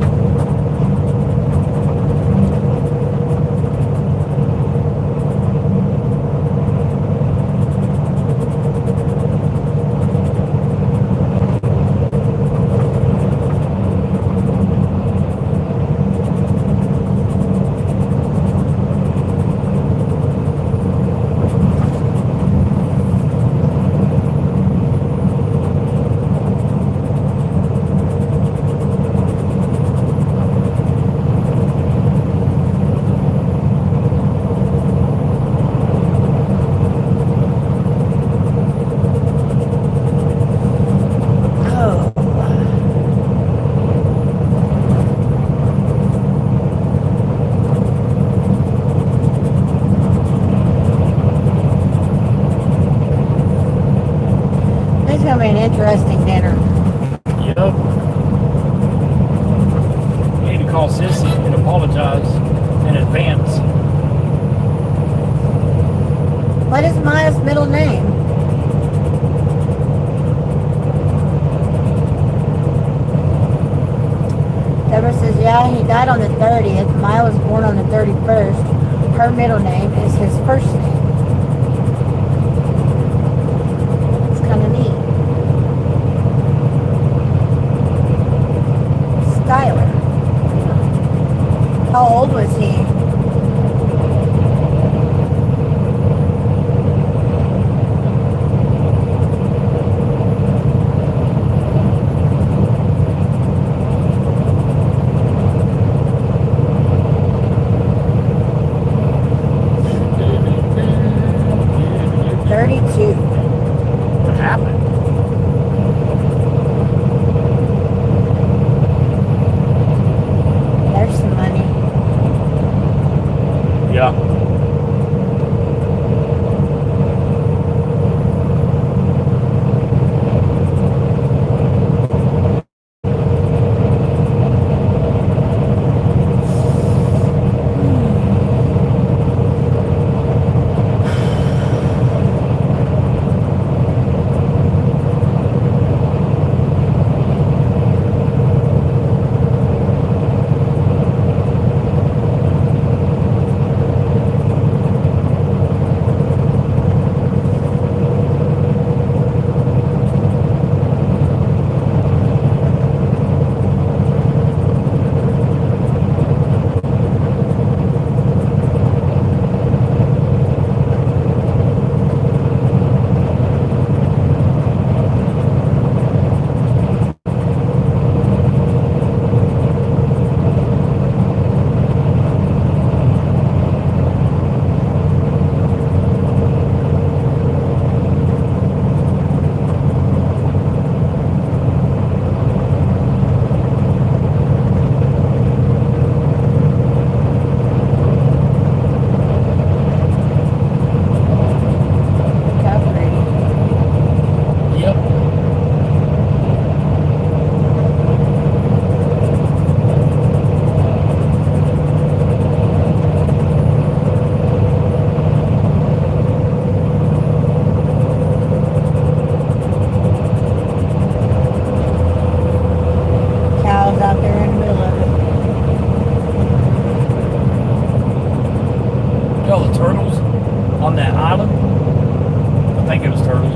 Speaker 1: It's gonna be an interesting dinner.
Speaker 2: Yep. You need to call Sissy and apologize in advance.
Speaker 1: What is Maya's middle name? Deborah says, yeah, he died on the 30th. Maya was born on the 31st. Her middle name is his first name. It's kind of neat. Skylar. How old was he?
Speaker 2: What happened?
Speaker 1: There's some money.
Speaker 2: Yeah.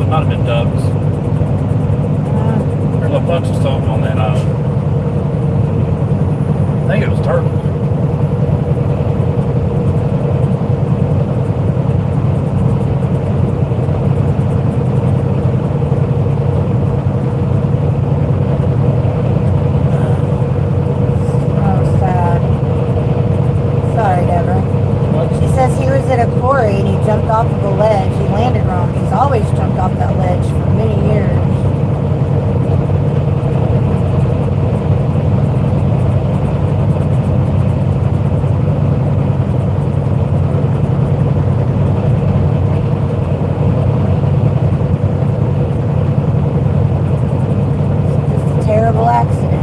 Speaker 2: Might have been ducks. There's a bunch of stuff on that island. I think it was turtles.
Speaker 1: Oh, sad. Sorry, Deborah. He says he was at a quarry and he jumped off of a ledge. He landed wrong. He's always jumped off that ledge for many years. Just a terrible accident.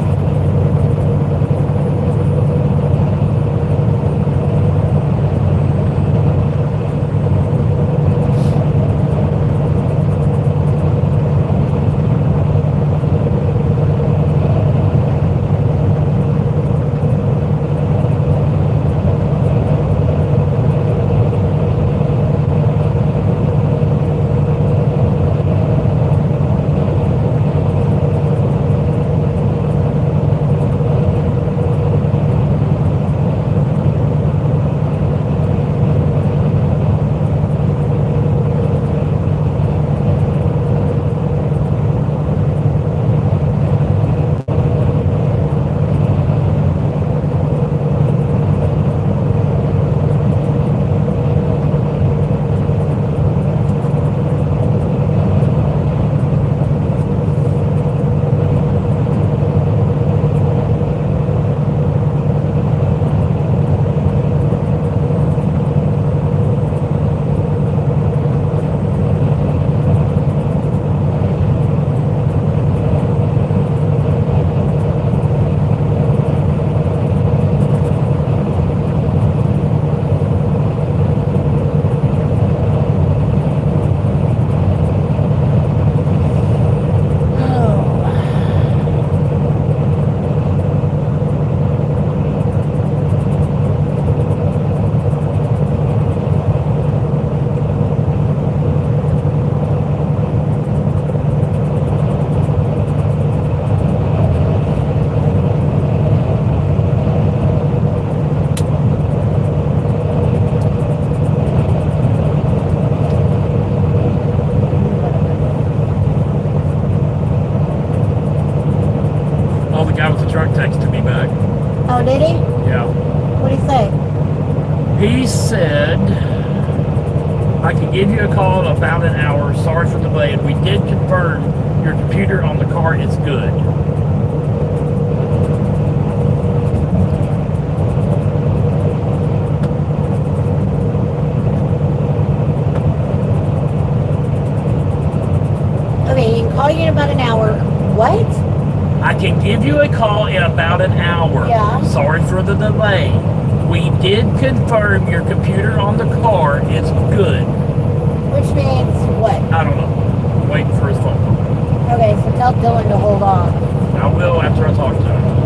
Speaker 2: Texted me back.
Speaker 1: Oh, did he?
Speaker 2: Yeah.
Speaker 1: What did he say?
Speaker 2: He said, I can give you a call in about an hour. Sorry for the delay. And we did confirm your computer on the car is good.
Speaker 1: Okay, he can call you in about an hour. What?
Speaker 2: I can give you a call in about an hour.
Speaker 1: Yeah.
Speaker 2: Sorry for the delay. We did confirm your computer on the car is good.
Speaker 1: Which means what?
Speaker 2: I don't know. Waiting for his phone call.
Speaker 1: Okay, so tell Dylan to hold on.
Speaker 2: I will after I talk to him.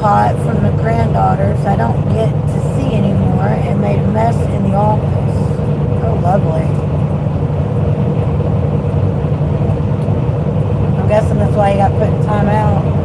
Speaker 1: caught from the granddaughters I don't get to see anymore and made a mess in the office. Oh, lovely. I'm guessing that's why he got put in timeout.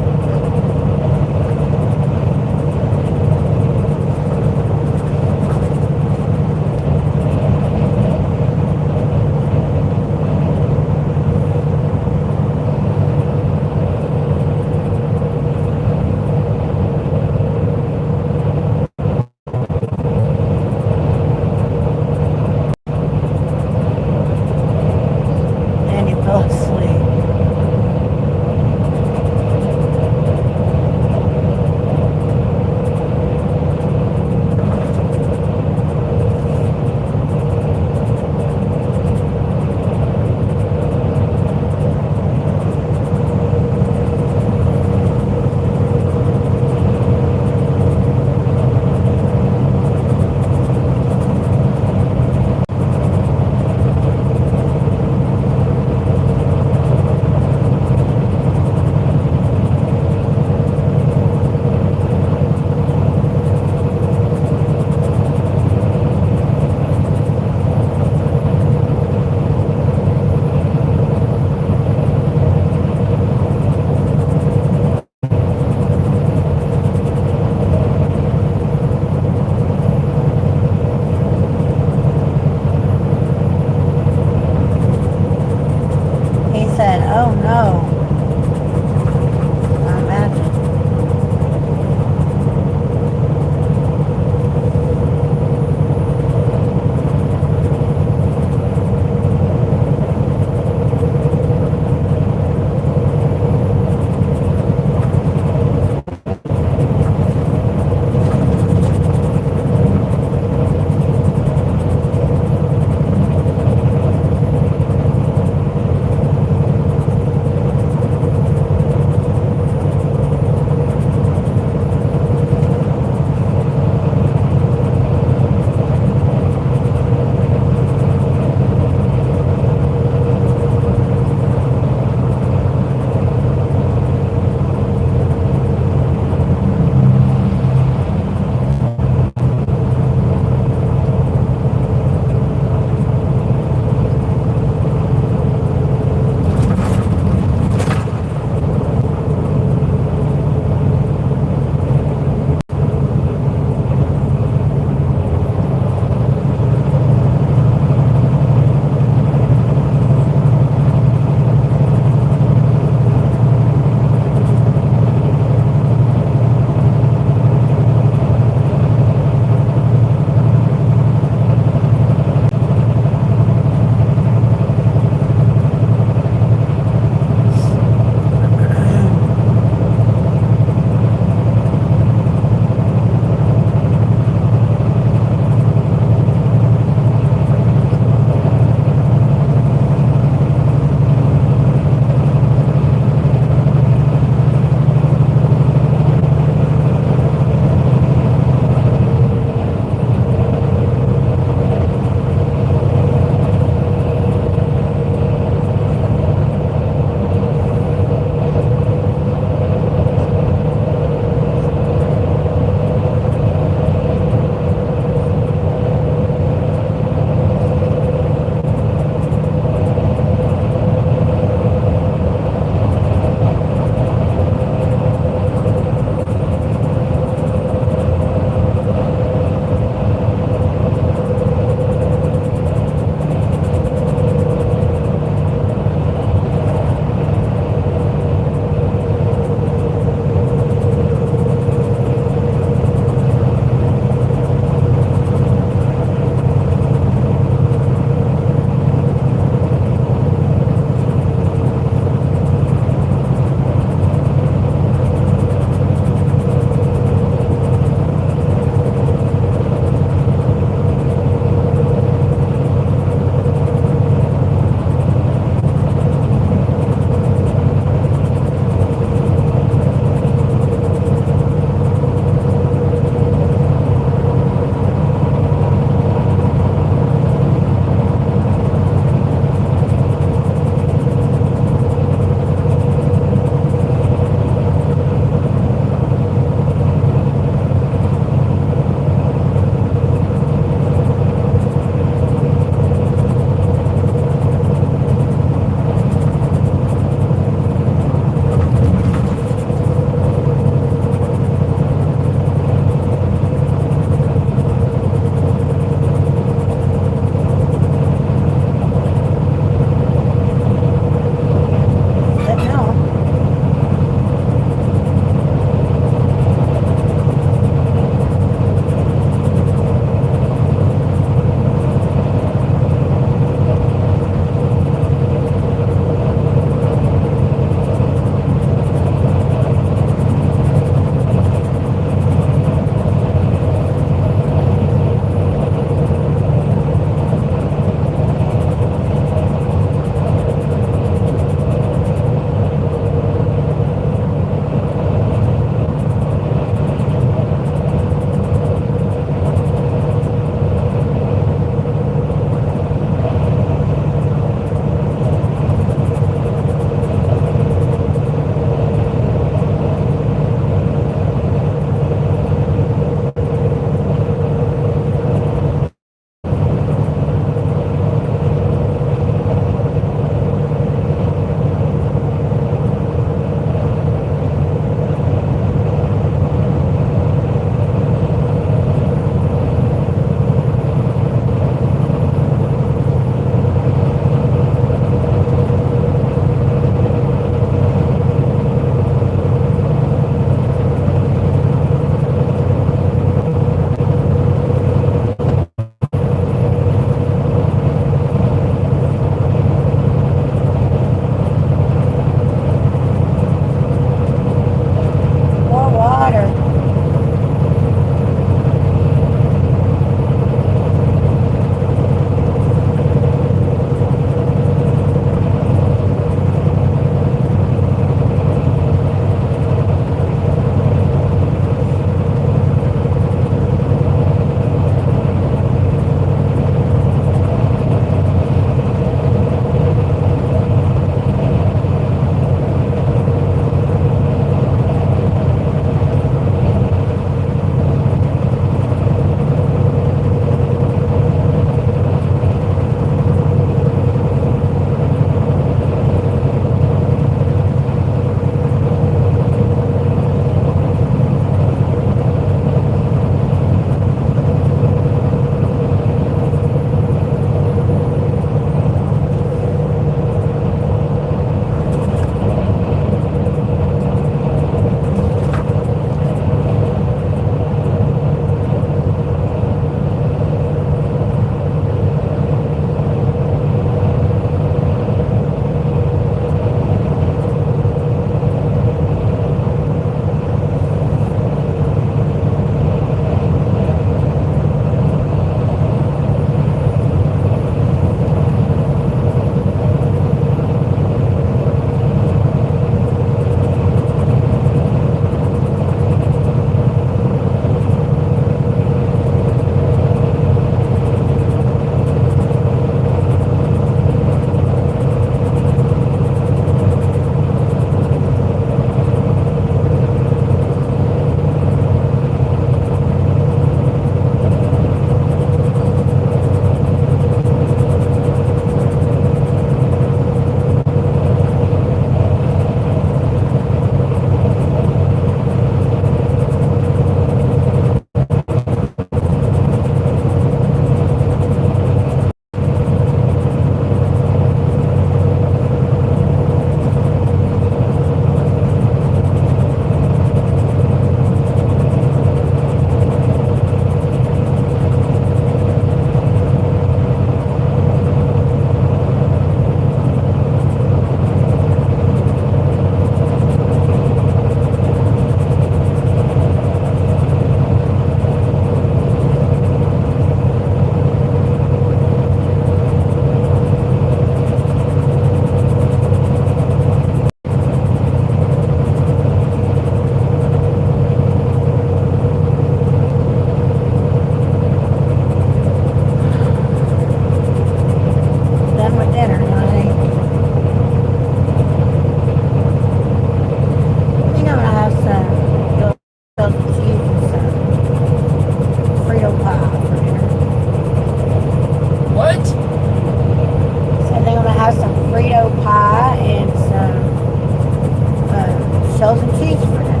Speaker 1: cheese for that.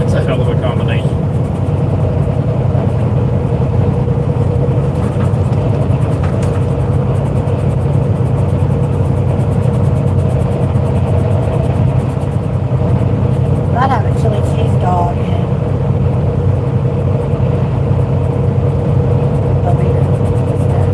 Speaker 2: It's a hell of a combination.
Speaker 1: I'd have a chili cheese dog and a beer instead.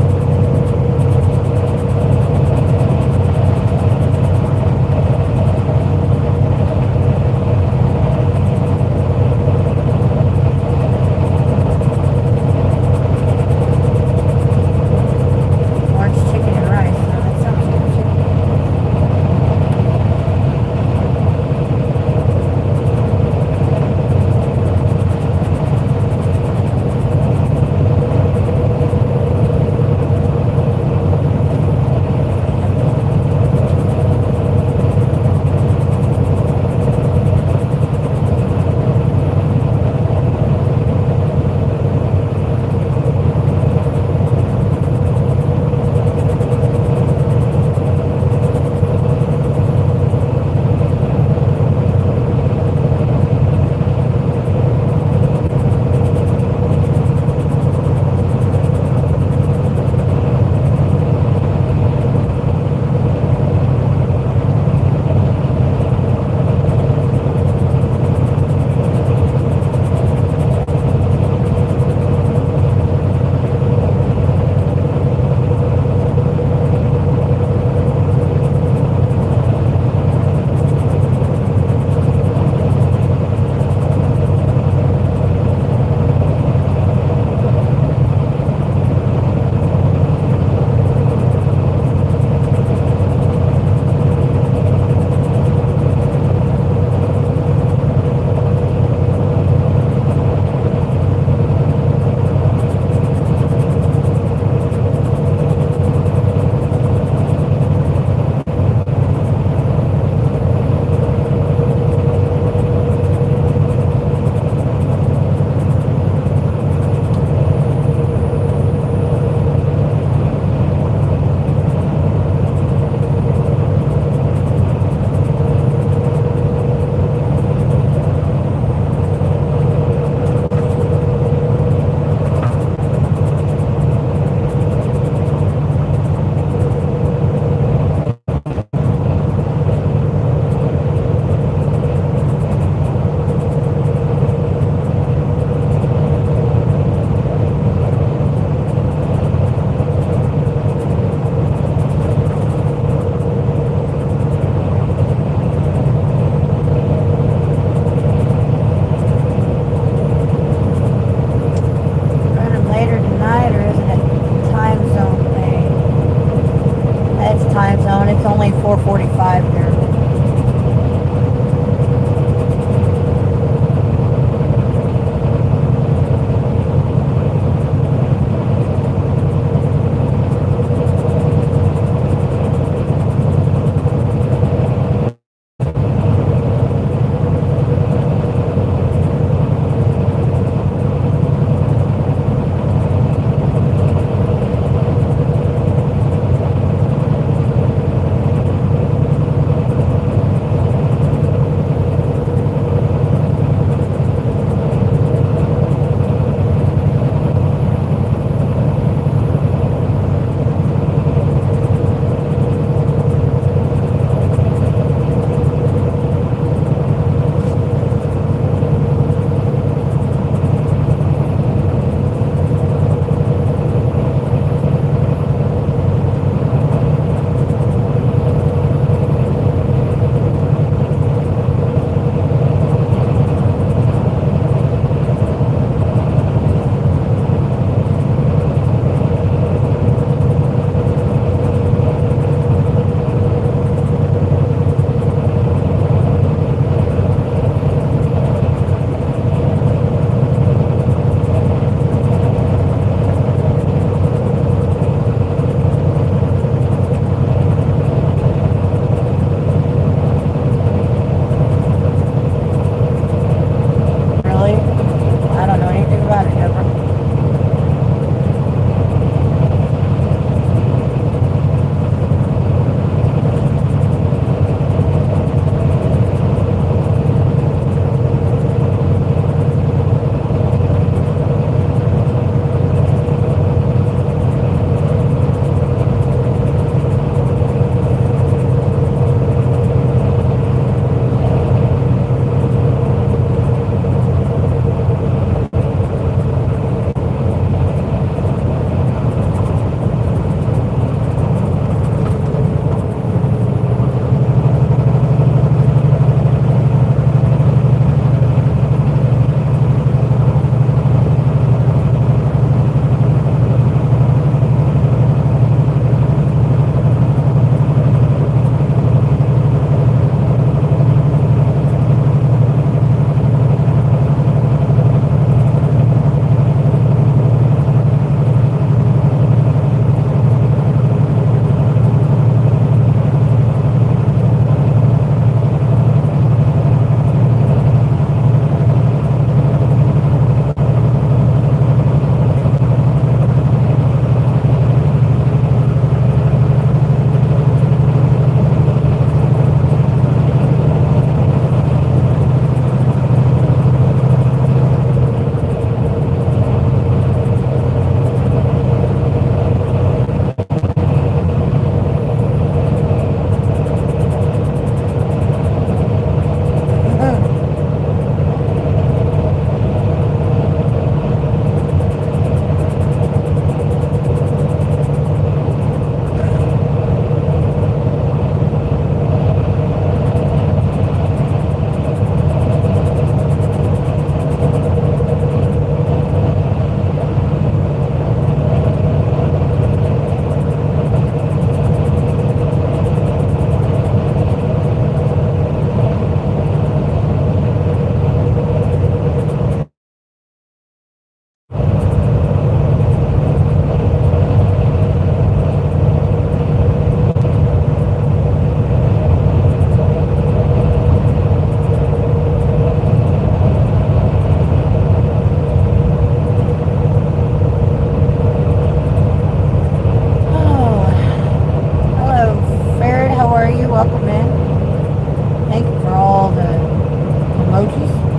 Speaker 1: all the emojis.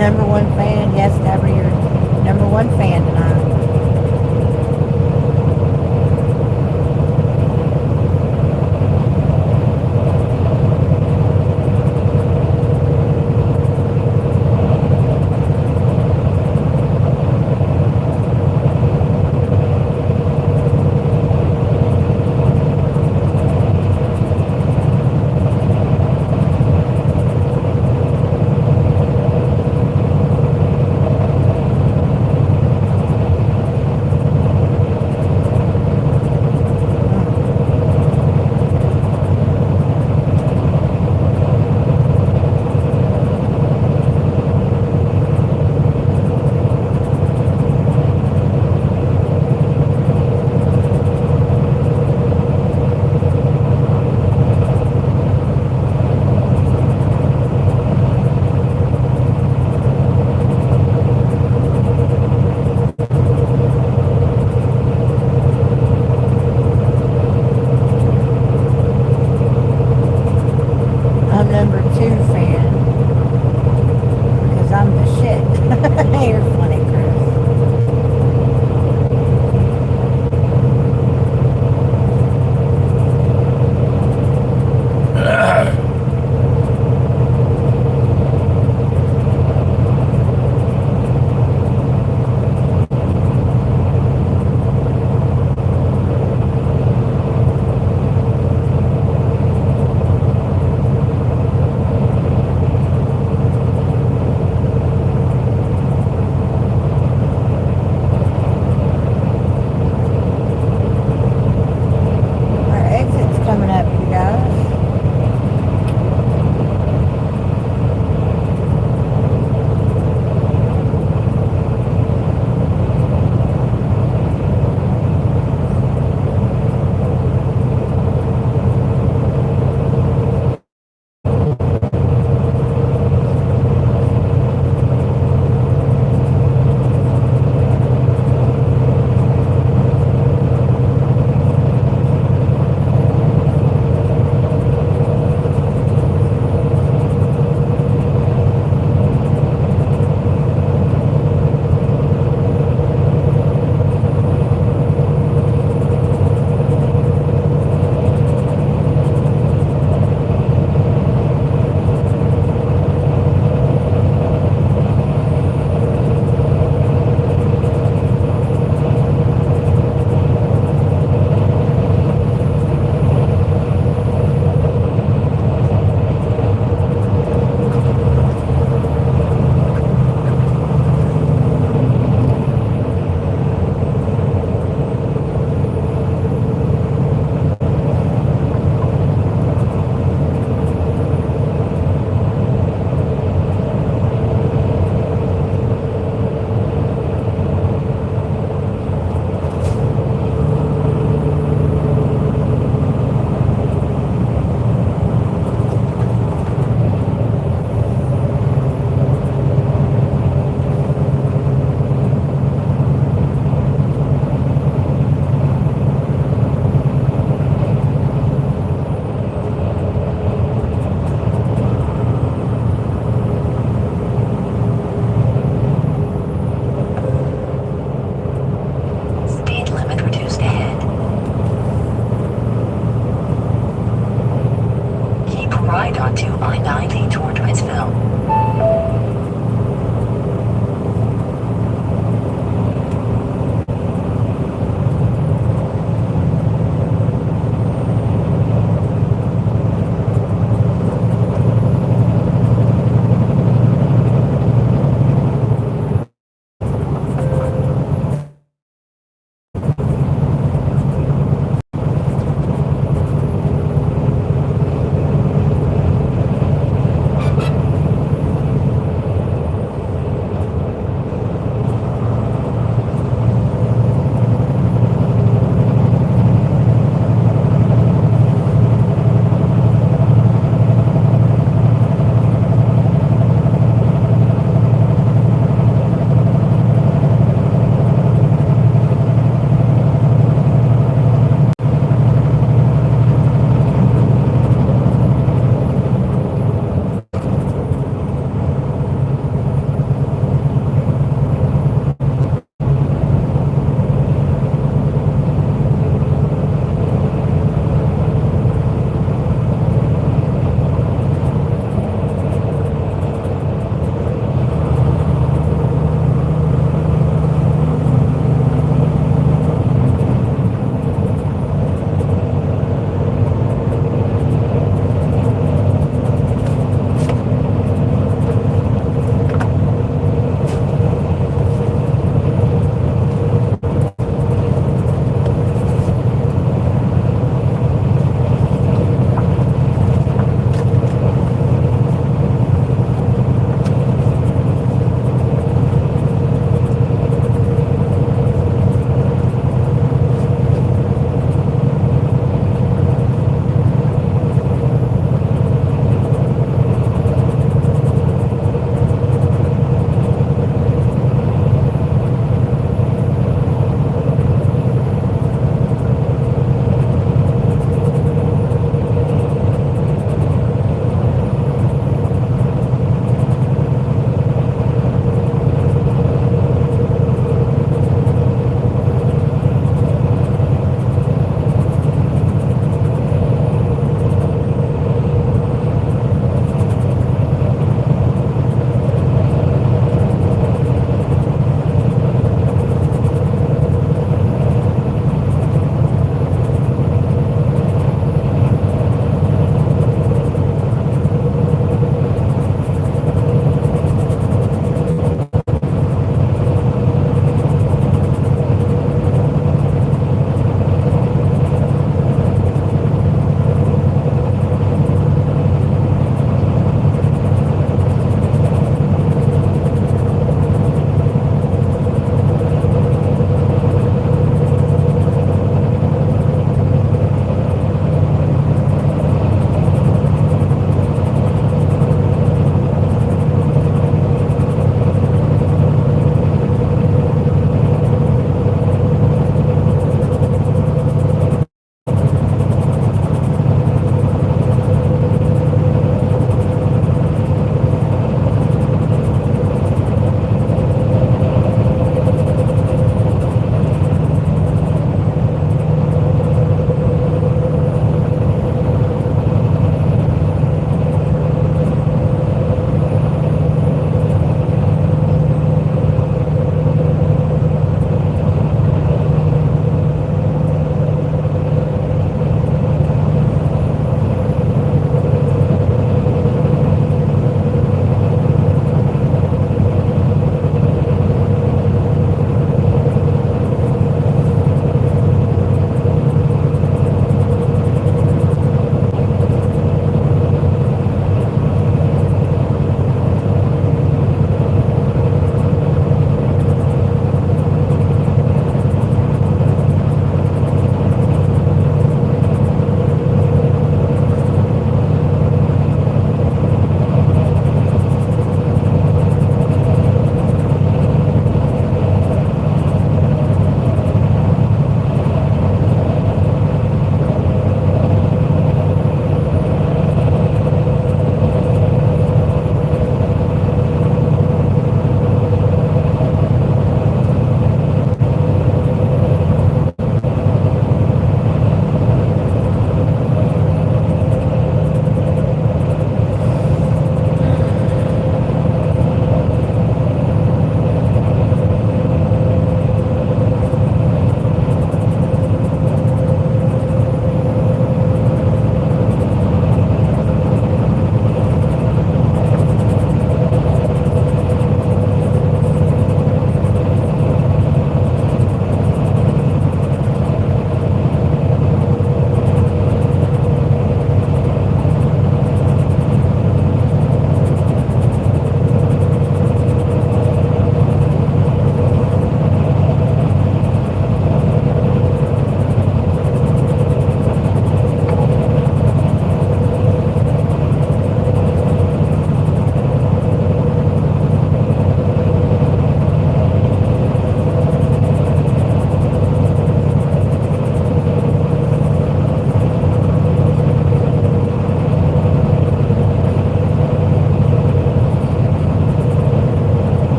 Speaker 1: Number one fan, yes, Deborah, you're number one fan tonight.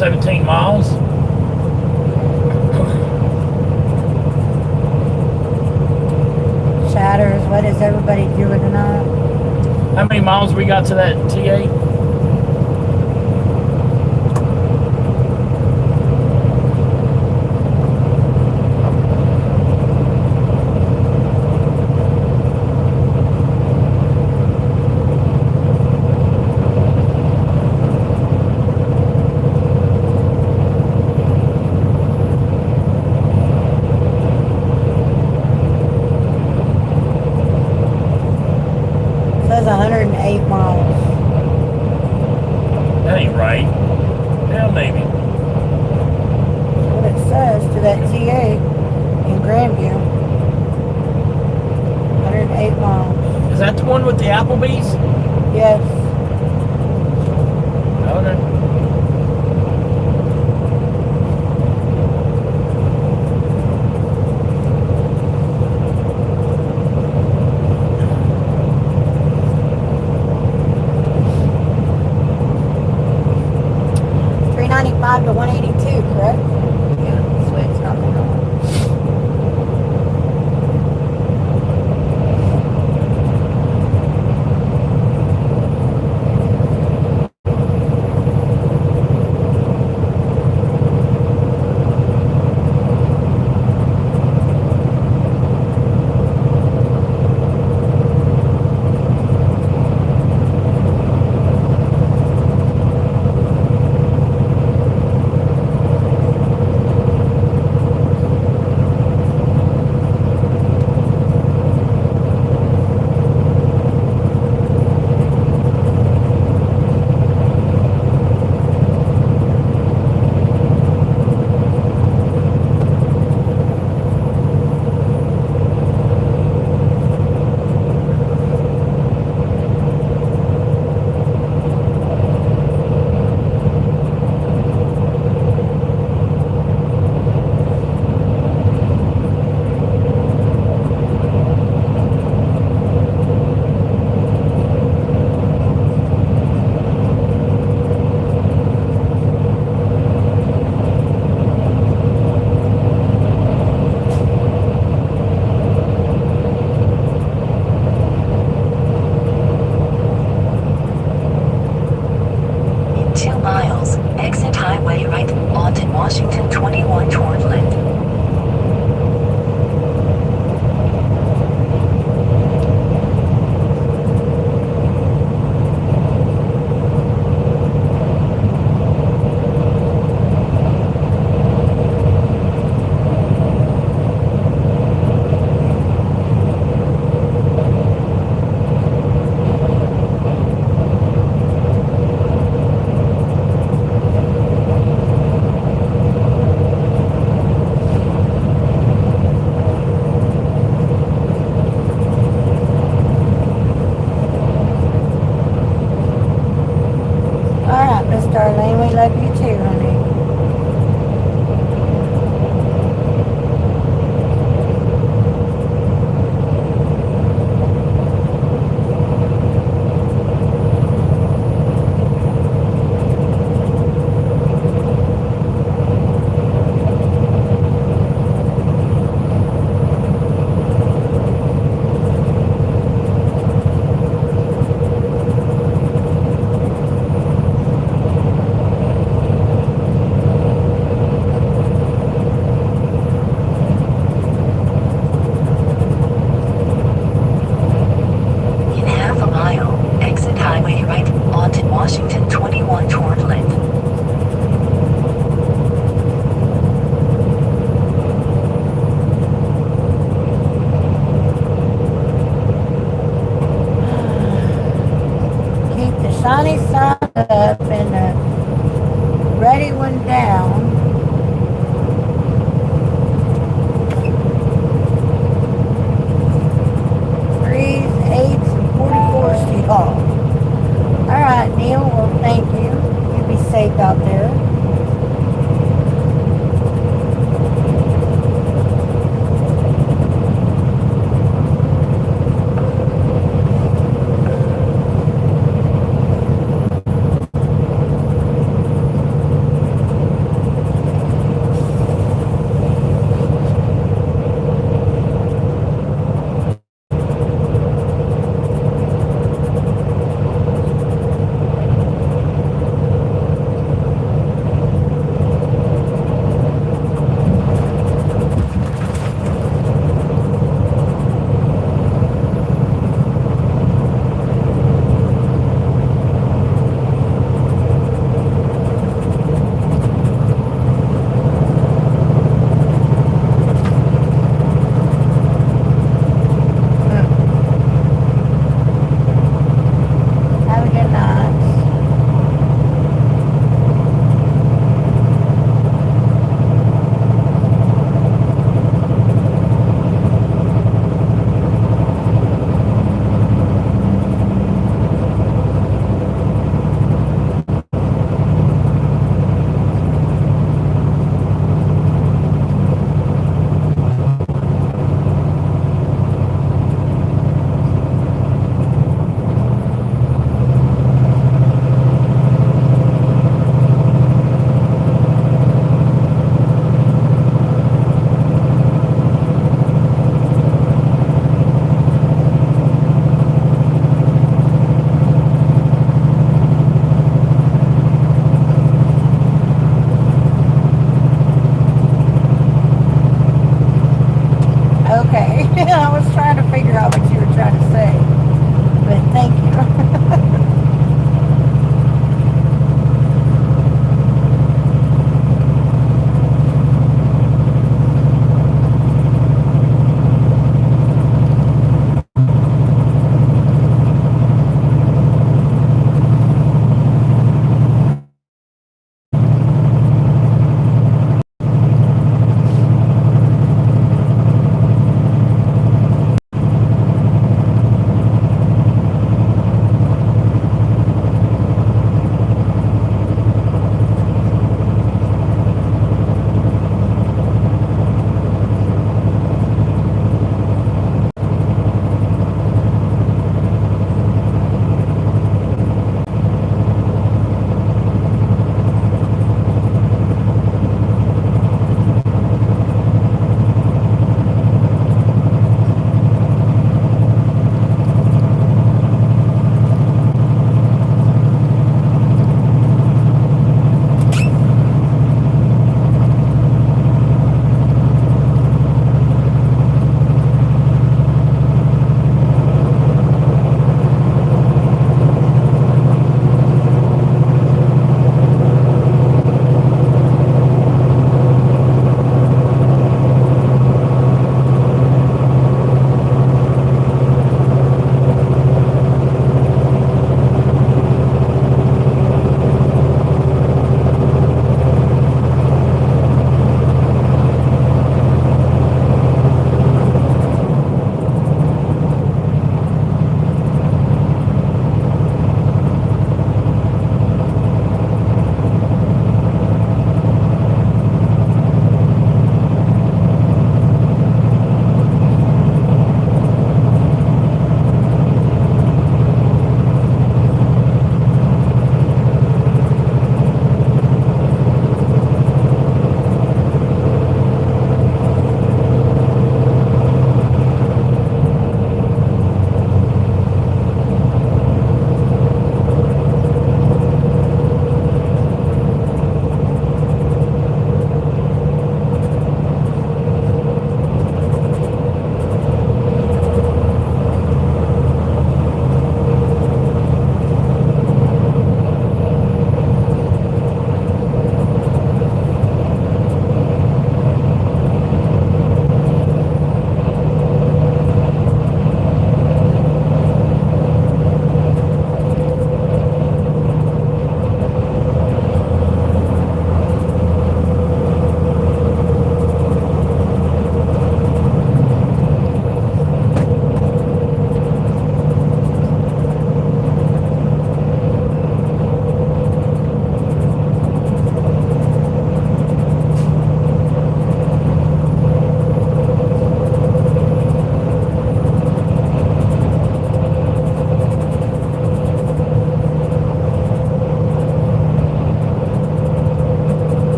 Speaker 2: 17 miles.
Speaker 1: Chatters, what is everybody doing tonight?
Speaker 2: How many miles we got to that TA?
Speaker 1: Says 108 miles.
Speaker 2: That ain't right. Yeah, maybe.
Speaker 1: That's what it says to that TA in Grandview. 108 miles.
Speaker 2: Is that the one with the Applebee's?
Speaker 1: Yes.
Speaker 2: Okay.
Speaker 1: To 182, correct? Yeah, that's the way it's coming on.
Speaker 3: Washington 21 toward Lind.
Speaker 1: Alright, Miss Darlene, we love you too, honey.
Speaker 3: In half a mile, exit highway right onto Washington 21 toward Lind.
Speaker 1: Keep the sunny side up and the ready one down. Threes, eights, and 44s to y'all. Alright, Neil, well, thank you. You be safe out there.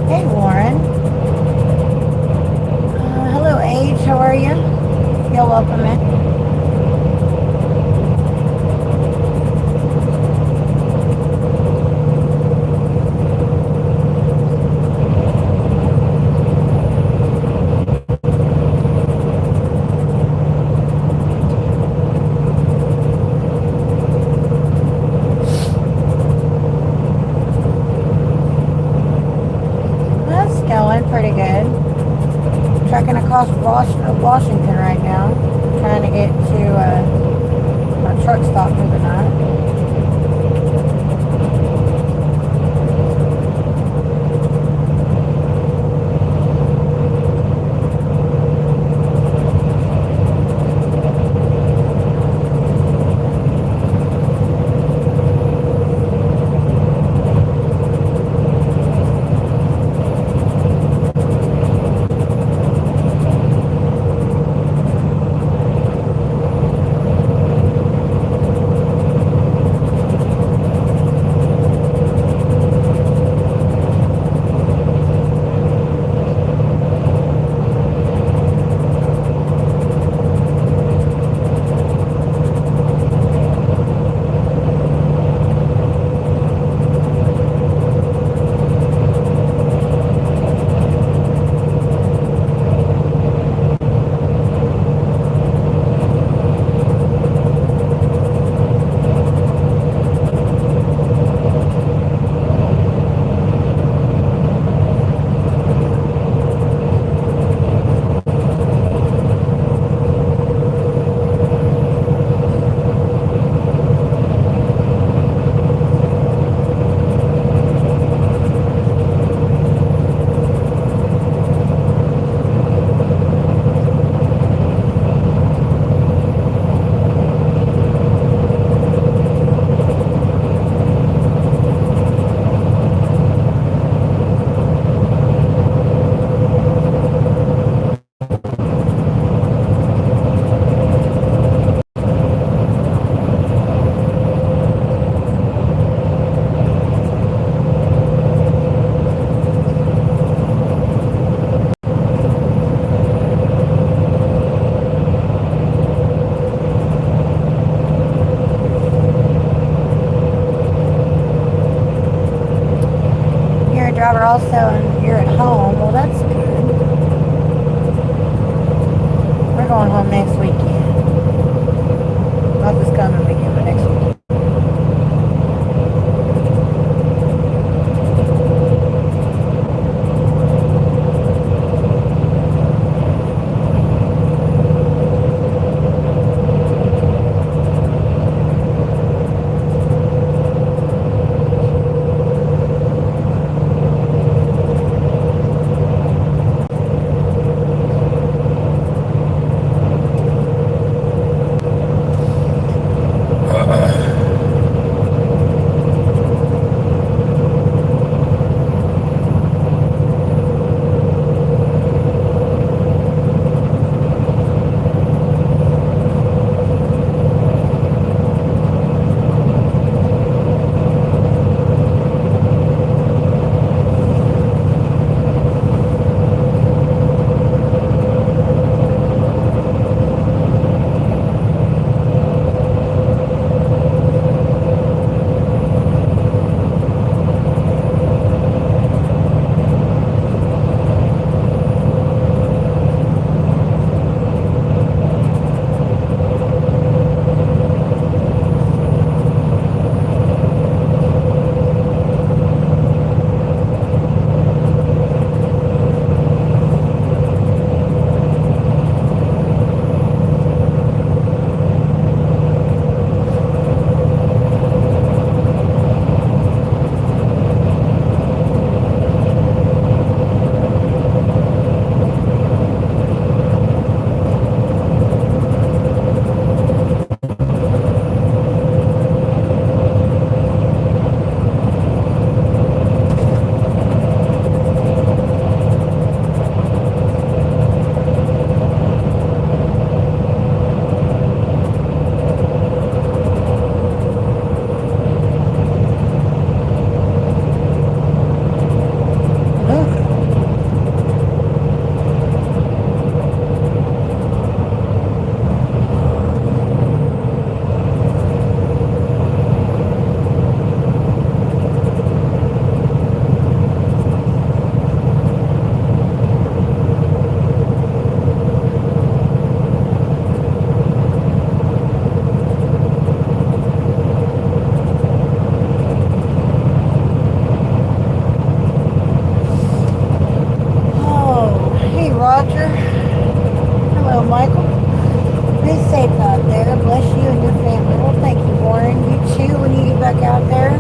Speaker 1: Hey, Warren. Hello, Age. How are you? You're welcome in. That's going pretty good. Trekking across Washington right now. Trying to get to our truck stop for the night. You're a driver also and you're at home. Well, that's good. We're going home next weekend. Not this coming weekend, but next weekend. Roger. Hello, Michael. Be safe out there. Bless you and your family. Well, thank you, Warren. You too when you get back out there.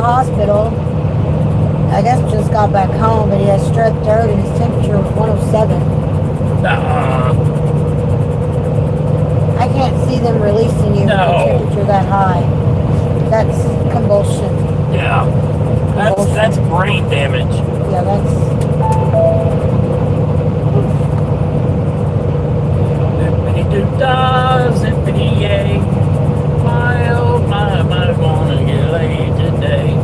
Speaker 1: hospital. I guess just got back home, but he has strep throat and his temperature was 107. I can't see them releasing you with a temperature that high. That's convulsion.
Speaker 2: Yeah. That's brain damage.
Speaker 1: Yeah, that's...
Speaker 2: Zippity-doo-dah, zippity-yay. My, oh my, I wanna get laid today.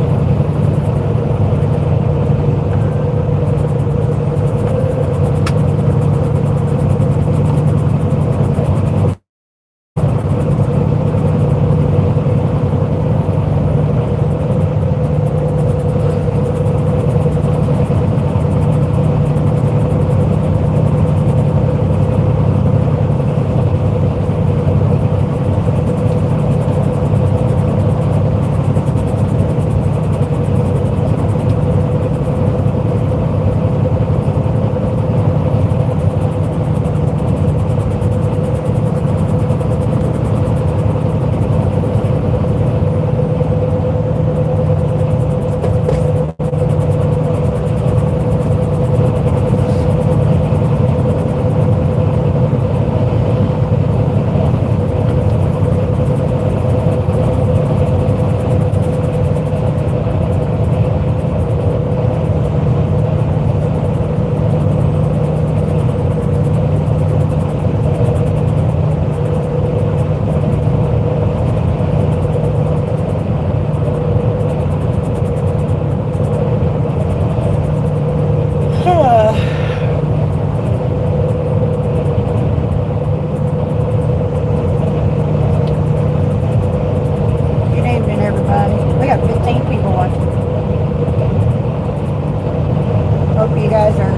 Speaker 1: guys are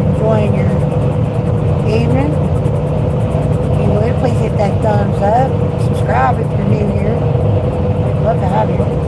Speaker 1: enjoying your evening. If you would, please hit that thumbs up. Subscribe if you're new here. We'd love to have you.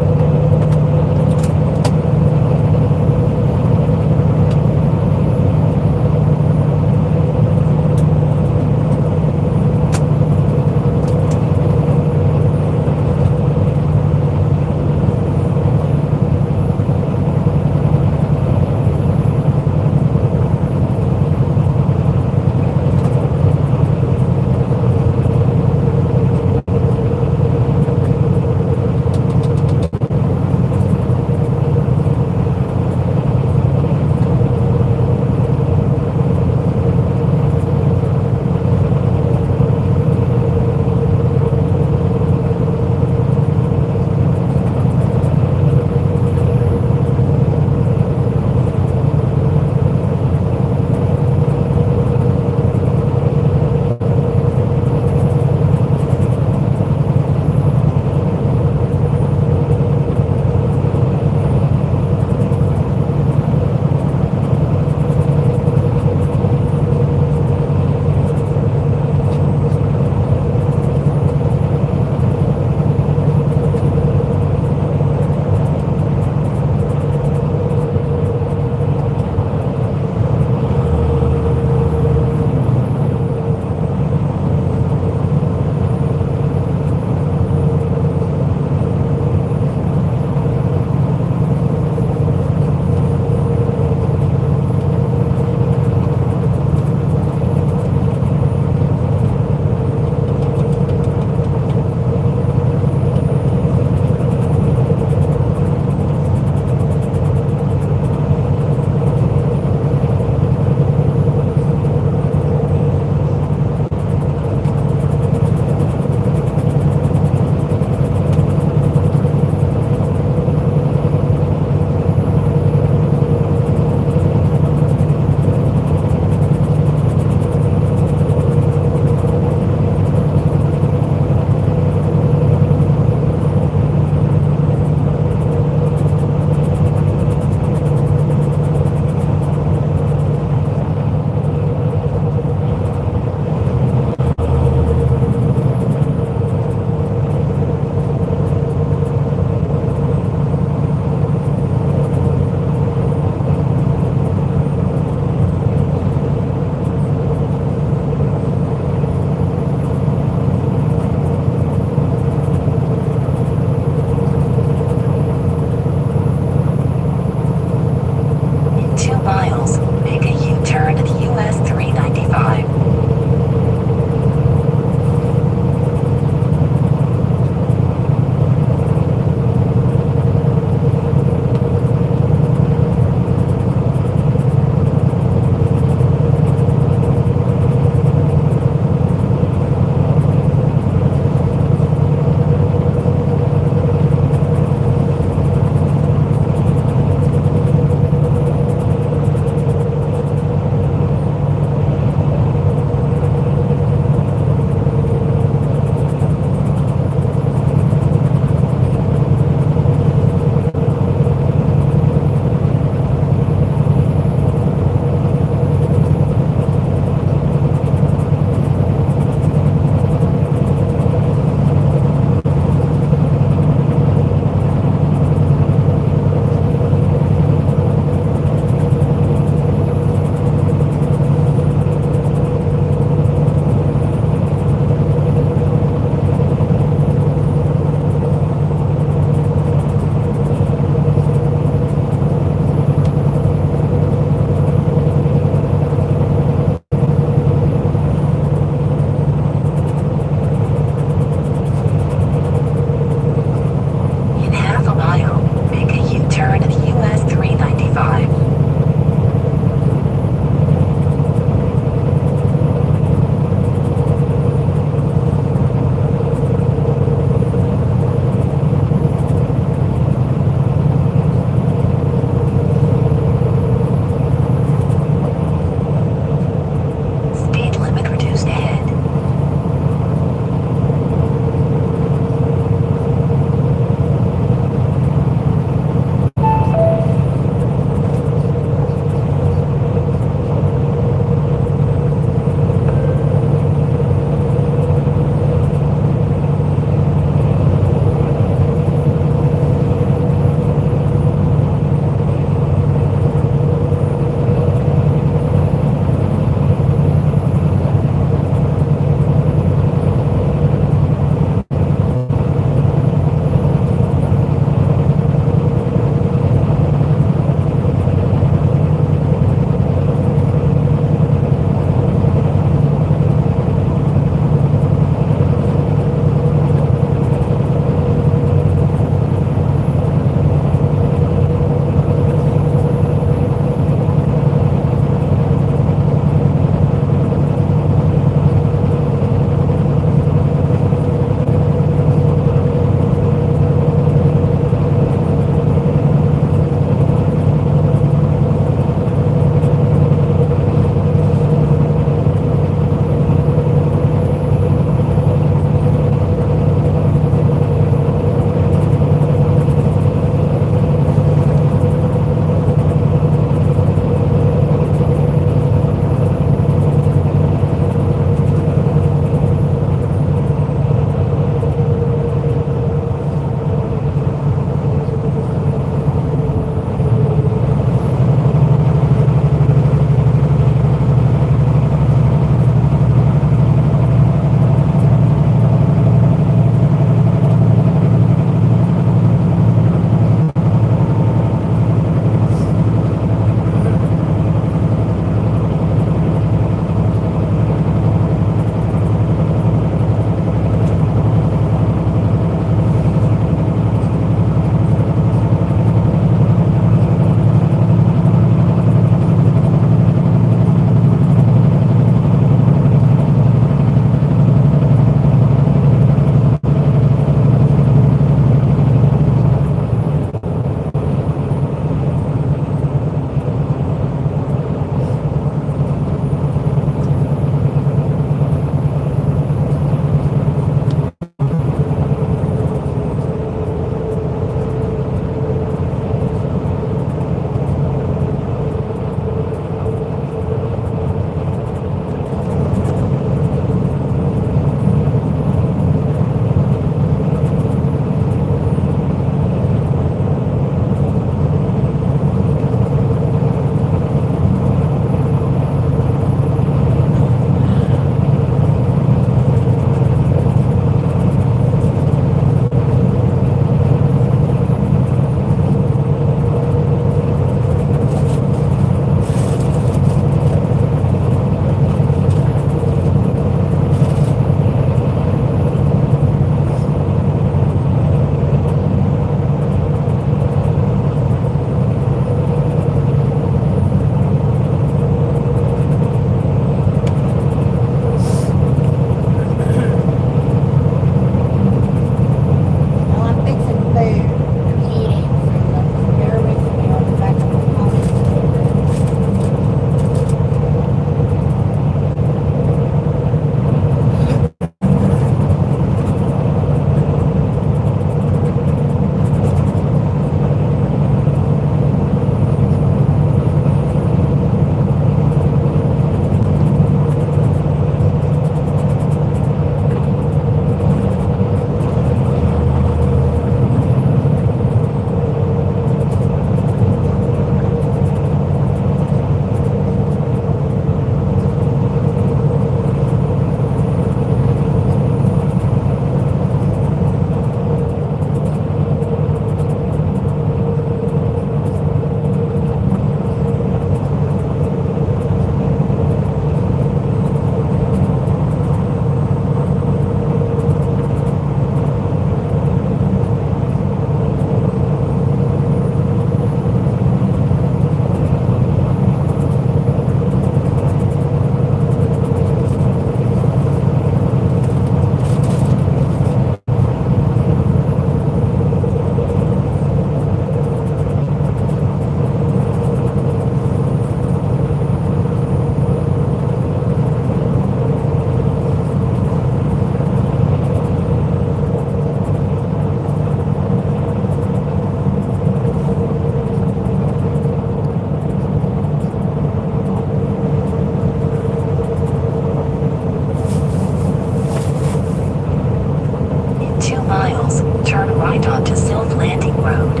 Speaker 3: miles, turn right onto Silk Landing Road.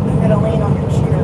Speaker 1: I gotta lean on your chair.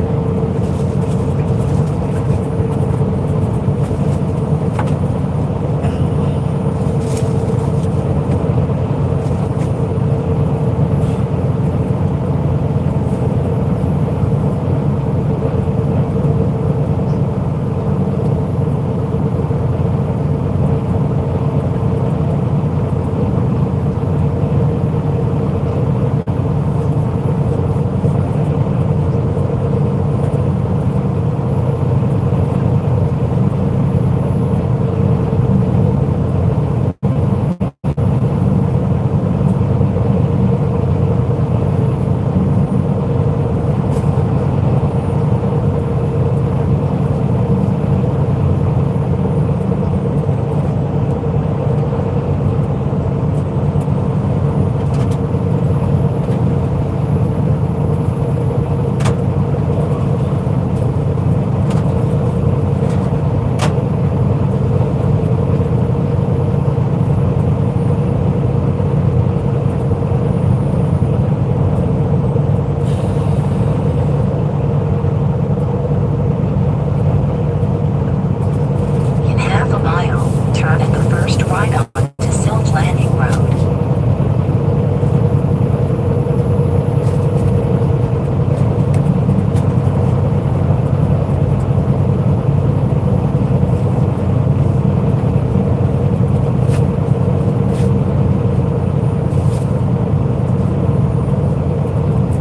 Speaker 3: In half a mile, turn at the first right onto Silk Landing Road.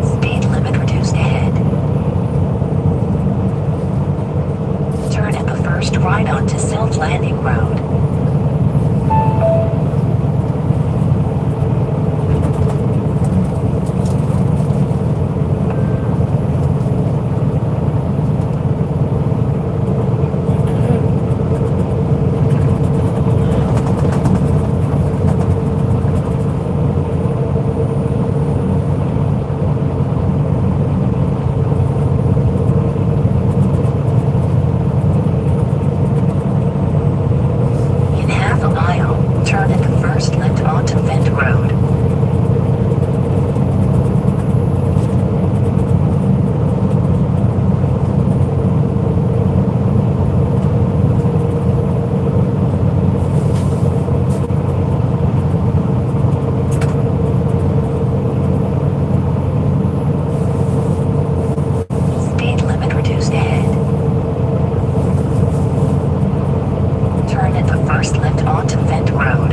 Speaker 3: Speed limit reduced ahead. Turn at the first right onto Silk Landing Road. In half a mile, turn at the first left onto Vent Road. Speed limit reduced ahead. Turn at the first left onto Vent Road.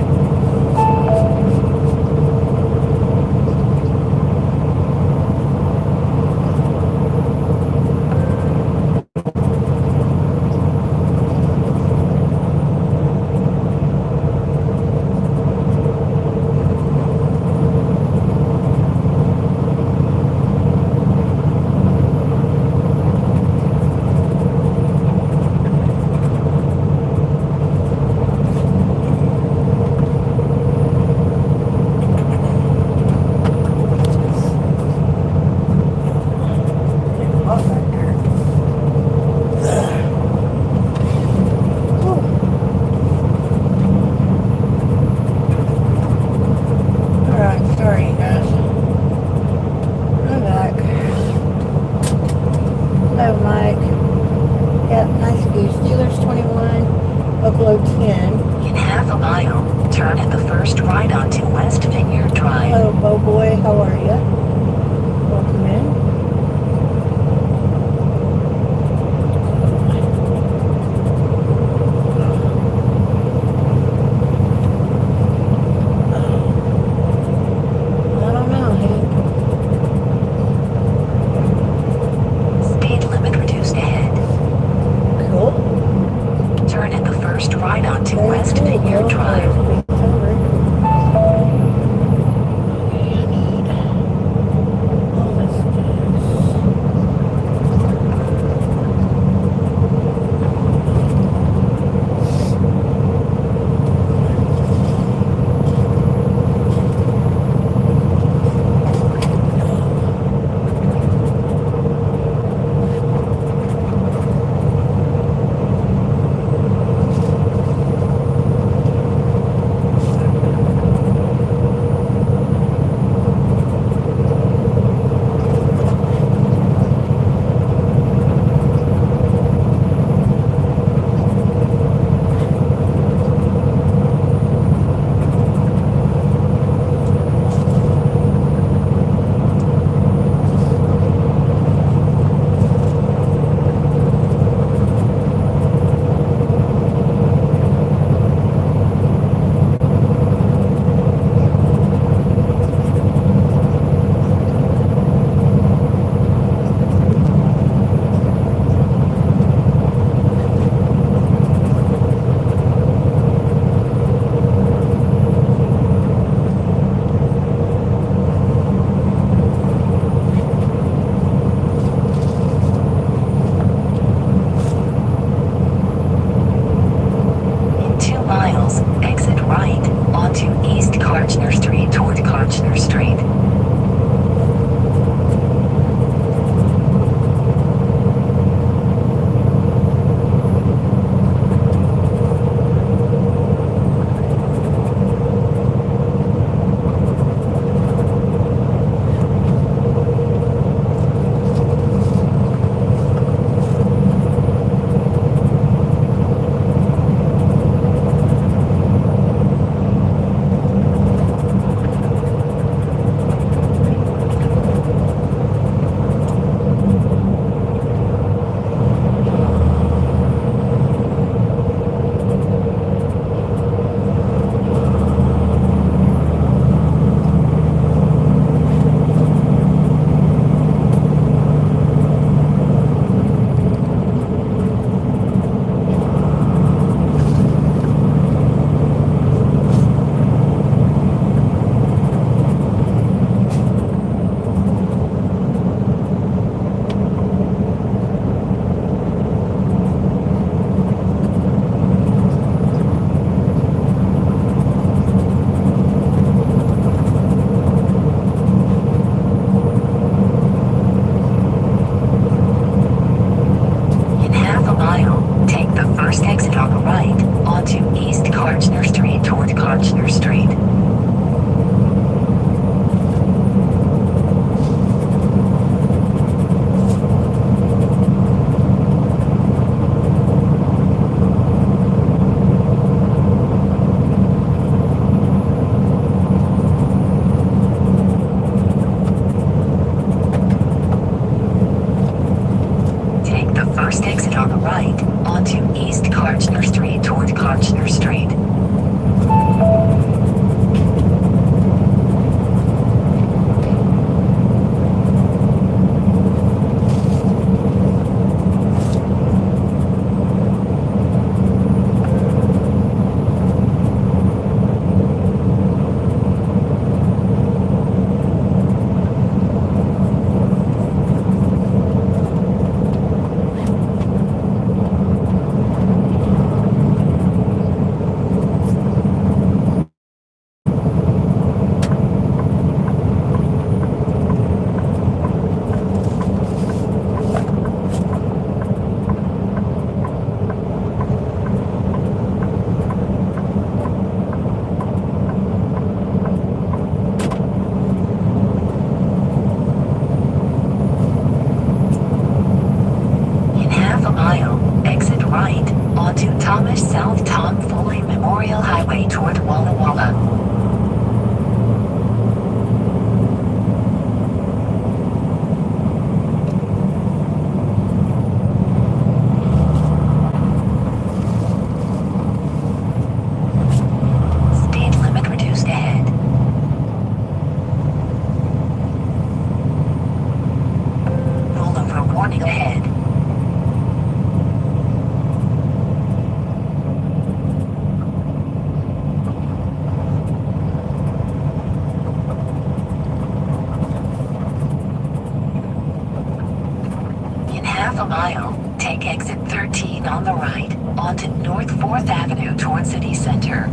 Speaker 1: Hot back there. Whew. Alright, sorry you guys. I'm back. Hello, Mike. Yep, nice view. Steelers 21, Buffalo 10.
Speaker 3: In half a mile, turn at the first right onto West Vineyard Drive.
Speaker 1: Hello, Bo Boy. How are you? Welcome in. I don't know, Hank.
Speaker 3: Speed limit reduced ahead.
Speaker 1: Cool.
Speaker 3: Turn at the first right onto
Speaker 1: Very
Speaker 3: West
Speaker 1: cool,
Speaker 3: Vineyard
Speaker 1: bro.
Speaker 3: Drive.
Speaker 1: It's over. Okay, I need all this
Speaker 3: Karchner Street. In half a mile, take the first exit on the right, onto East Karchner Street toward Karchner Street. Take the first exit on the right, onto East Karchner Street toward Karchner Street. In half a mile, exit right, onto Thomas South Tom Foley Memorial Highway toward Walla Walla. Speed limit reduced ahead. Rollover warning ahead. In half a mile, take exit 13 on the right, onto North 4th Avenue toward City Center.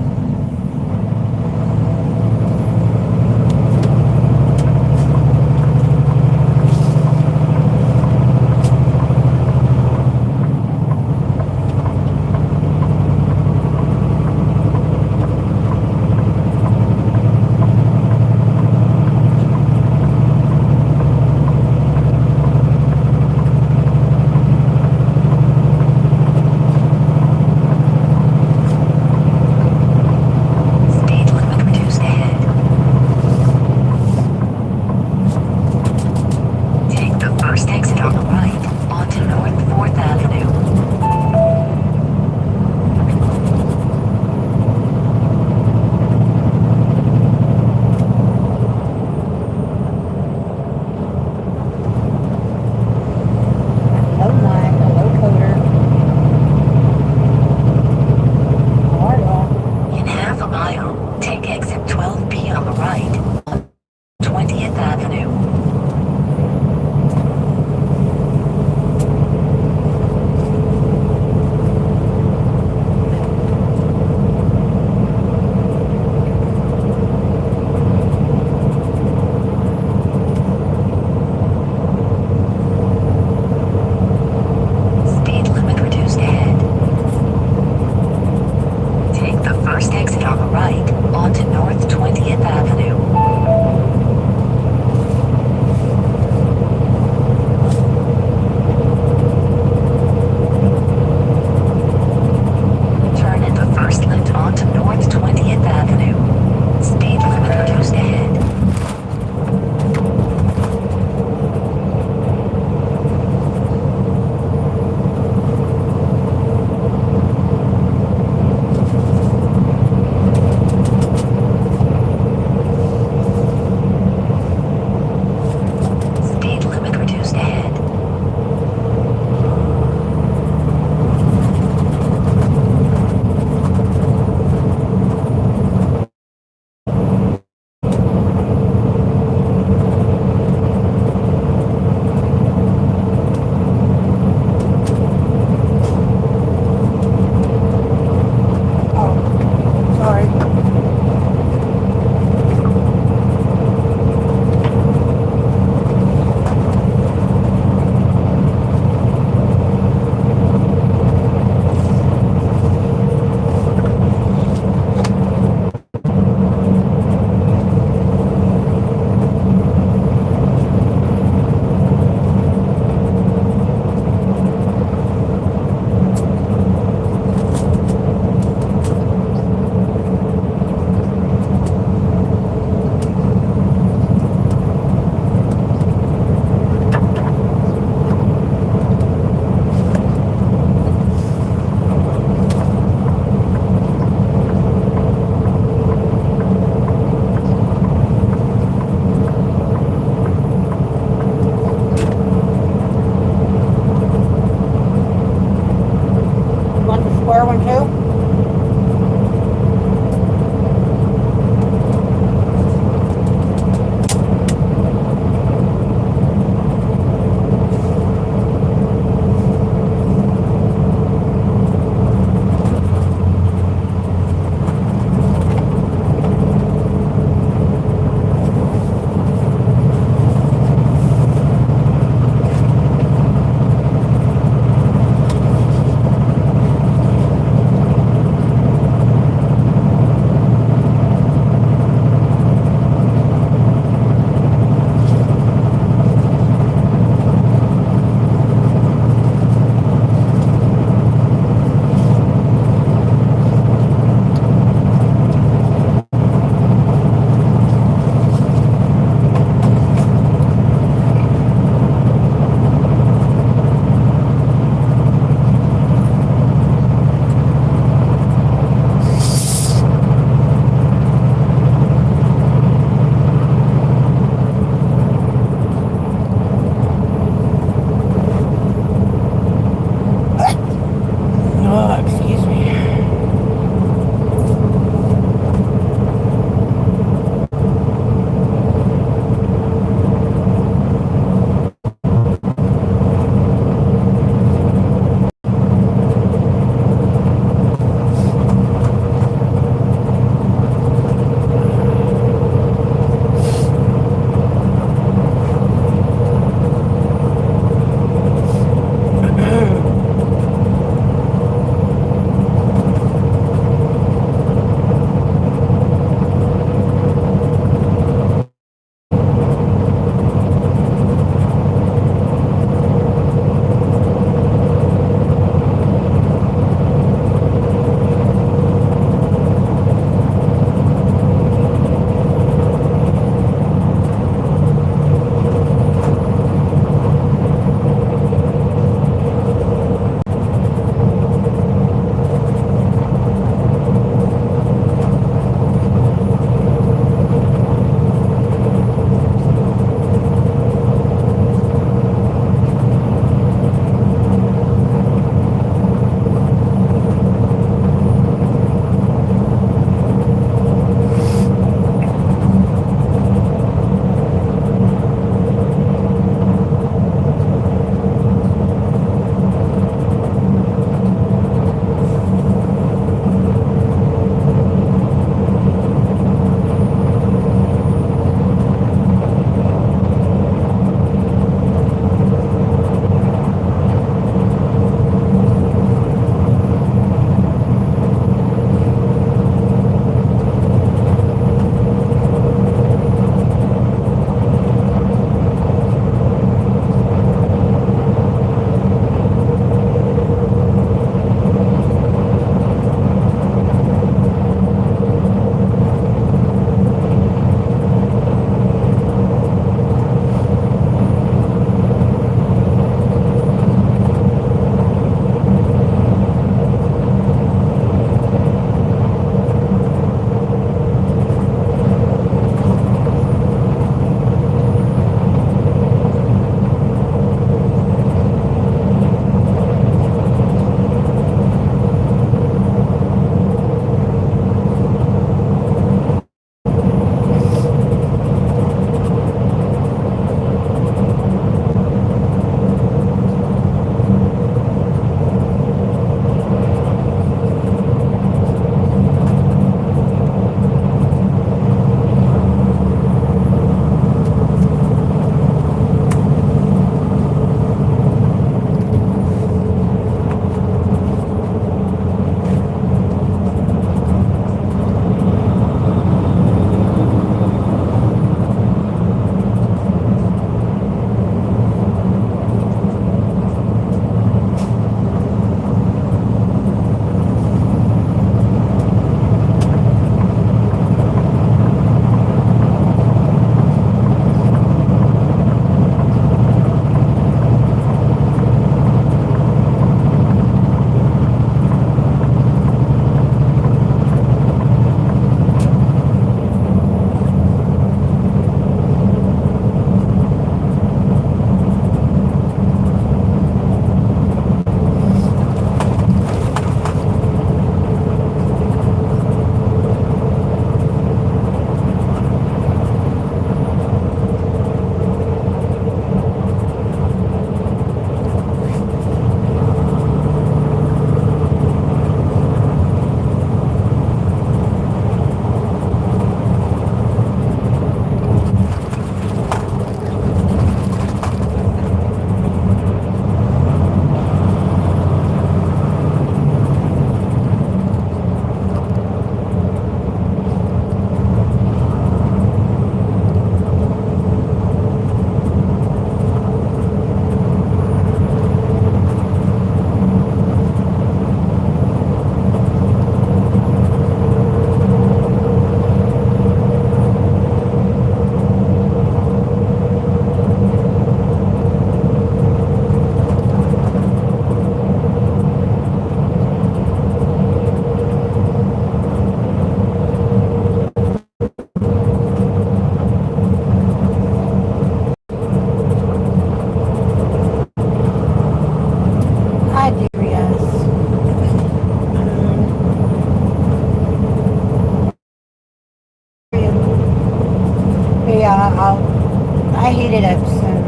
Speaker 1: I heated up some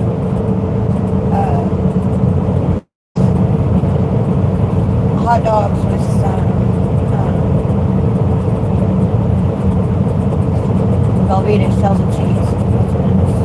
Speaker 1: hot dogs with some Velveeta shells and cheese. That's what it is.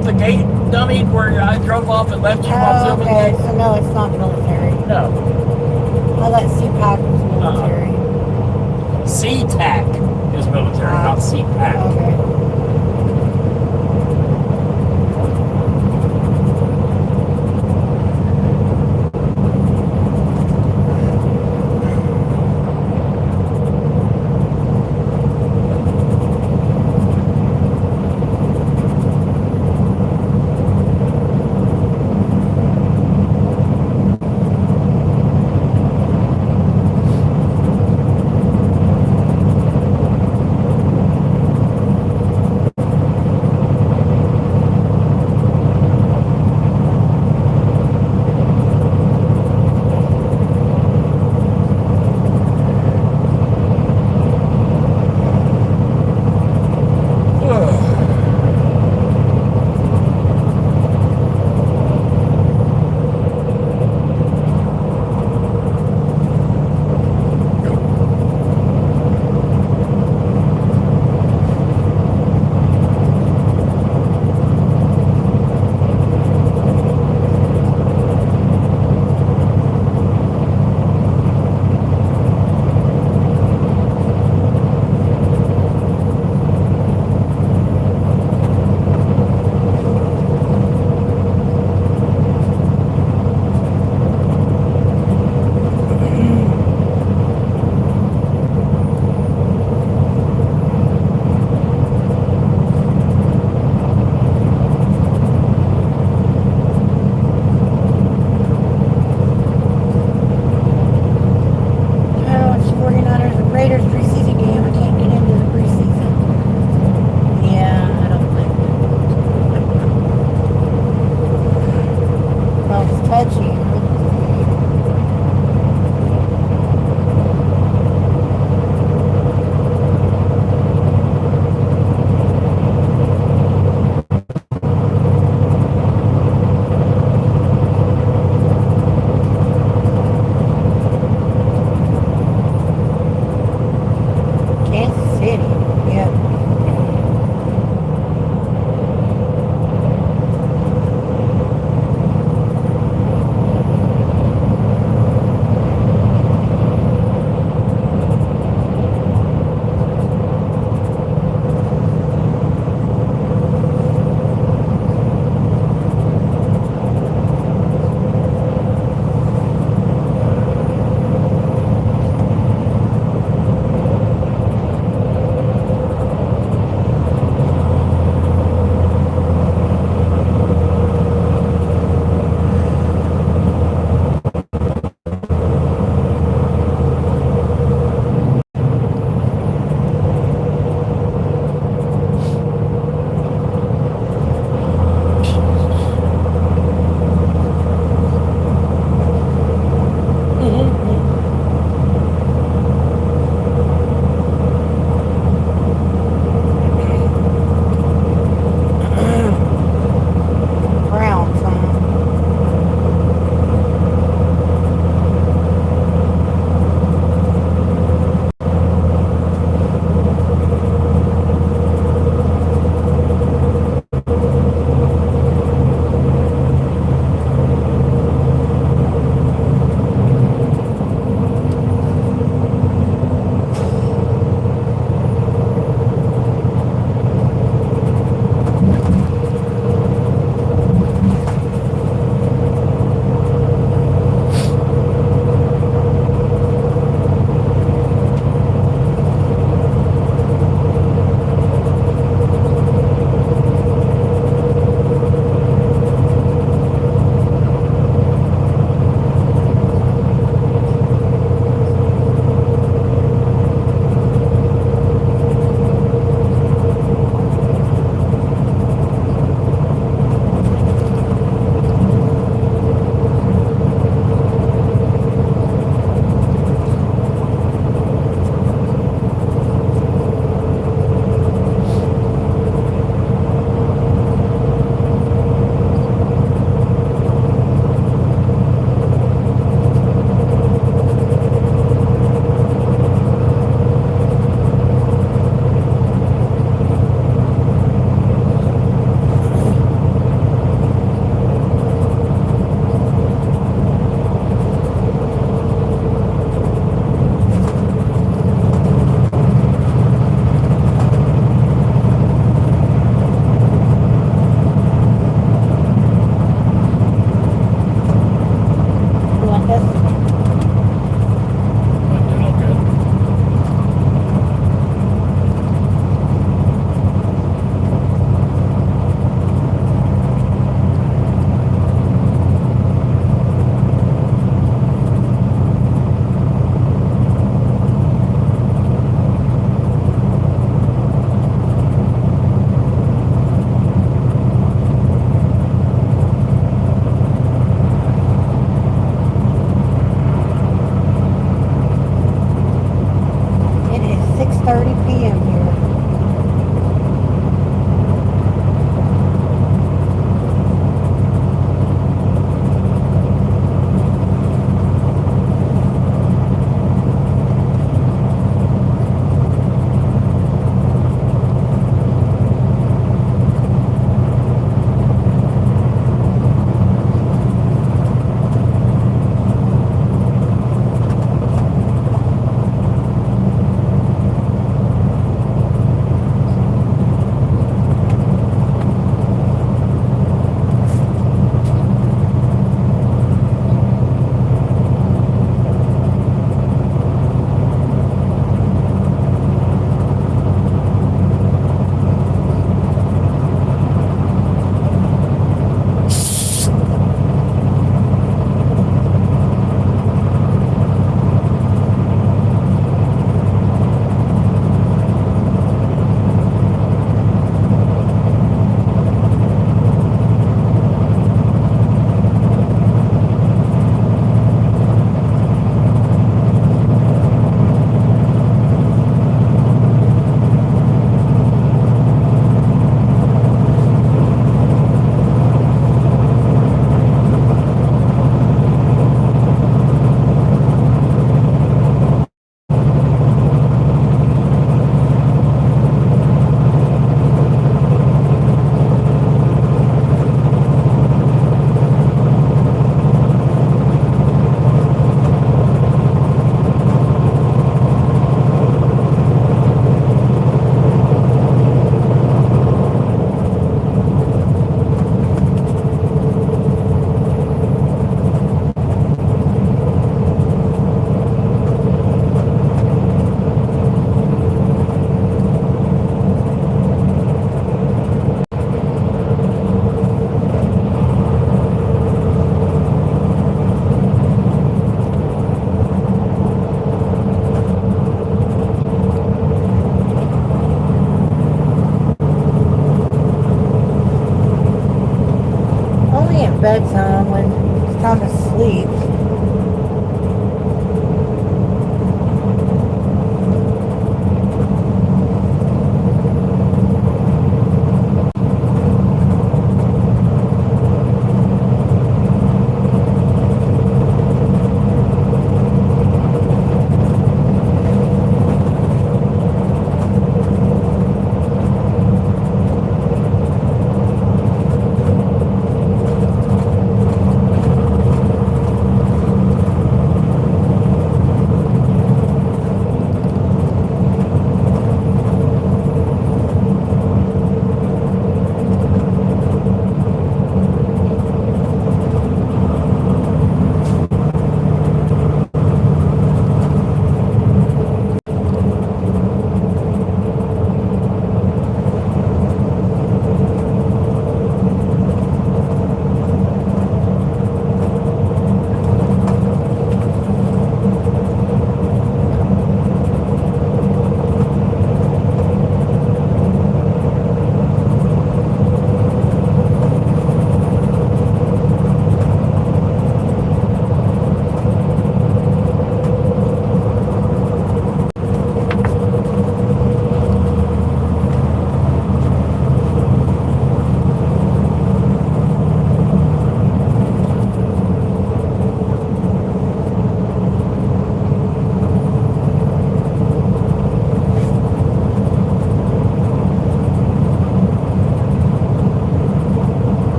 Speaker 2: off the gate, dummy, where I drove off and left you while
Speaker 1: Oh,
Speaker 2: Silva
Speaker 1: okay.
Speaker 2: did?
Speaker 1: So no, it's not military.
Speaker 2: No.
Speaker 1: I thought CPAC was military.
Speaker 2: SeaTac is military, not CPAC.
Speaker 1: Okay. bedtime when it's time to sleep.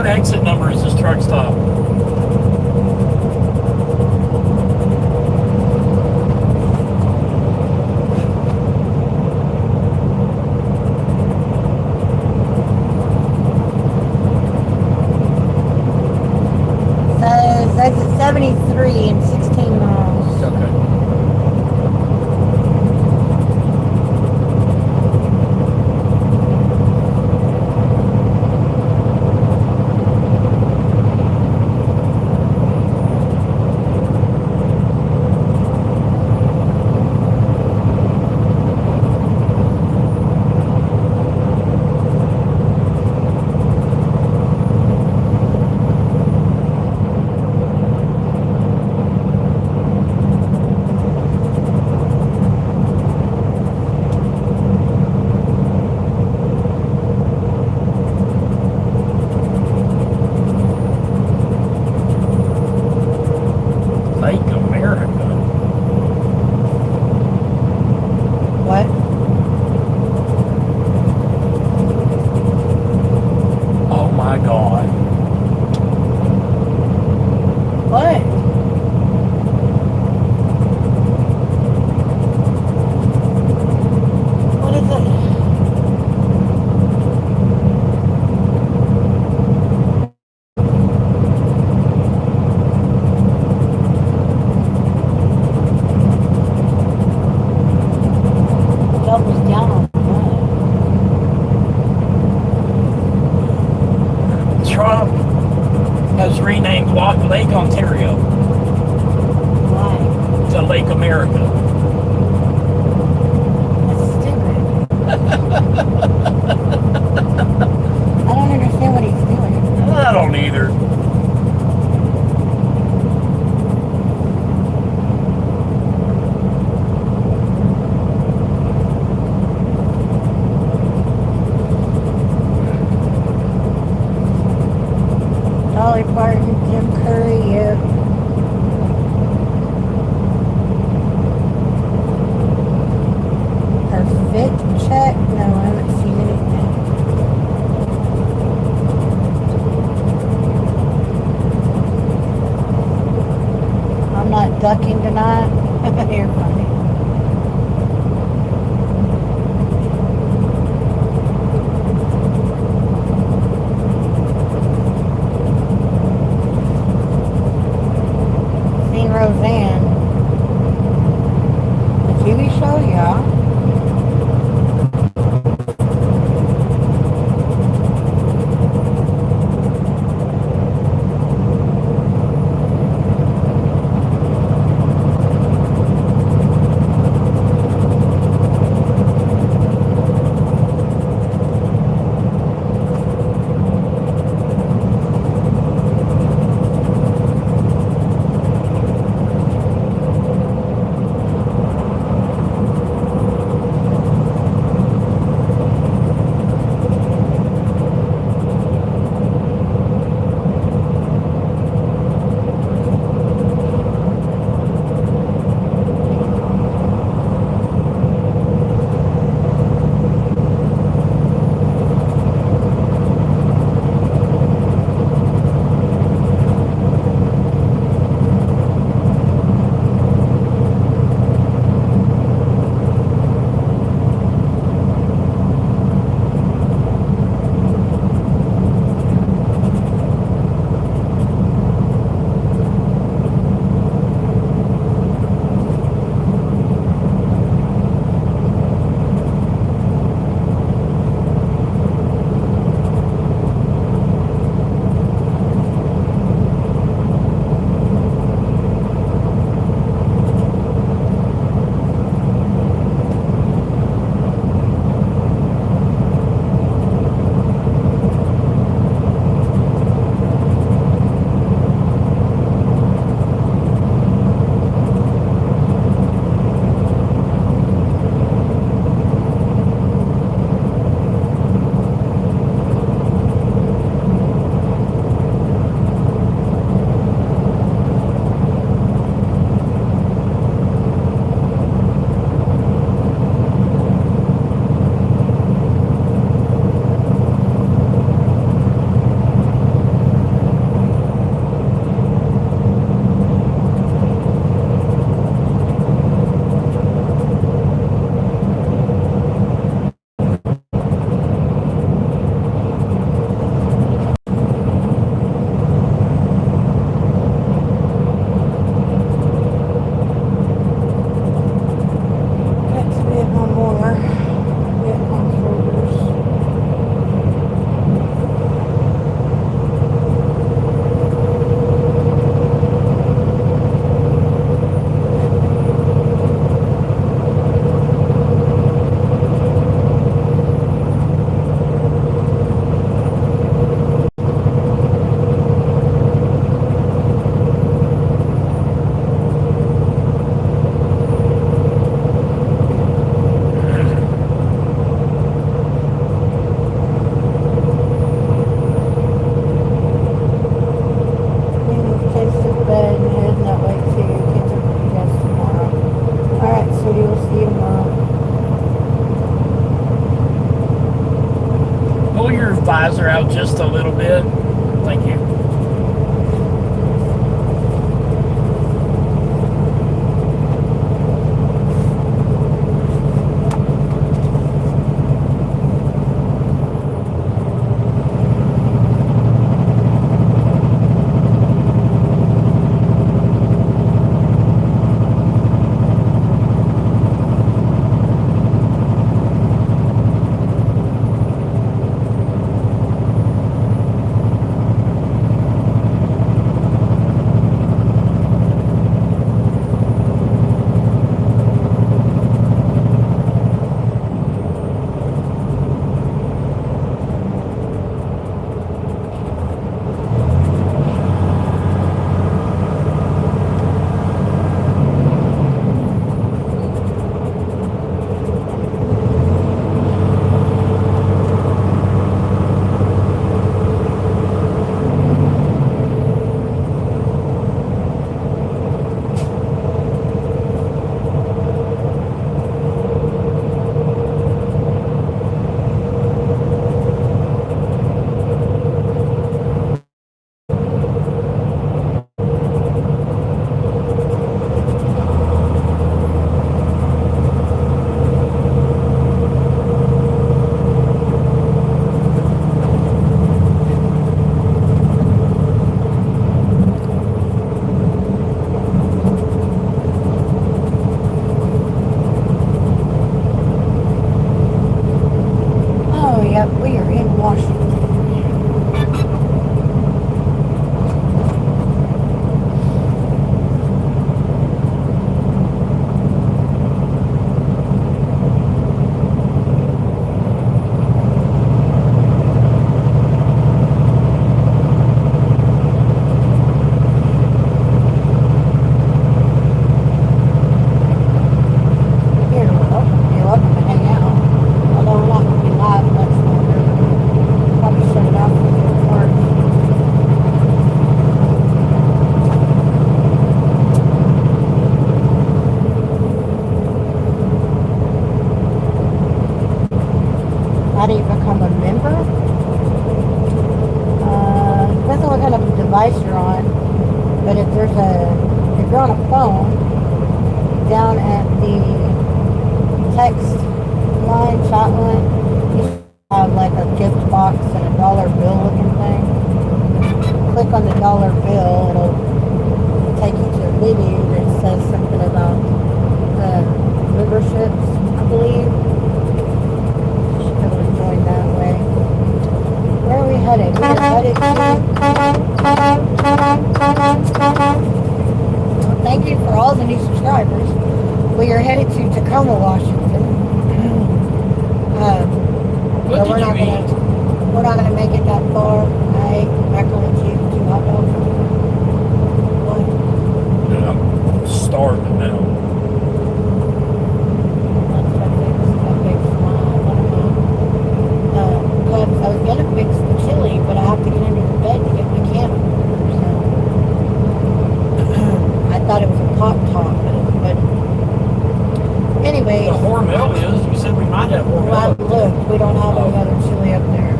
Speaker 2: Exit number is this truck stop?
Speaker 1: Says exit 73 in 16 miles.
Speaker 2: Okay. Lake America.
Speaker 1: What?
Speaker 2: Oh my God.
Speaker 1: What? What is it? Doubles down on what?
Speaker 2: Trump has renamed Lake Ontario
Speaker 1: Why?
Speaker 2: to Lake America.
Speaker 1: That's stupid. I don't understand what he's doing.
Speaker 2: I don't either.
Speaker 1: Dolly Parton, Jim Curry, yeah. not ducking tonight? You're funny. Seen Roseanne. The TV show, yeah.
Speaker 2: visor out just a little bit. Thank you.
Speaker 1: if you're on a phone, down at the text line, chat line, you should have like a gift box and a dollar bill looking thing. Click on the dollar bill, it'll take you to a menu that says something about memberships, I believe. You should be able to join that way. Where are we headed? We are headed to... Thank you for all the new subscribers. We are headed to Tacoma, Washington.
Speaker 2: What
Speaker 1: But we're not gonna make it that far. I ate macaroni and cheese, 2 hot dogs. One.
Speaker 2: Dude, I'm starving now.
Speaker 1: That's my big smile. One of my cups. I was gonna fix the chili, but I have to get under the bed to get my camera. So I thought it was a pop top, but anyway.
Speaker 2: The Hormel is. You said we might have
Speaker 1: Well, I
Speaker 2: Hormel.
Speaker 1: looked. We don't have any other chili up there.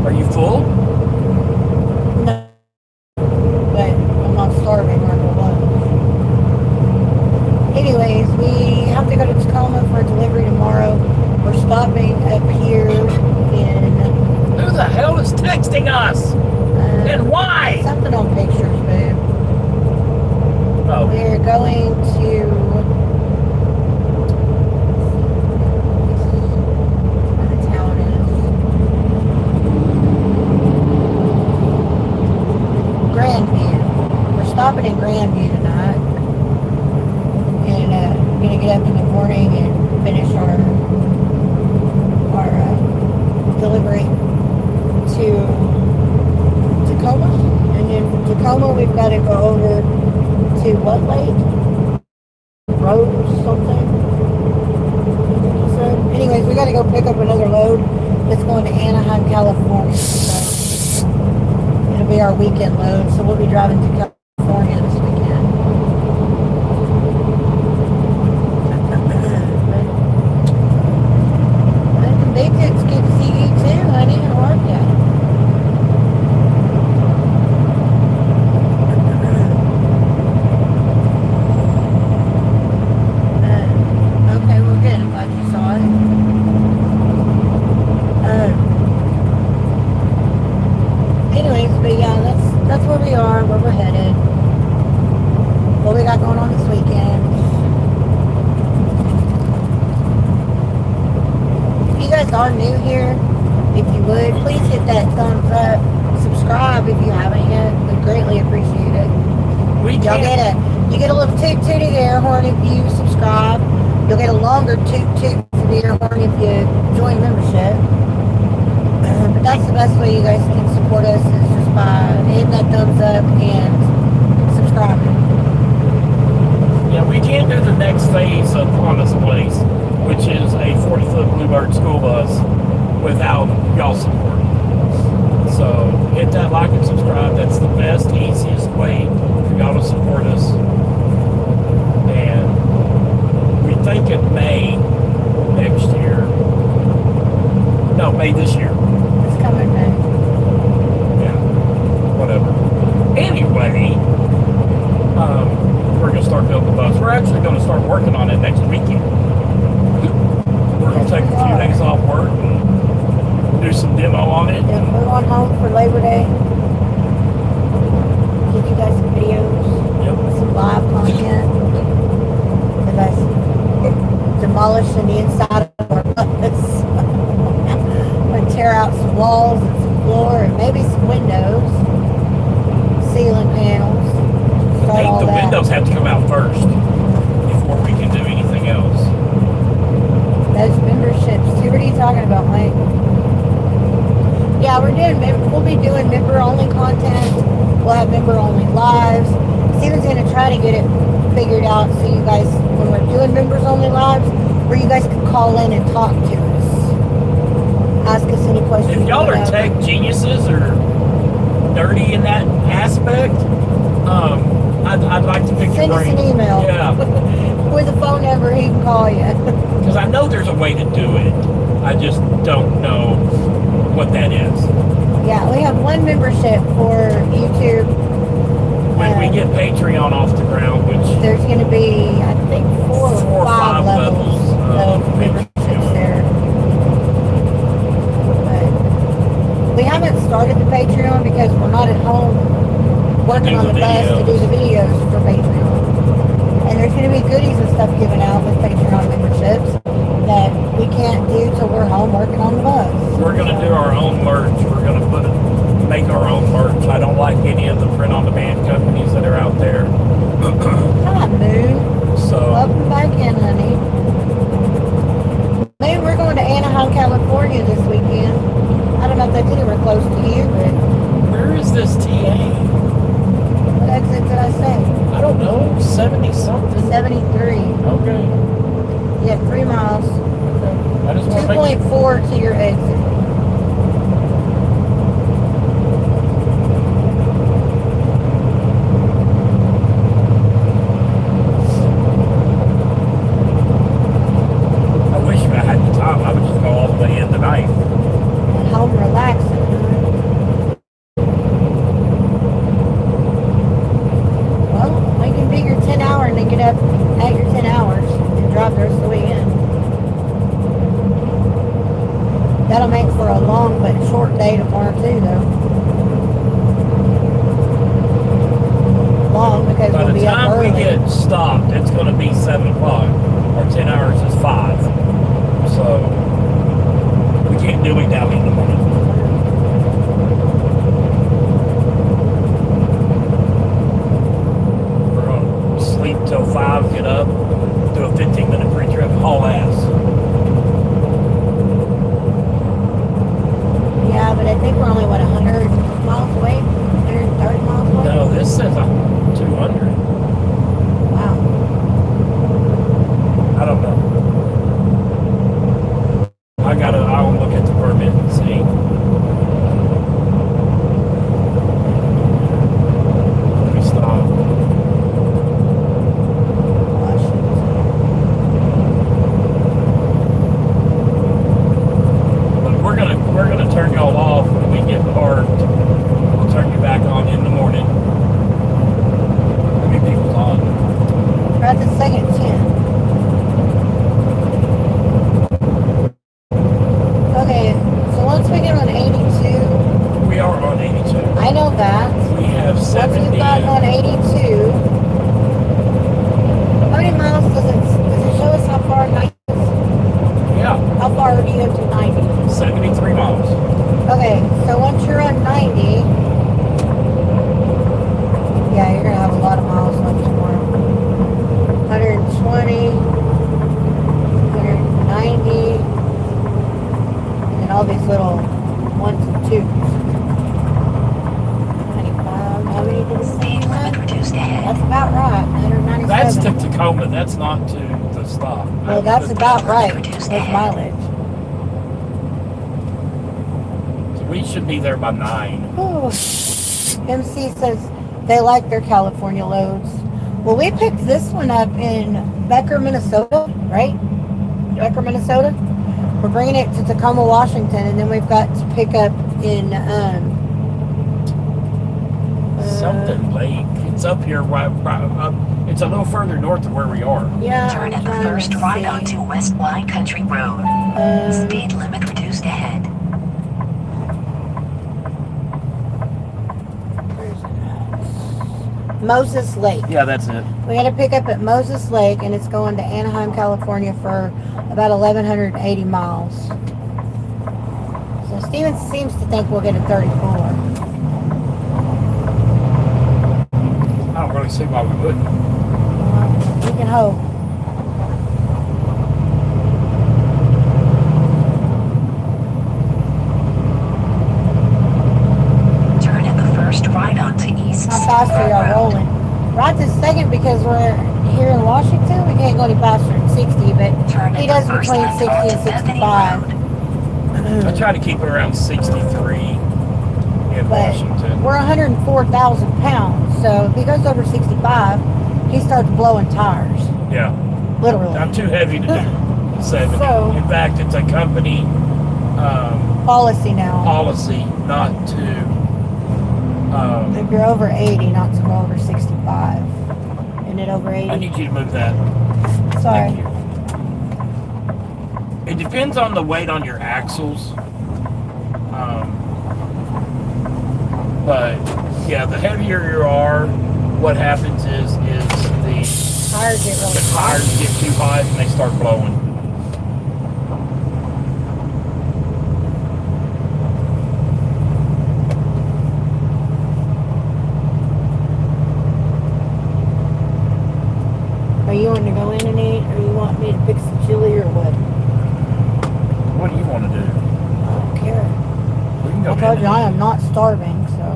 Speaker 2: Are you full?
Speaker 1: No, but I'm not starving or alone. Anyways, we have to go to Tacoma for a delivery tomorrow. We're stopping up here in...
Speaker 2: Who the hell is texting us? And why?
Speaker 1: Something on pictures, babe.
Speaker 2: Oh,
Speaker 1: We're going to... What the town is? Grandview. We're stopping in Grandview tonight. And we're going to get up in the morning and finish our delivery to Tacoma. And then from Tacoma, we've got to go over to what lake? Road or something? So, anyways, we got to go pick up another load that's going to Anaheim, California. So, it'll be our weekend load. So, we'll be driving to California this weekend. But the big kids get to see you too, honey. I like that. Okay, we're good. I'm glad you saw it. Anyways, but yeah, that's where we are, where we're headed. What we got going on this weekend. If you guys are new here, if you would, please hit that thumbs up. Subscribe if you haven't yet. We'd greatly appreciate it. You get a little toot toot of the air horn if you subscribe. You'll get a longer toot toot of the air horn if you join membership. But that's the best way you guys can support us is just by hitting that thumbs up and subscribing.
Speaker 2: yeah, we can't do the next phase of Pawnas Place, which is a 40-foot Bluebird school bus, without y'all support. So hit that like and subscribe. That's the best, easiest way for y'all to support us. And we think in May next year. No, May this year.
Speaker 1: It's coming, man.
Speaker 2: Yeah, whatever. Anyway, we're going to start building the bus. We're actually going to start working on it next weekend. We're going to take a few days off work and do some demo on it.
Speaker 1: Yeah, we're going home for Labor Day. Give you guys some videos,
Speaker 2: Yep.
Speaker 1: some live content. You guys demolishing the inside of our bus. We're going to tear out some walls and some floor and maybe some windows, ceiling panels.
Speaker 2: I
Speaker 1: Start
Speaker 2: think
Speaker 1: all
Speaker 2: the
Speaker 1: that.
Speaker 2: windows have to come out first before we can do anything else.
Speaker 1: Those memberships. See, what are you talking about, Mike? Yeah, we'll be doing member-only content. We'll have member-only lives. Steven's going to try to get it figured out so you guys, when we're doing members-only lives, where you guys can call in and talk to us. Ask us any questions.
Speaker 2: If y'all
Speaker 1: you
Speaker 2: are
Speaker 1: have.
Speaker 2: tech geniuses or dirty in that aspect, I'd like to pick
Speaker 1: Send
Speaker 2: your
Speaker 1: us
Speaker 2: brain.
Speaker 1: an email.
Speaker 2: Yeah,
Speaker 1: With a phone number, he can call you.
Speaker 2: because I know there's a way to do it. I just don't know what that is.
Speaker 1: Yeah, we have one membership for YouTube.
Speaker 2: When we we get Patreon off the ground, which
Speaker 1: There's going to be, I think, four or five levels of memberships there. But we haven't started the Patreon because we're not at home working on the bus to do the videos for Patreon. And there's going to be goodies and stuff given out with Patreon memberships that we can't do till we're home working on the bus.
Speaker 2: we're going to do our own merch. We're going to make our own merch. I don't like any of the print-on-demand companies that are out there.
Speaker 1: Hi, Moon.
Speaker 2: So,
Speaker 1: Welcome back in, honey. Moon, we're going to Anaheim, California this weekend. I don't know if that's anywhere close to you, but
Speaker 2: where is this TA?
Speaker 1: what exit did I say?
Speaker 2: I don't know, 70-something.
Speaker 1: 73.
Speaker 2: Okay.
Speaker 1: Yeah, 3 miles.
Speaker 2: I just want to make
Speaker 1: 2.4 to your exit.
Speaker 2: I wish I had the time. I would just go all the way in tonight.
Speaker 1: Home relaxing. Well, we can do your 10 hour and then get up at your 10 hours and drive the rest of the way in. That'll make for a long but short day tomorrow too, though. Long because
Speaker 2: By
Speaker 1: we'll
Speaker 2: the
Speaker 1: be up
Speaker 2: time
Speaker 1: early.
Speaker 2: we get stopped, it's going to be 7 o'clock. Our 10 hours is 5. So, we can't do it down in the morning. We're going to sleep till 5, get up, do a 15-minute pre-trip, haul ass.
Speaker 1: Yeah, but I think we're only, what, 100 miles away? 130 miles away?
Speaker 2: No, this says 200.
Speaker 1: Wow.
Speaker 2: I don't know. I'll look at the permit and see. Let me stop. But we're gonna turn y'all off when we get parked. We'll turn you back on in the morning. How many people's on?
Speaker 1: We're at the second 10. Okay, so once we get on 82,
Speaker 2: We are on 82.
Speaker 1: I know that.
Speaker 2: We have
Speaker 1: Once
Speaker 2: 70.
Speaker 1: we've gotten on 82, how many miles does it show us how far 90 is?
Speaker 2: Yeah,
Speaker 1: How far do you go to 90?
Speaker 2: 73 miles.
Speaker 1: Okay, so once you're on 90, yeah, you're gonna have a lot of miles left tomorrow. 120, 190, and then all these little ones and twos. 95, how many did it say?
Speaker 3: Speed limit reduced ahead.
Speaker 1: That's about right, 197.
Speaker 2: That's to Tacoma. That's not to the stop.
Speaker 1: Well, that's about right with mileage.
Speaker 2: We should be there by 9.
Speaker 1: Ooh. MC says they like their California loads. Well, we picked this one up in Becker, Minnesota, right? Becker, Minnesota. We're bringing it to Tacoma, Washington, and then we've got to pick up in
Speaker 2: Something lake. It's up here. It's a little further north of where we are.
Speaker 1: Yeah.
Speaker 3: Turn at the first right onto West Wine Country Road. Speed limit reduced ahead.
Speaker 1: Moses Lake.
Speaker 2: Yeah, that's it.
Speaker 1: We got to pick up at Moses Lake, and it's going to Anaheim, California for about 1,180 miles. So Steven seems to think we'll get a 34.
Speaker 2: I don't really see why we wouldn't.
Speaker 1: We can hope.
Speaker 3: Turn at the first right onto East
Speaker 1: How fast are y'all rolling? Right this second, because we're here in Washington, we can't go any faster than 60, but
Speaker 3: Turn
Speaker 1: he
Speaker 3: at
Speaker 1: does
Speaker 3: the first
Speaker 1: between
Speaker 3: left
Speaker 1: 60
Speaker 3: onto
Speaker 1: and
Speaker 3: Bethany
Speaker 1: 65.
Speaker 3: Road.
Speaker 2: I try to keep it around 63 in
Speaker 1: But
Speaker 2: Washington.
Speaker 1: we're 104,000 pounds, so if he goes over 65, he starts blowing tires,
Speaker 2: Yeah.
Speaker 1: literally.
Speaker 2: I'm too heavy to do 70.
Speaker 1: So-
Speaker 2: In fact, it's a company
Speaker 1: Policy now.
Speaker 2: policy not to
Speaker 1: If you're over 80, not to go over 65. get over 80.
Speaker 2: I need you to move that.
Speaker 1: Sorry.
Speaker 2: Thank you. It depends on the weight on your axles. But yeah, the heavier you are, what happens is the
Speaker 1: Tires get really
Speaker 2: the
Speaker 1: hot.
Speaker 2: tires get too hot and they start blowing.
Speaker 1: Are you wanting to go in and eat, or you want me to fix the chili, or what?
Speaker 2: What do you want to do?
Speaker 1: I don't care.
Speaker 2: We can go
Speaker 1: I told
Speaker 2: in
Speaker 1: you
Speaker 2: and
Speaker 1: I am
Speaker 2: eat.
Speaker 1: not starving, so.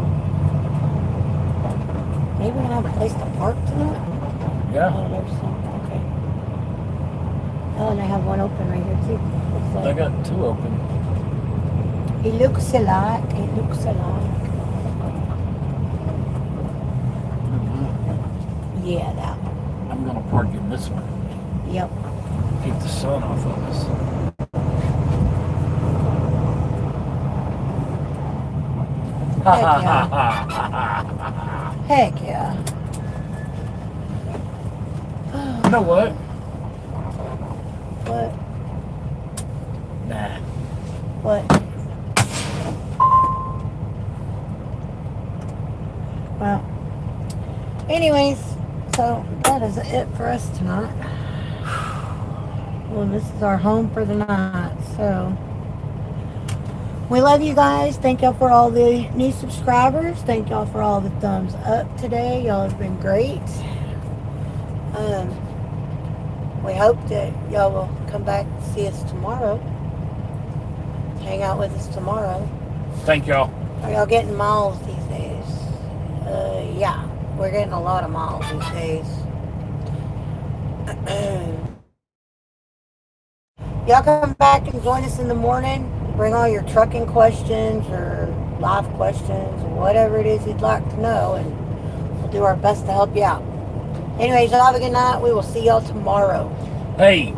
Speaker 1: Maybe we have a place to park tonight?
Speaker 2: Yeah,
Speaker 1: Oh, there's some. Okay. Oh, and I have one open right here, too. Looks
Speaker 2: I
Speaker 1: like.
Speaker 2: got two open.
Speaker 1: It looks alike. It looks alike. Yeah, that one.
Speaker 2: I'm gonna park in this one.
Speaker 1: Yep.
Speaker 2: Keep the sun off of us. Ha
Speaker 1: Heck
Speaker 2: ha
Speaker 1: yeah.
Speaker 2: ha ha ha.
Speaker 1: Heck yeah.
Speaker 2: You know what?
Speaker 1: What?
Speaker 2: Nah.
Speaker 1: What? Well, anyways, so that is it for us tonight. Well, this is our home for the night, so we love you guys. Thank y'all for all the new subscribers. Thank y'all for all the thumbs up today. Y'all have been great. We hope that y'all will come back and see us tomorrow. Hang out with us tomorrow.
Speaker 2: Thank y'all.
Speaker 1: Are y'all getting miles these days? Yeah, we're getting a lot of miles these days. Y'all come back and join us in the morning. Bring all your trucking questions or life questions or whatever it is you'd like to know, and we'll do our best to help you out. Anyways, y'all have a good night. We will see y'all tomorrow.
Speaker 2: Hey,